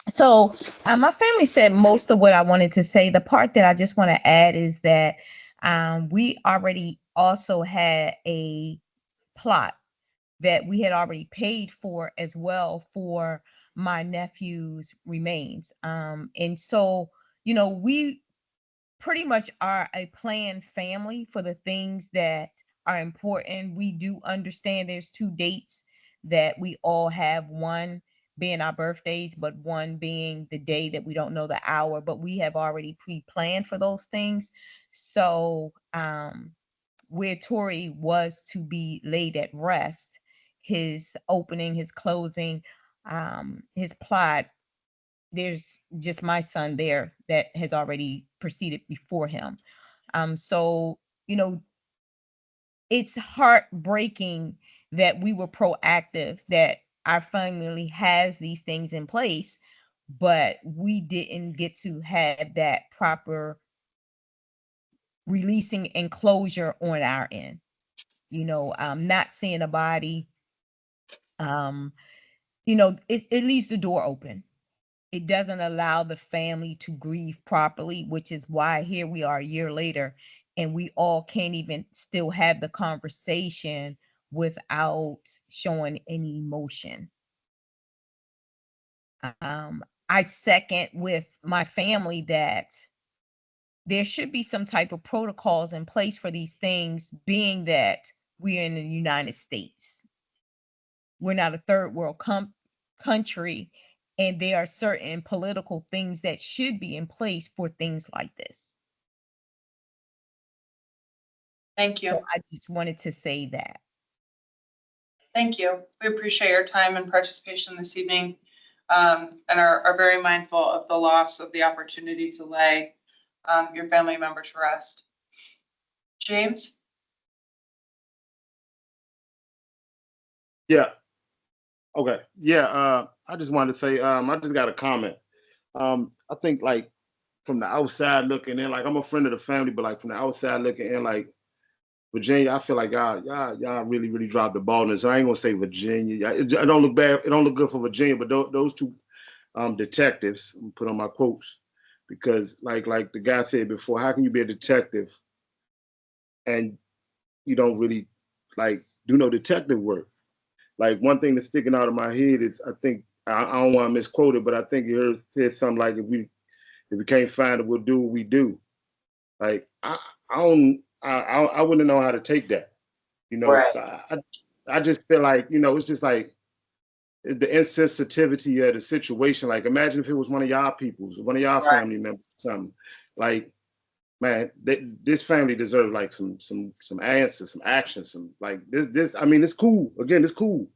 So my family said most of what I wanted to say. The part that I just want to add is that we already also had a plot that we had already paid for as well for my nephew's remains. And so, we pretty much are a planned family for the things that are important. We do understand there's 2 dates that we all have, one being our birthdays, but one being the day that we don't know the hour, but we have already pre-planned for those things. So where Tory was to be laid at rest, his opening, his closing, his plot, there's just my son there that has already proceeded before him. So, it's heartbreaking that we were proactive, that our family has these things in place, but we didn't get to have that proper releasing and closure on our end. Not seeing a body, it leaves the door open. It doesn't allow the family to grieve properly, which is why here we are a year later and we all can't even still have the conversation without showing any emotion. I second with my family that there should be some type of protocols in place for these things, being that we're in the United States. We're not a third world country, and there are certain political things that should be in place for things like this. Thank you. So I just wanted to say that. Thank you. We appreciate your time and participation this evening, and are very mindful of the loss of the opportunity to lay your family members to rest. James? Yeah. Okay. Yeah. I just wanted to say, I just got a comment. I think like from the outside looking in, like I'm a friend of the family, but like from the outside looking in, like Virginia, I feel like y'all really, really dropped the ball. And so I ain't gonna say Virginia. It don't look bad. It don't look good for Virginia, but those 2 detectives, I'm gonna put on my quotes, because like the guy said before, how can you be a detective and you don't really like do no detective work? Like one thing that's sticking out of my head is I think I don't want to misquote it, but I think you said something like if we can't find it, we'll do what we do. Like I wouldn't know how to take that, Right. So I just feel like it's just like it's the insensitivity of the situation. Like imagine if it was one of y'all people's, one of y'all Right. family members, something like. Man, this family deserves like some answers, some action, some like this. I mean, it's cool. Again, it's cool.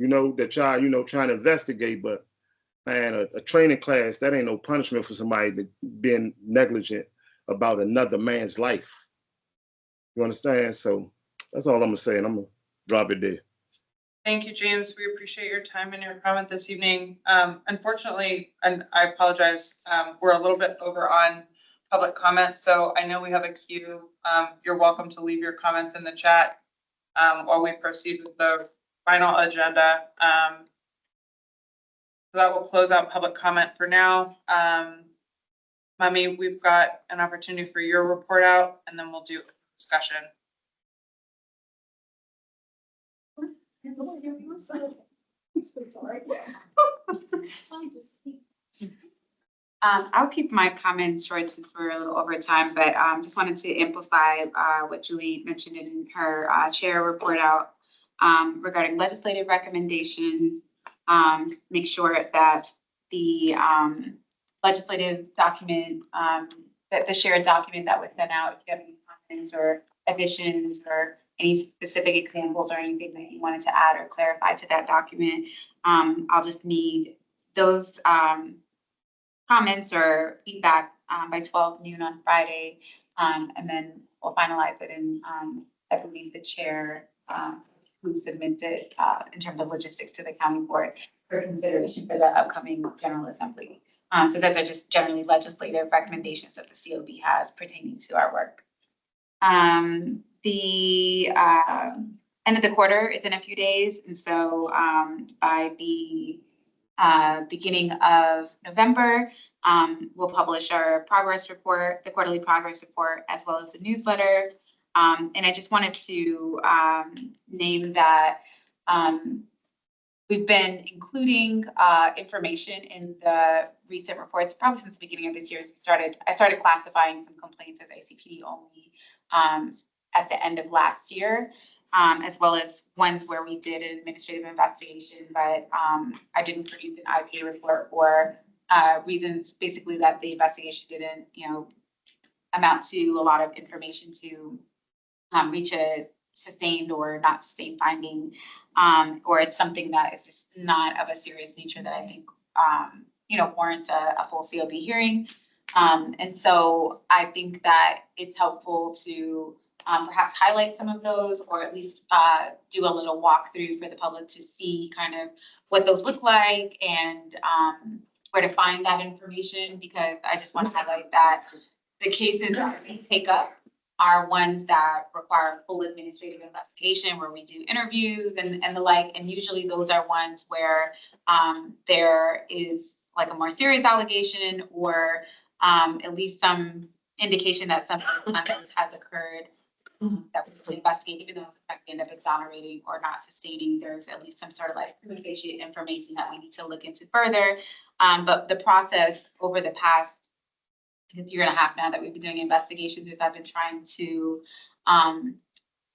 That y'all trying to investigate, but man, a training class that ain't no punishment for somebody being negligent about another man's life. You understand? So that's all I'm gonna say, and I'm gonna drop it there. Thank you, James. We appreciate your time and your comment this evening. Unfortunately, and I apologize, we're a little bit over on public comment, so I know we have a queue. You're welcome to leave your comments in the chat while we proceed with the final agenda. So that will close out public comment for now. Mummy, we've got an opportunity for your report out, and then we'll do discussion. I'll keep my comments short since we're a little over time, but just wanted to amplify what Julie mentioned in her chair report out regarding legislative recommendations. Make sure that the legislative document, that the shared document that was sent out, if you have any comments or additions or any specific examples or anything that you wanted to add or clarify to that document, I'll just need those comments or feedback by 12 noon on Friday. And then we'll finalize it and, I believe the chair, who submitted, in terms of logistics to the county board for consideration for the upcoming General Assembly. So those are just generally legislative recommendations that the COB has pertaining to our work. The end of the quarter is in a few days, and so by the beginning of November, we'll publish our progress report, the quarterly progress report, as well as the newsletter. And I just wanted to name that we've been including information in the recent reports, probably since the beginning of this year. I started classifying some complaints as ICPD only at the end of last year, as well as ones where we did an administrative investigation, but I didn't produce an IPA report for reasons basically that the investigation didn't, amount to a lot of information to reach a sustained or not sustained finding, or it's something that is just not of a serious nature that I think, warrants a full COB hearing. And so I think that it's helpful to perhaps highlight some of those, or at least do a little walkthrough for the public to see kind of what those look like and where to find that information, because I just want to highlight that the cases that we take up are ones that require full administrative investigation, where we do interviews and the like. And usually those are ones where there is like a more serious allegation, or at least some indication that some conduct has occurred that we need to investigate, even though it's effect end up exonerating or not sustaining. There's at least some sort of like prima facie information that we need to look into further. But the process over the past year and a half now that we've been doing investigations is I've been trying to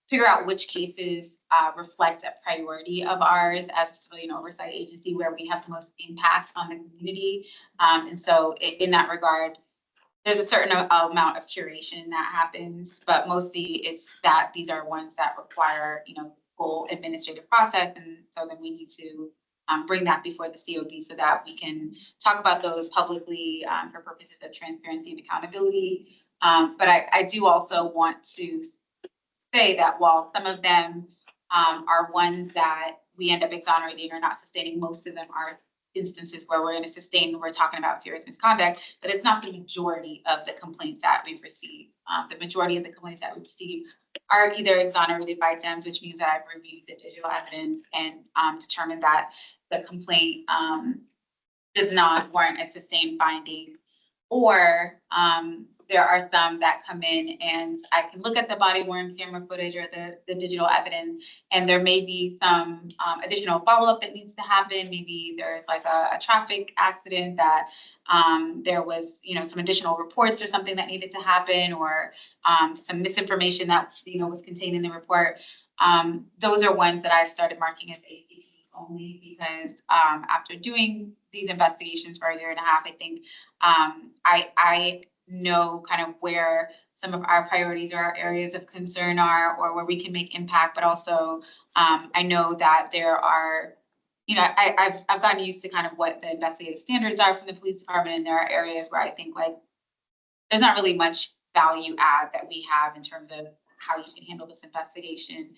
figure out which cases reflect a priority of ours as a civilian oversight agency, where we have the most impact on the community. And so in that regard, there's a certain amount of curation that happens, but mostly it's that these are ones that require, full administrative process. And so then we need to bring that before the COB so that we can talk about those publicly for purposes of transparency and accountability. But I do also want to say that while some of them are ones that we end up exonerating or not sustaining, most of them are instances where we're going to sustain, we're talking about serious misconduct, but it's not the majority of the complaints that we've received. The majority of the complaints that we've received are either exonerated by DEMS, which means that I've reviewed the digital evidence and determined that the complaint does not warrant a sustained finding, or there are some that come in and I can look at the body worn camera footage or the digital evidence, and there may be some additional follow-up that needs to happen. Maybe there's like a traffic accident that there was, some additional reports or something that needed to happen, or some misinformation that, was contained in the report. Those are ones that I've started marking as ACP only, because after doing these investigations for a year and a half, I think I know kind of where some of our priorities or our areas of concern are, or where we can make impact, but also I know that there are, I've gotten used to kind of what the investigative standards are from the police department, and there are areas where I think like there's not really much value add that we have in terms of how you can handle this investigation.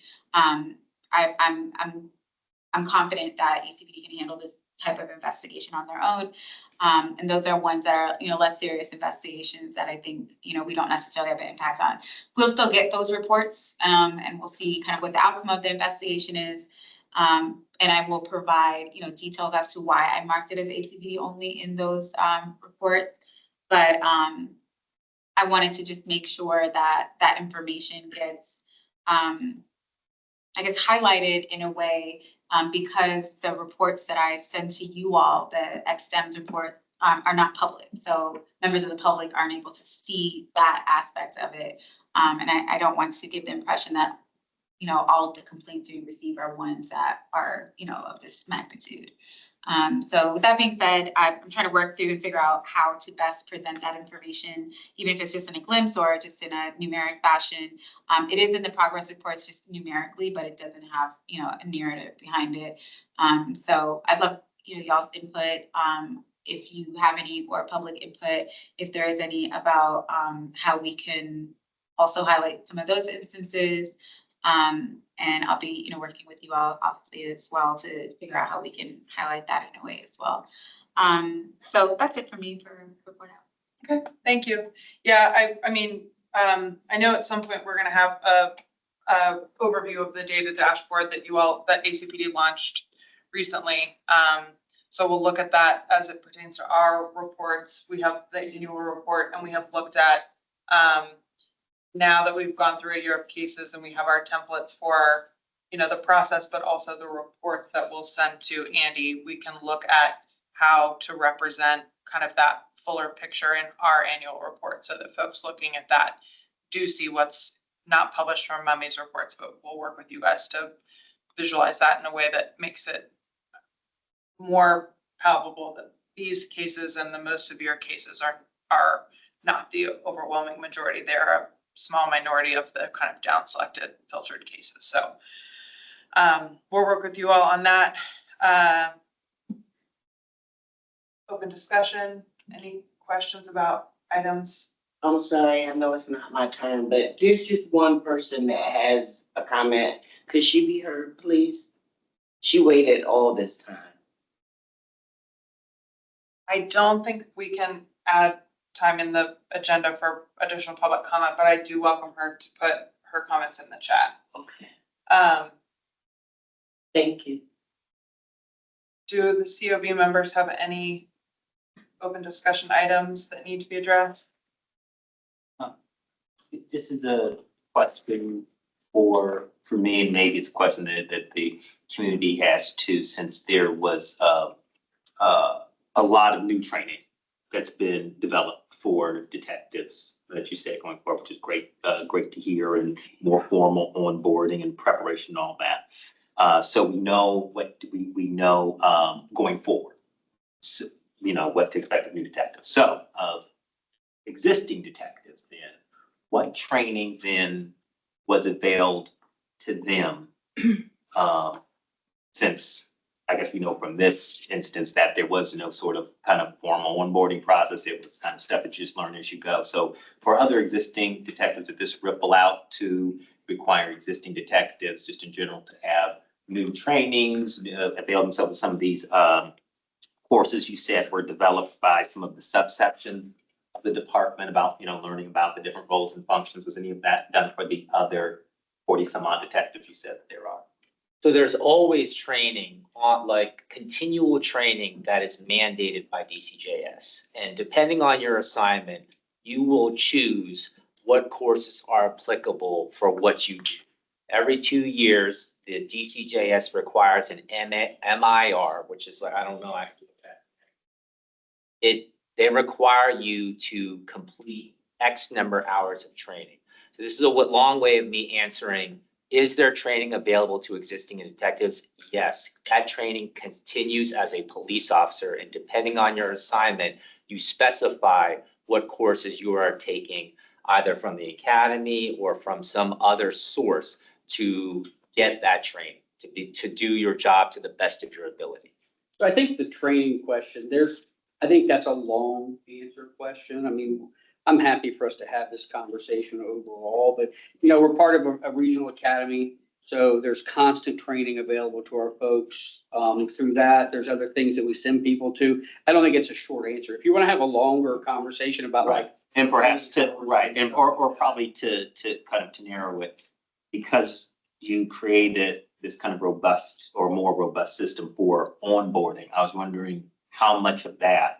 I'm confident that ACPD can handle this type of investigation on their own. And those are ones that are, less serious investigations that I think, we don't necessarily have an impact on. We'll still get those reports and we'll see kind of what the outcome of the investigation is. And I will provide, details as to why I marked it as ACPD only in those reports. But I wanted to just make sure that that information gets, highlighted in a way, because the reports that I send to you all, the XDEMS reports, are not public. So members of the public aren't able to see that aspect of it. And I don't want to give the impression that, all of the complaints we receive are ones that are, of this magnitude. So with that being said, I'm trying to work through and figure out how to best present that information, even if it's just in a glimpse or just in a numeric fashion. It is in the progress reports just numerically, but it doesn't have, a narrative behind it. So I'd love, y'all's input, if you have any, or public input, if there is any, about how we can also highlight some of those instances. And I'll be, working with you all obviously as well to figure out how we can highlight that in a way as well. So that's it for me for report out. Okay, thank you. Yeah, I mean, I know at some point we're gonna have a overview of the data dashboard that that ACPD launched recently. So we'll look at that as it pertains to our reports. We have the annual report, and we have looked at, now that we've gone through a year of cases and we have our templates for, the process, but also the reports that we'll send to Andy, we can look at how to represent kind of that fuller picture in our annual report so that folks looking at that do see what's not published from Mummy's reports, but we'll work with you guys to visualize that in a way that makes it more palpable that these cases and the most severe cases are not the overwhelming majority. They're a small minority of the kind of down selected filtered cases. So we'll work with you all on that. Open discussion. Any questions about items? I'm sorry, I know it's not my turn, but there's just one person that has a comment. Could she be heard, please? She waited all this time. I don't think we can add time in the agenda for additional public comment, but I do welcome her to put her comments in the chat. Okay. Thank you. Do the COB members have any open discussion items that need to be addressed? This is a question for me, and maybe it's a question that the community has too, since there was a lot of new training that's been developed for detectives that you said going forward, which is great, great to hear, and more formal onboarding and preparation and all that. So we know what we know going forward. So, what to expect of new detectives. So of existing detectives then, what training then was availed to them? Since I guess we know from this instance that there was no sort of kind of formal onboarding process. It was kind of stuff that you just learn as you go. So for other existing detectives, did this ripple out to require existing detectives just in general to have new trainings, avail themselves of some of these courses you said were developed by some of the subsections of the department about, learning about the different roles and functions? Was any of that done for the other 40 some odd detectives you said that there are? So there's always training on, like, continual training that is mandated by DCJS. And depending on your assignment, you will choose what courses are applicable for what you do. Every 2 years, the DCJS requires an MIR, which is like, I don't know actually what that. They require you to complete X number of hours of training. So this is a long way of me answering, is there training available to existing detectives? Yes, that training continues as a police officer, and depending on your assignment, you specify what courses you are taking, either from the academy or from some other source, to get that training, to do your job to the best of your ability. So I think the training question, I think that's a long answer question. I mean, I'm happy for us to have this conversation overall, but, we're part of a regional academy. So there's constant training available to our folks through that. There's other things that we send people to. I don't think it's a short answer. If you want to have a longer conversation about like. And perhaps or probably to kind of to narrow it, because you created this kind of robust or more robust system for onboarding. I was wondering how much of that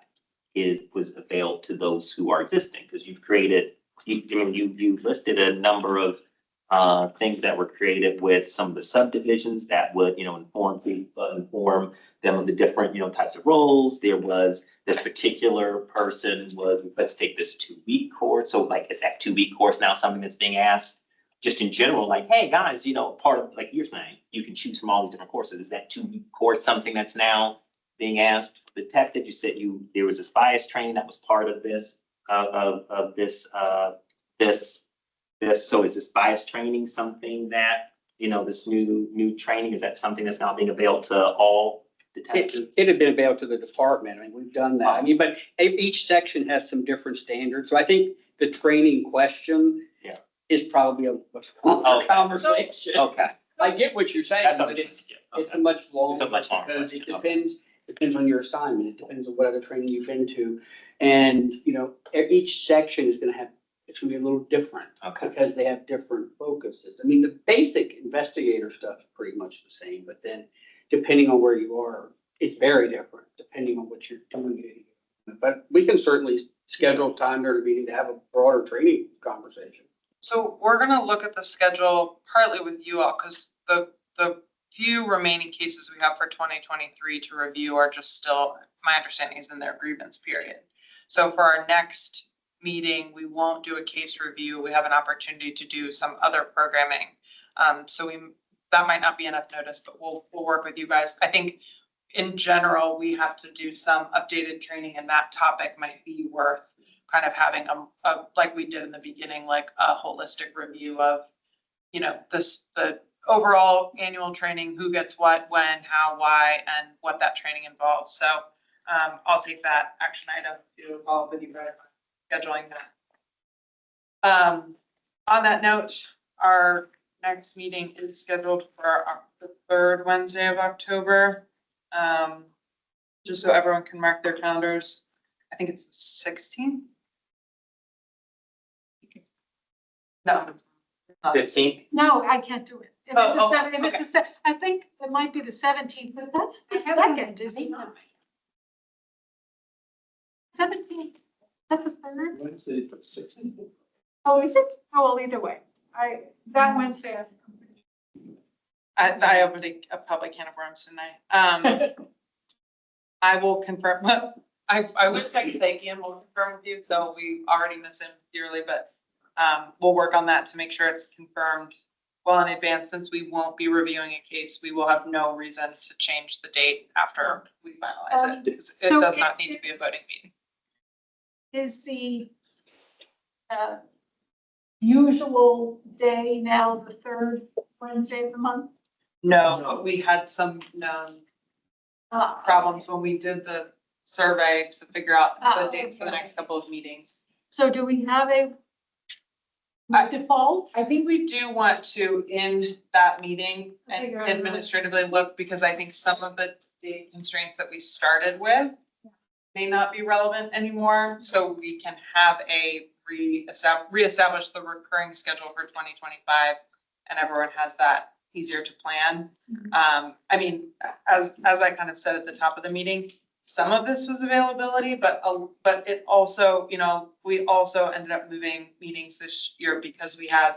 was available to those who are existing, because you've created, you listed a number of things that were created with some of the subdivisions that would, inform them of the different, types of roles. There was this particular person was, let's take this 2-week course. So like, is that 2-week course now something that's being asked just in general? Like, hey guys, part of, like you're saying, you can choose from all these different courses. Is that 2-week course something that's now being asked? Detective, you said there was this bias training that was part of this, so is this bias training something that, this new training, is that something that's now being available to all detectives? It had been available to the department. I mean, we've done that. I mean, but each section has some different standards. So I think the training question is probably a much longer conversation. Okay. I get what you're saying, That's but what it's a much longer. It's a much longer Because it question, depends on your assignment. It depends on what other training you've been to. And, each section is gonna have, it's gonna be a little different. Okay. Because they have different focuses. I mean, the basic investigator stuff is pretty much the same, but then depending on where you are, it's very different, depending on what you're doing. But we can certainly schedule time during the meeting to have a broader training conversation. So we're gonna look at the schedule partly with you all, because the few remaining cases we have for 2023 to review are just still, my understanding is in their grievance period. So for our next meeting, we won't do a case review. We have an opportunity to do some other programming. That might not be enough notice, but we'll work with you guys. I think in general, we have to do some updated training, and that topic might be worth kind of having a like we did in the beginning, like a holistic review of, the overall annual training, who gets what, when, how, why, and what that training involves. So I'll take that action item to follow up with you guys on scheduling that. On that note, our next meeting is scheduled for the third Wednesday of October. Just so everyone can mark their calendars. I think it's the 16th. No. 15? No, I can't do it. If Oh, it's the seven- if it's the se- I think it might be the 17th, but that's the second, isn't it? 17th, that's the third? Wednesday for 16. Oh, is it? Oh, well, either way, that Wednesday. I opened a public can of worms tonight. I will confirm, I would check with Ian, we'll confirm with you, so we already miss him dearly, but we'll work on that to make sure it's confirmed well in advance. Since we won't be reviewing a case, we will have no reason to change the date after we finalize it. Because it So does not need to be a voting meeting. Is the usual day now the third Wednesday of the month? No, but we had some known problems when we did the survey to figure out the dates for the next couple of meetings. So do we have a default? I think we do want to, in that meeting, and Figure out administratively look, because I think some of the date constraints that we started with may not be relevant anymore, so we can have a reestablish the recurring schedule for 2025, and everyone has that easier to plan. I mean, as I kind of said at the top of the meeting, some of this was availability, but it also, we also ended up moving meetings this year because we had,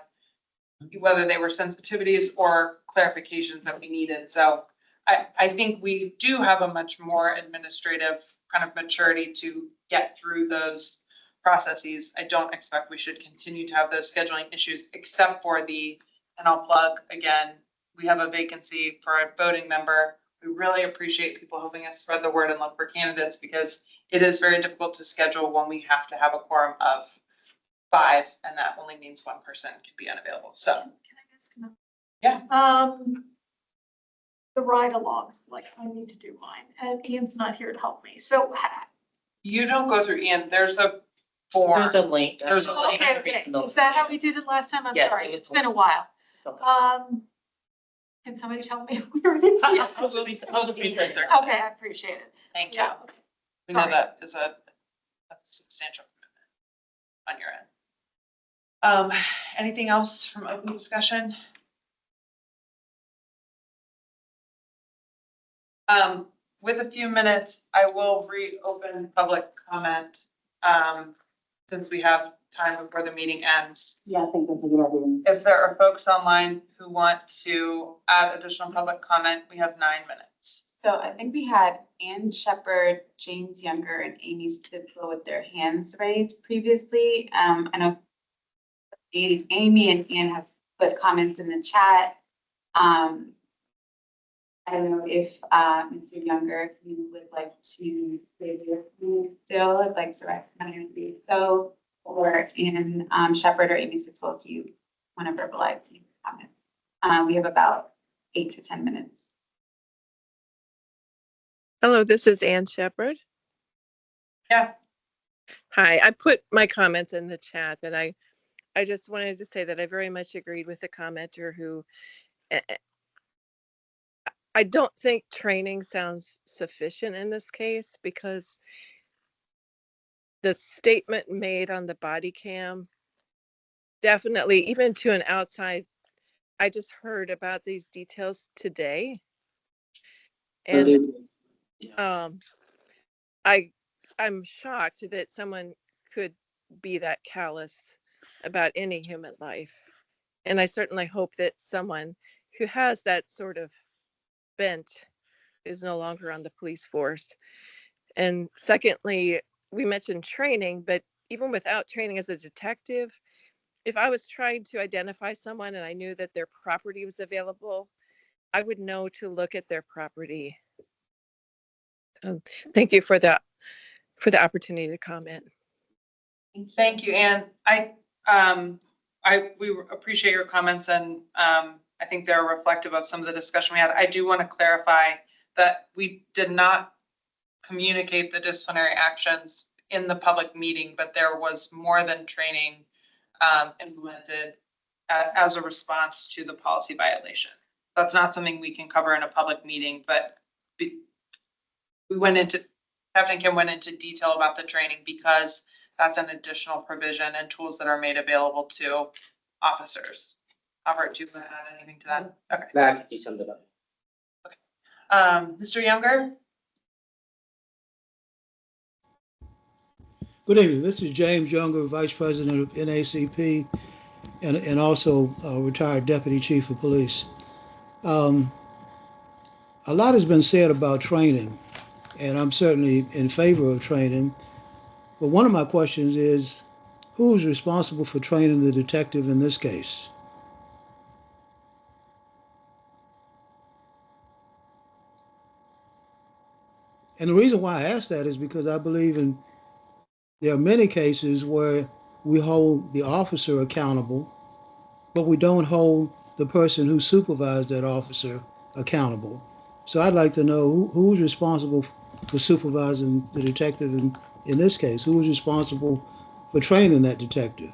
whether they were sensitivities or clarifications that we needed. So I think we do have a much more administrative kind of maturity to get through those processes. I don't expect we should continue to have those scheduling issues, except for and I'll plug again, we have a vacancy for a voting member. We really appreciate people helping us spread the word and look for candidates, because it is very difficult to schedule when we have to have a quorum of 5, and that only means one person can be unavailable. So, yeah. The ride-alongs, like I need to do mine, and Ian's not here to help me. So You don't go through Ian. There's a form. There's a link. There's a link. okay. Is that how we did it last time? I'm Yeah, sorry. it's It's been a while. Can somebody tell me where it is? Yes, we'll be right there. Okay, I appreciate it. Thank you. Yeah. We know Sorry. that is a substantial commitment on your end. Anything else from open discussion? With a few minutes, I will reopen public comment, since we have time before the meeting ends. Yeah, I think that's a good idea. If there are folks online who want to add additional public comment, we have 9 minutes. So I think we had Ann Shepherd, James Younger, and Amy Stitzel with their hands raised previously. I know Amy and Ann have put comments in the chat. I don't know if Mr. Younger, if you would like to say your comment still, I'd like to recommend you so, or Ann Shepherd or Amy Stitzel, if you want to verbalize your comment. We have about 8 to 10 minutes. Hello, this is Ann Shepherd. Yeah. Hi, I put my comments in the chat that I I just wanted to say that I very much agreed with the commenter who, eh, eh, I don't think training sounds sufficient in this case because the statement made on the body cam, definitely, even to an outside, I just heard about these details today. And um, I'm shocked that someone could be that callous about any human life. And I certainly hope that someone who has that sort of bent is no longer on the police force. And secondly, we mentioned training, but even without training as a detective, if I was trying to identify someone and I knew that their property was available, I would know to look at their property. Thank you for the opportunity to comment. Thank you, Anne. We appreciate your comments and I think they're reflective of some of the discussion we had. I do want to clarify that we did not communicate the disciplinary actions in the public meeting, but there was more than training implemented as a response to the policy violation. That's not something we can cover in a public meeting, but Captain Kim went into detail about the training because that's an additional provision and tools that are made available to officers. Albert, do you want to add anything to that? Okay. Back, you summed it up. Mr. Younger? Good evening. This is James Younger, Vice President of NACP and also retired Deputy Chief of Police. A lot has been said about training, and I'm certainly in favor of training. But one of my questions is, who's responsible for training the detective in this case? And the reason why I ask that is because I believe there are many cases where we hold the officer accountable, but we don't hold the person who supervised that officer accountable. So I'd like to know who's responsible for supervising the detective in this case? Who is responsible for training that detective?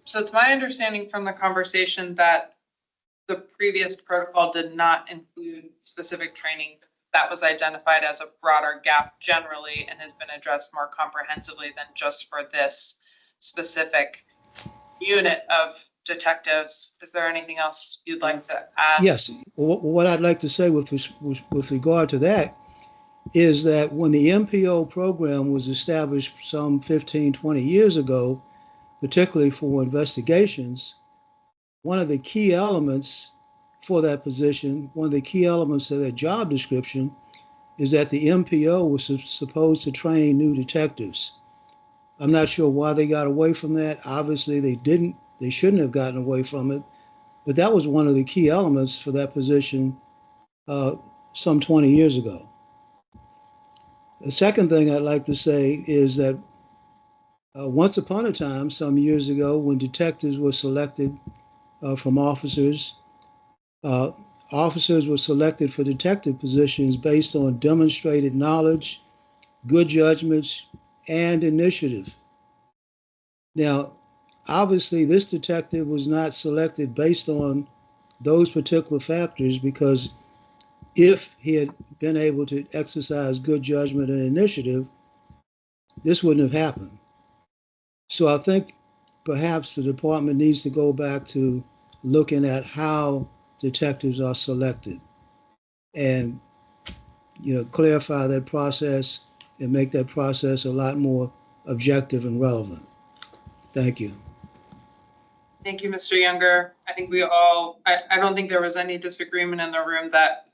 So it's my understanding from the conversation that the previous protocol did not include specific training that was identified as a broader gap generally and has been addressed more comprehensively than just for this specific unit of detectives. Is there anything else you'd like to add? Yes. What I'd like to say with regard to that is that when the MPO program was established some 15, 20 years ago, particularly for investigations, one of the key elements for that position, one of the key elements of their job description is that the MPO was supposed to train new detectives. I'm not sure why they got away from that. Obviously, they shouldn't have gotten away from it, but that was one of the key elements for that position some 20 years ago. The second thing I'd like to say is that once upon a time, some years ago, when detectives were selected from officers, officers were selected for detective positions based on demonstrated knowledge, good judgments, and initiative. Now, obviously, this detective was not selected based on those particular factors because if he had been able to exercise good judgment and initiative, this wouldn't have happened. So I think perhaps the department needs to go back to looking at how detectives are selected and, clarify that process and make that process a lot more objective and relevant. Thank you. Thank you, Mr. Younger. I think I don't think there was any disagreement in the room that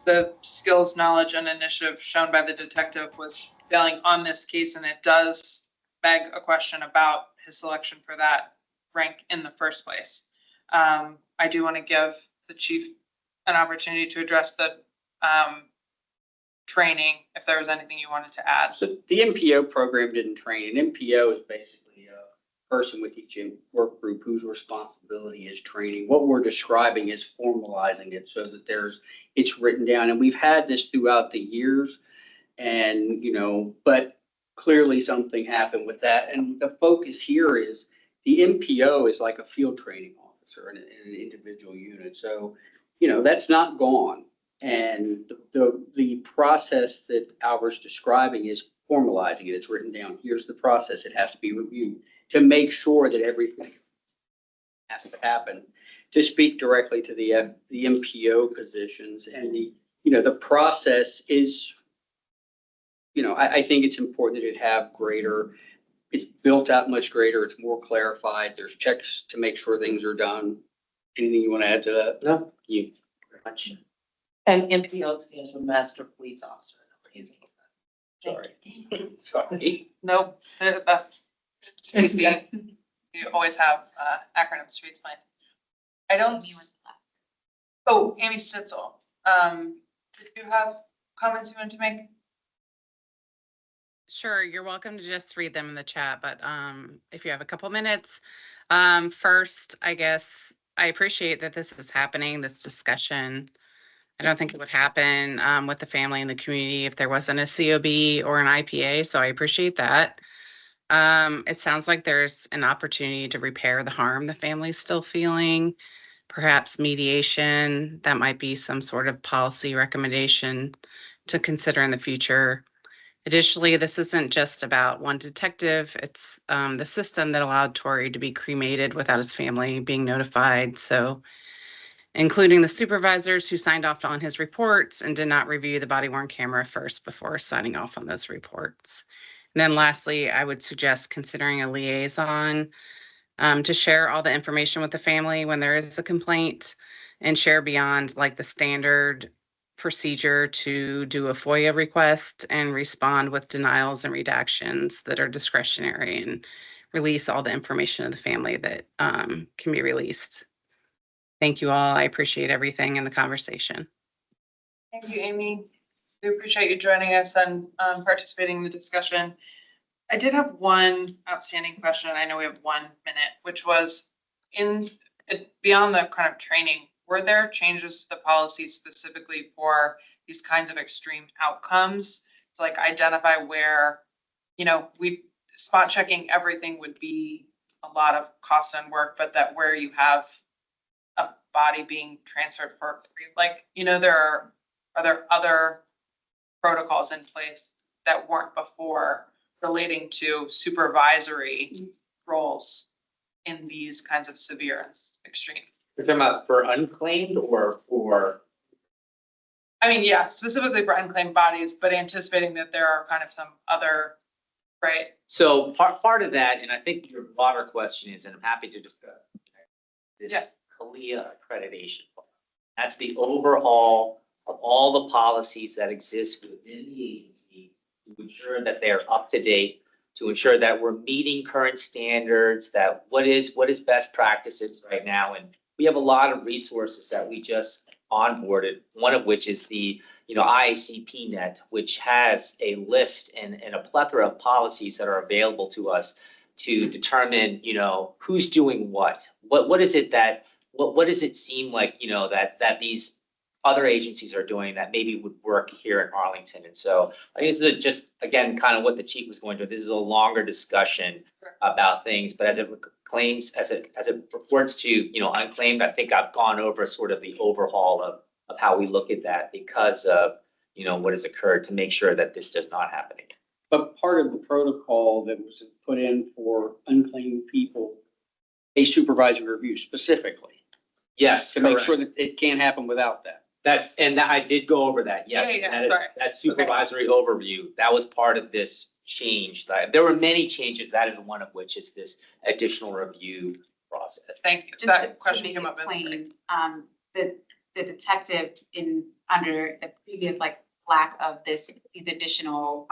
the skills, knowledge, and initiative shown by the detective was failing on this case, and it does beg a question about his selection for that rank in the first place. I do want to give the chief an opportunity to address the training, if there was anything you wanted to add. So the MPO program didn't train. An MPO is basically a person with each work group whose responsibility is training. What we're describing is formalizing it so that it's written down. And we've had this throughout the years. And, but clearly something happened with that. And the focus here is the MPO is like a field training officer in an individual unit. So, that's not gone. And the process that Albert's describing is formalizing it. It's written down. Here's the process. It has to be reviewed to make sure that everything has to happen. To speak directly to the MPO positions and the process is, I think it's important that it have greater, it's built out much greater, it's more clarified, there's checks to make sure things are done. Anything you want to add to that? No, you very much. And MPO stands for Master Police Officer. Sorry. Sorry. Nope, that's Stacy. You always have acronyms to explain. I don't. Oh, Amy Stitzel. Did you have comments you want to make? Sure, you're welcome to just read them in the chat, but if you have a couple minutes. First, I guess I appreciate that this is happening, this discussion. I don't think it would happen with the family and the community if there wasn't a COB or an IPA, so I appreciate that. It sounds like there's an opportunity to repair the harm the family's still feeling, perhaps mediation. That might be some sort of policy recommendation to consider in the future. Additionally, this isn't just about one detective. It's the system that allowed Tory to be cremated without his family being notified. So including the supervisors who signed off on his reports and did not review the body-worn camera first before signing off on those reports. And then lastly, I would suggest considering a liaison to share all the information with the family when there is a complaint and share beyond like the standard procedure to do a FOIA request and respond with denials and redactions that are discretionary and release all the information of the family that can be released. Thank you all. I appreciate everything in the conversation. Thank you, Amy. We appreciate you joining us and participating in the discussion. I did have one outstanding question. I know we have 1 minute, which was beyond the kind of training, were there changes to the policy specifically for these kinds of extreme outcomes to like identify where, we spot checking everything would be a lot of cost and work, but that where you have a body being transferred for like, are there other protocols in place that weren't before relating to supervisory roles in these kinds of severe and extreme? You're talking about for unclaimed or for? I mean, yeah, specifically for unclaimed bodies, but anticipating that there are kind of some other, right? So part of that, and I think your broader question is, and I'm happy to discuss this CALIA accreditation. That's the overhaul of all the policies that exist within the agency to ensure that they're up to date, to ensure that we're meeting current standards, that what is best practices right now. And we have a lot of resources that we just onboarded, one of which is the IACP net, which has a list and a plethora of policies that are available to us to determine, who's doing what is it that, what does it seem like, that these other agencies are doing that maybe would work here in Arlington. And so I think this is just, again, kind of what the chief was going to, this is a longer discussion about things, but as it claims, as it reports to, unclaimed, I think I've gone over sort of the overhaul of how we look at that because of, what has occurred to make sure that this does not happen again. But part of the protocol that was put in for unclaimed people, a supervisory review specifically. Yes, to make sure that it can't happen without that. I did go over that, yes. Yeah, That supervisory overview, that was part of this change. There were many changes, that is one of which is this additional review process. Thank you. Just That question to make came it up. plain, the detective under the previous lack of these additional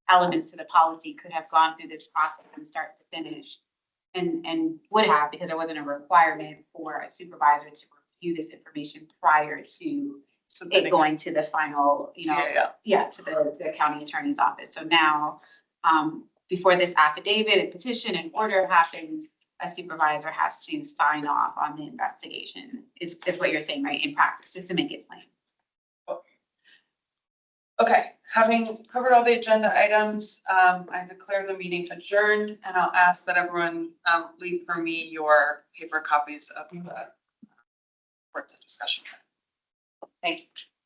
elements to the policy could have gone through this process from start to finish and would have, because there wasn't a requirement for a supervisor to review this information prior to it going to the final, to the county attorney's office. So now, before this affidavit and petition and order happens, a supervisor has to sign off on the investigation, is what you're saying, right, in practice, just to make it plain. Okay, Having covered all the agenda items, I declare the meeting adjourned, and I'll ask that everyone leave for me your paper copies of the reports of discussion. Thank you.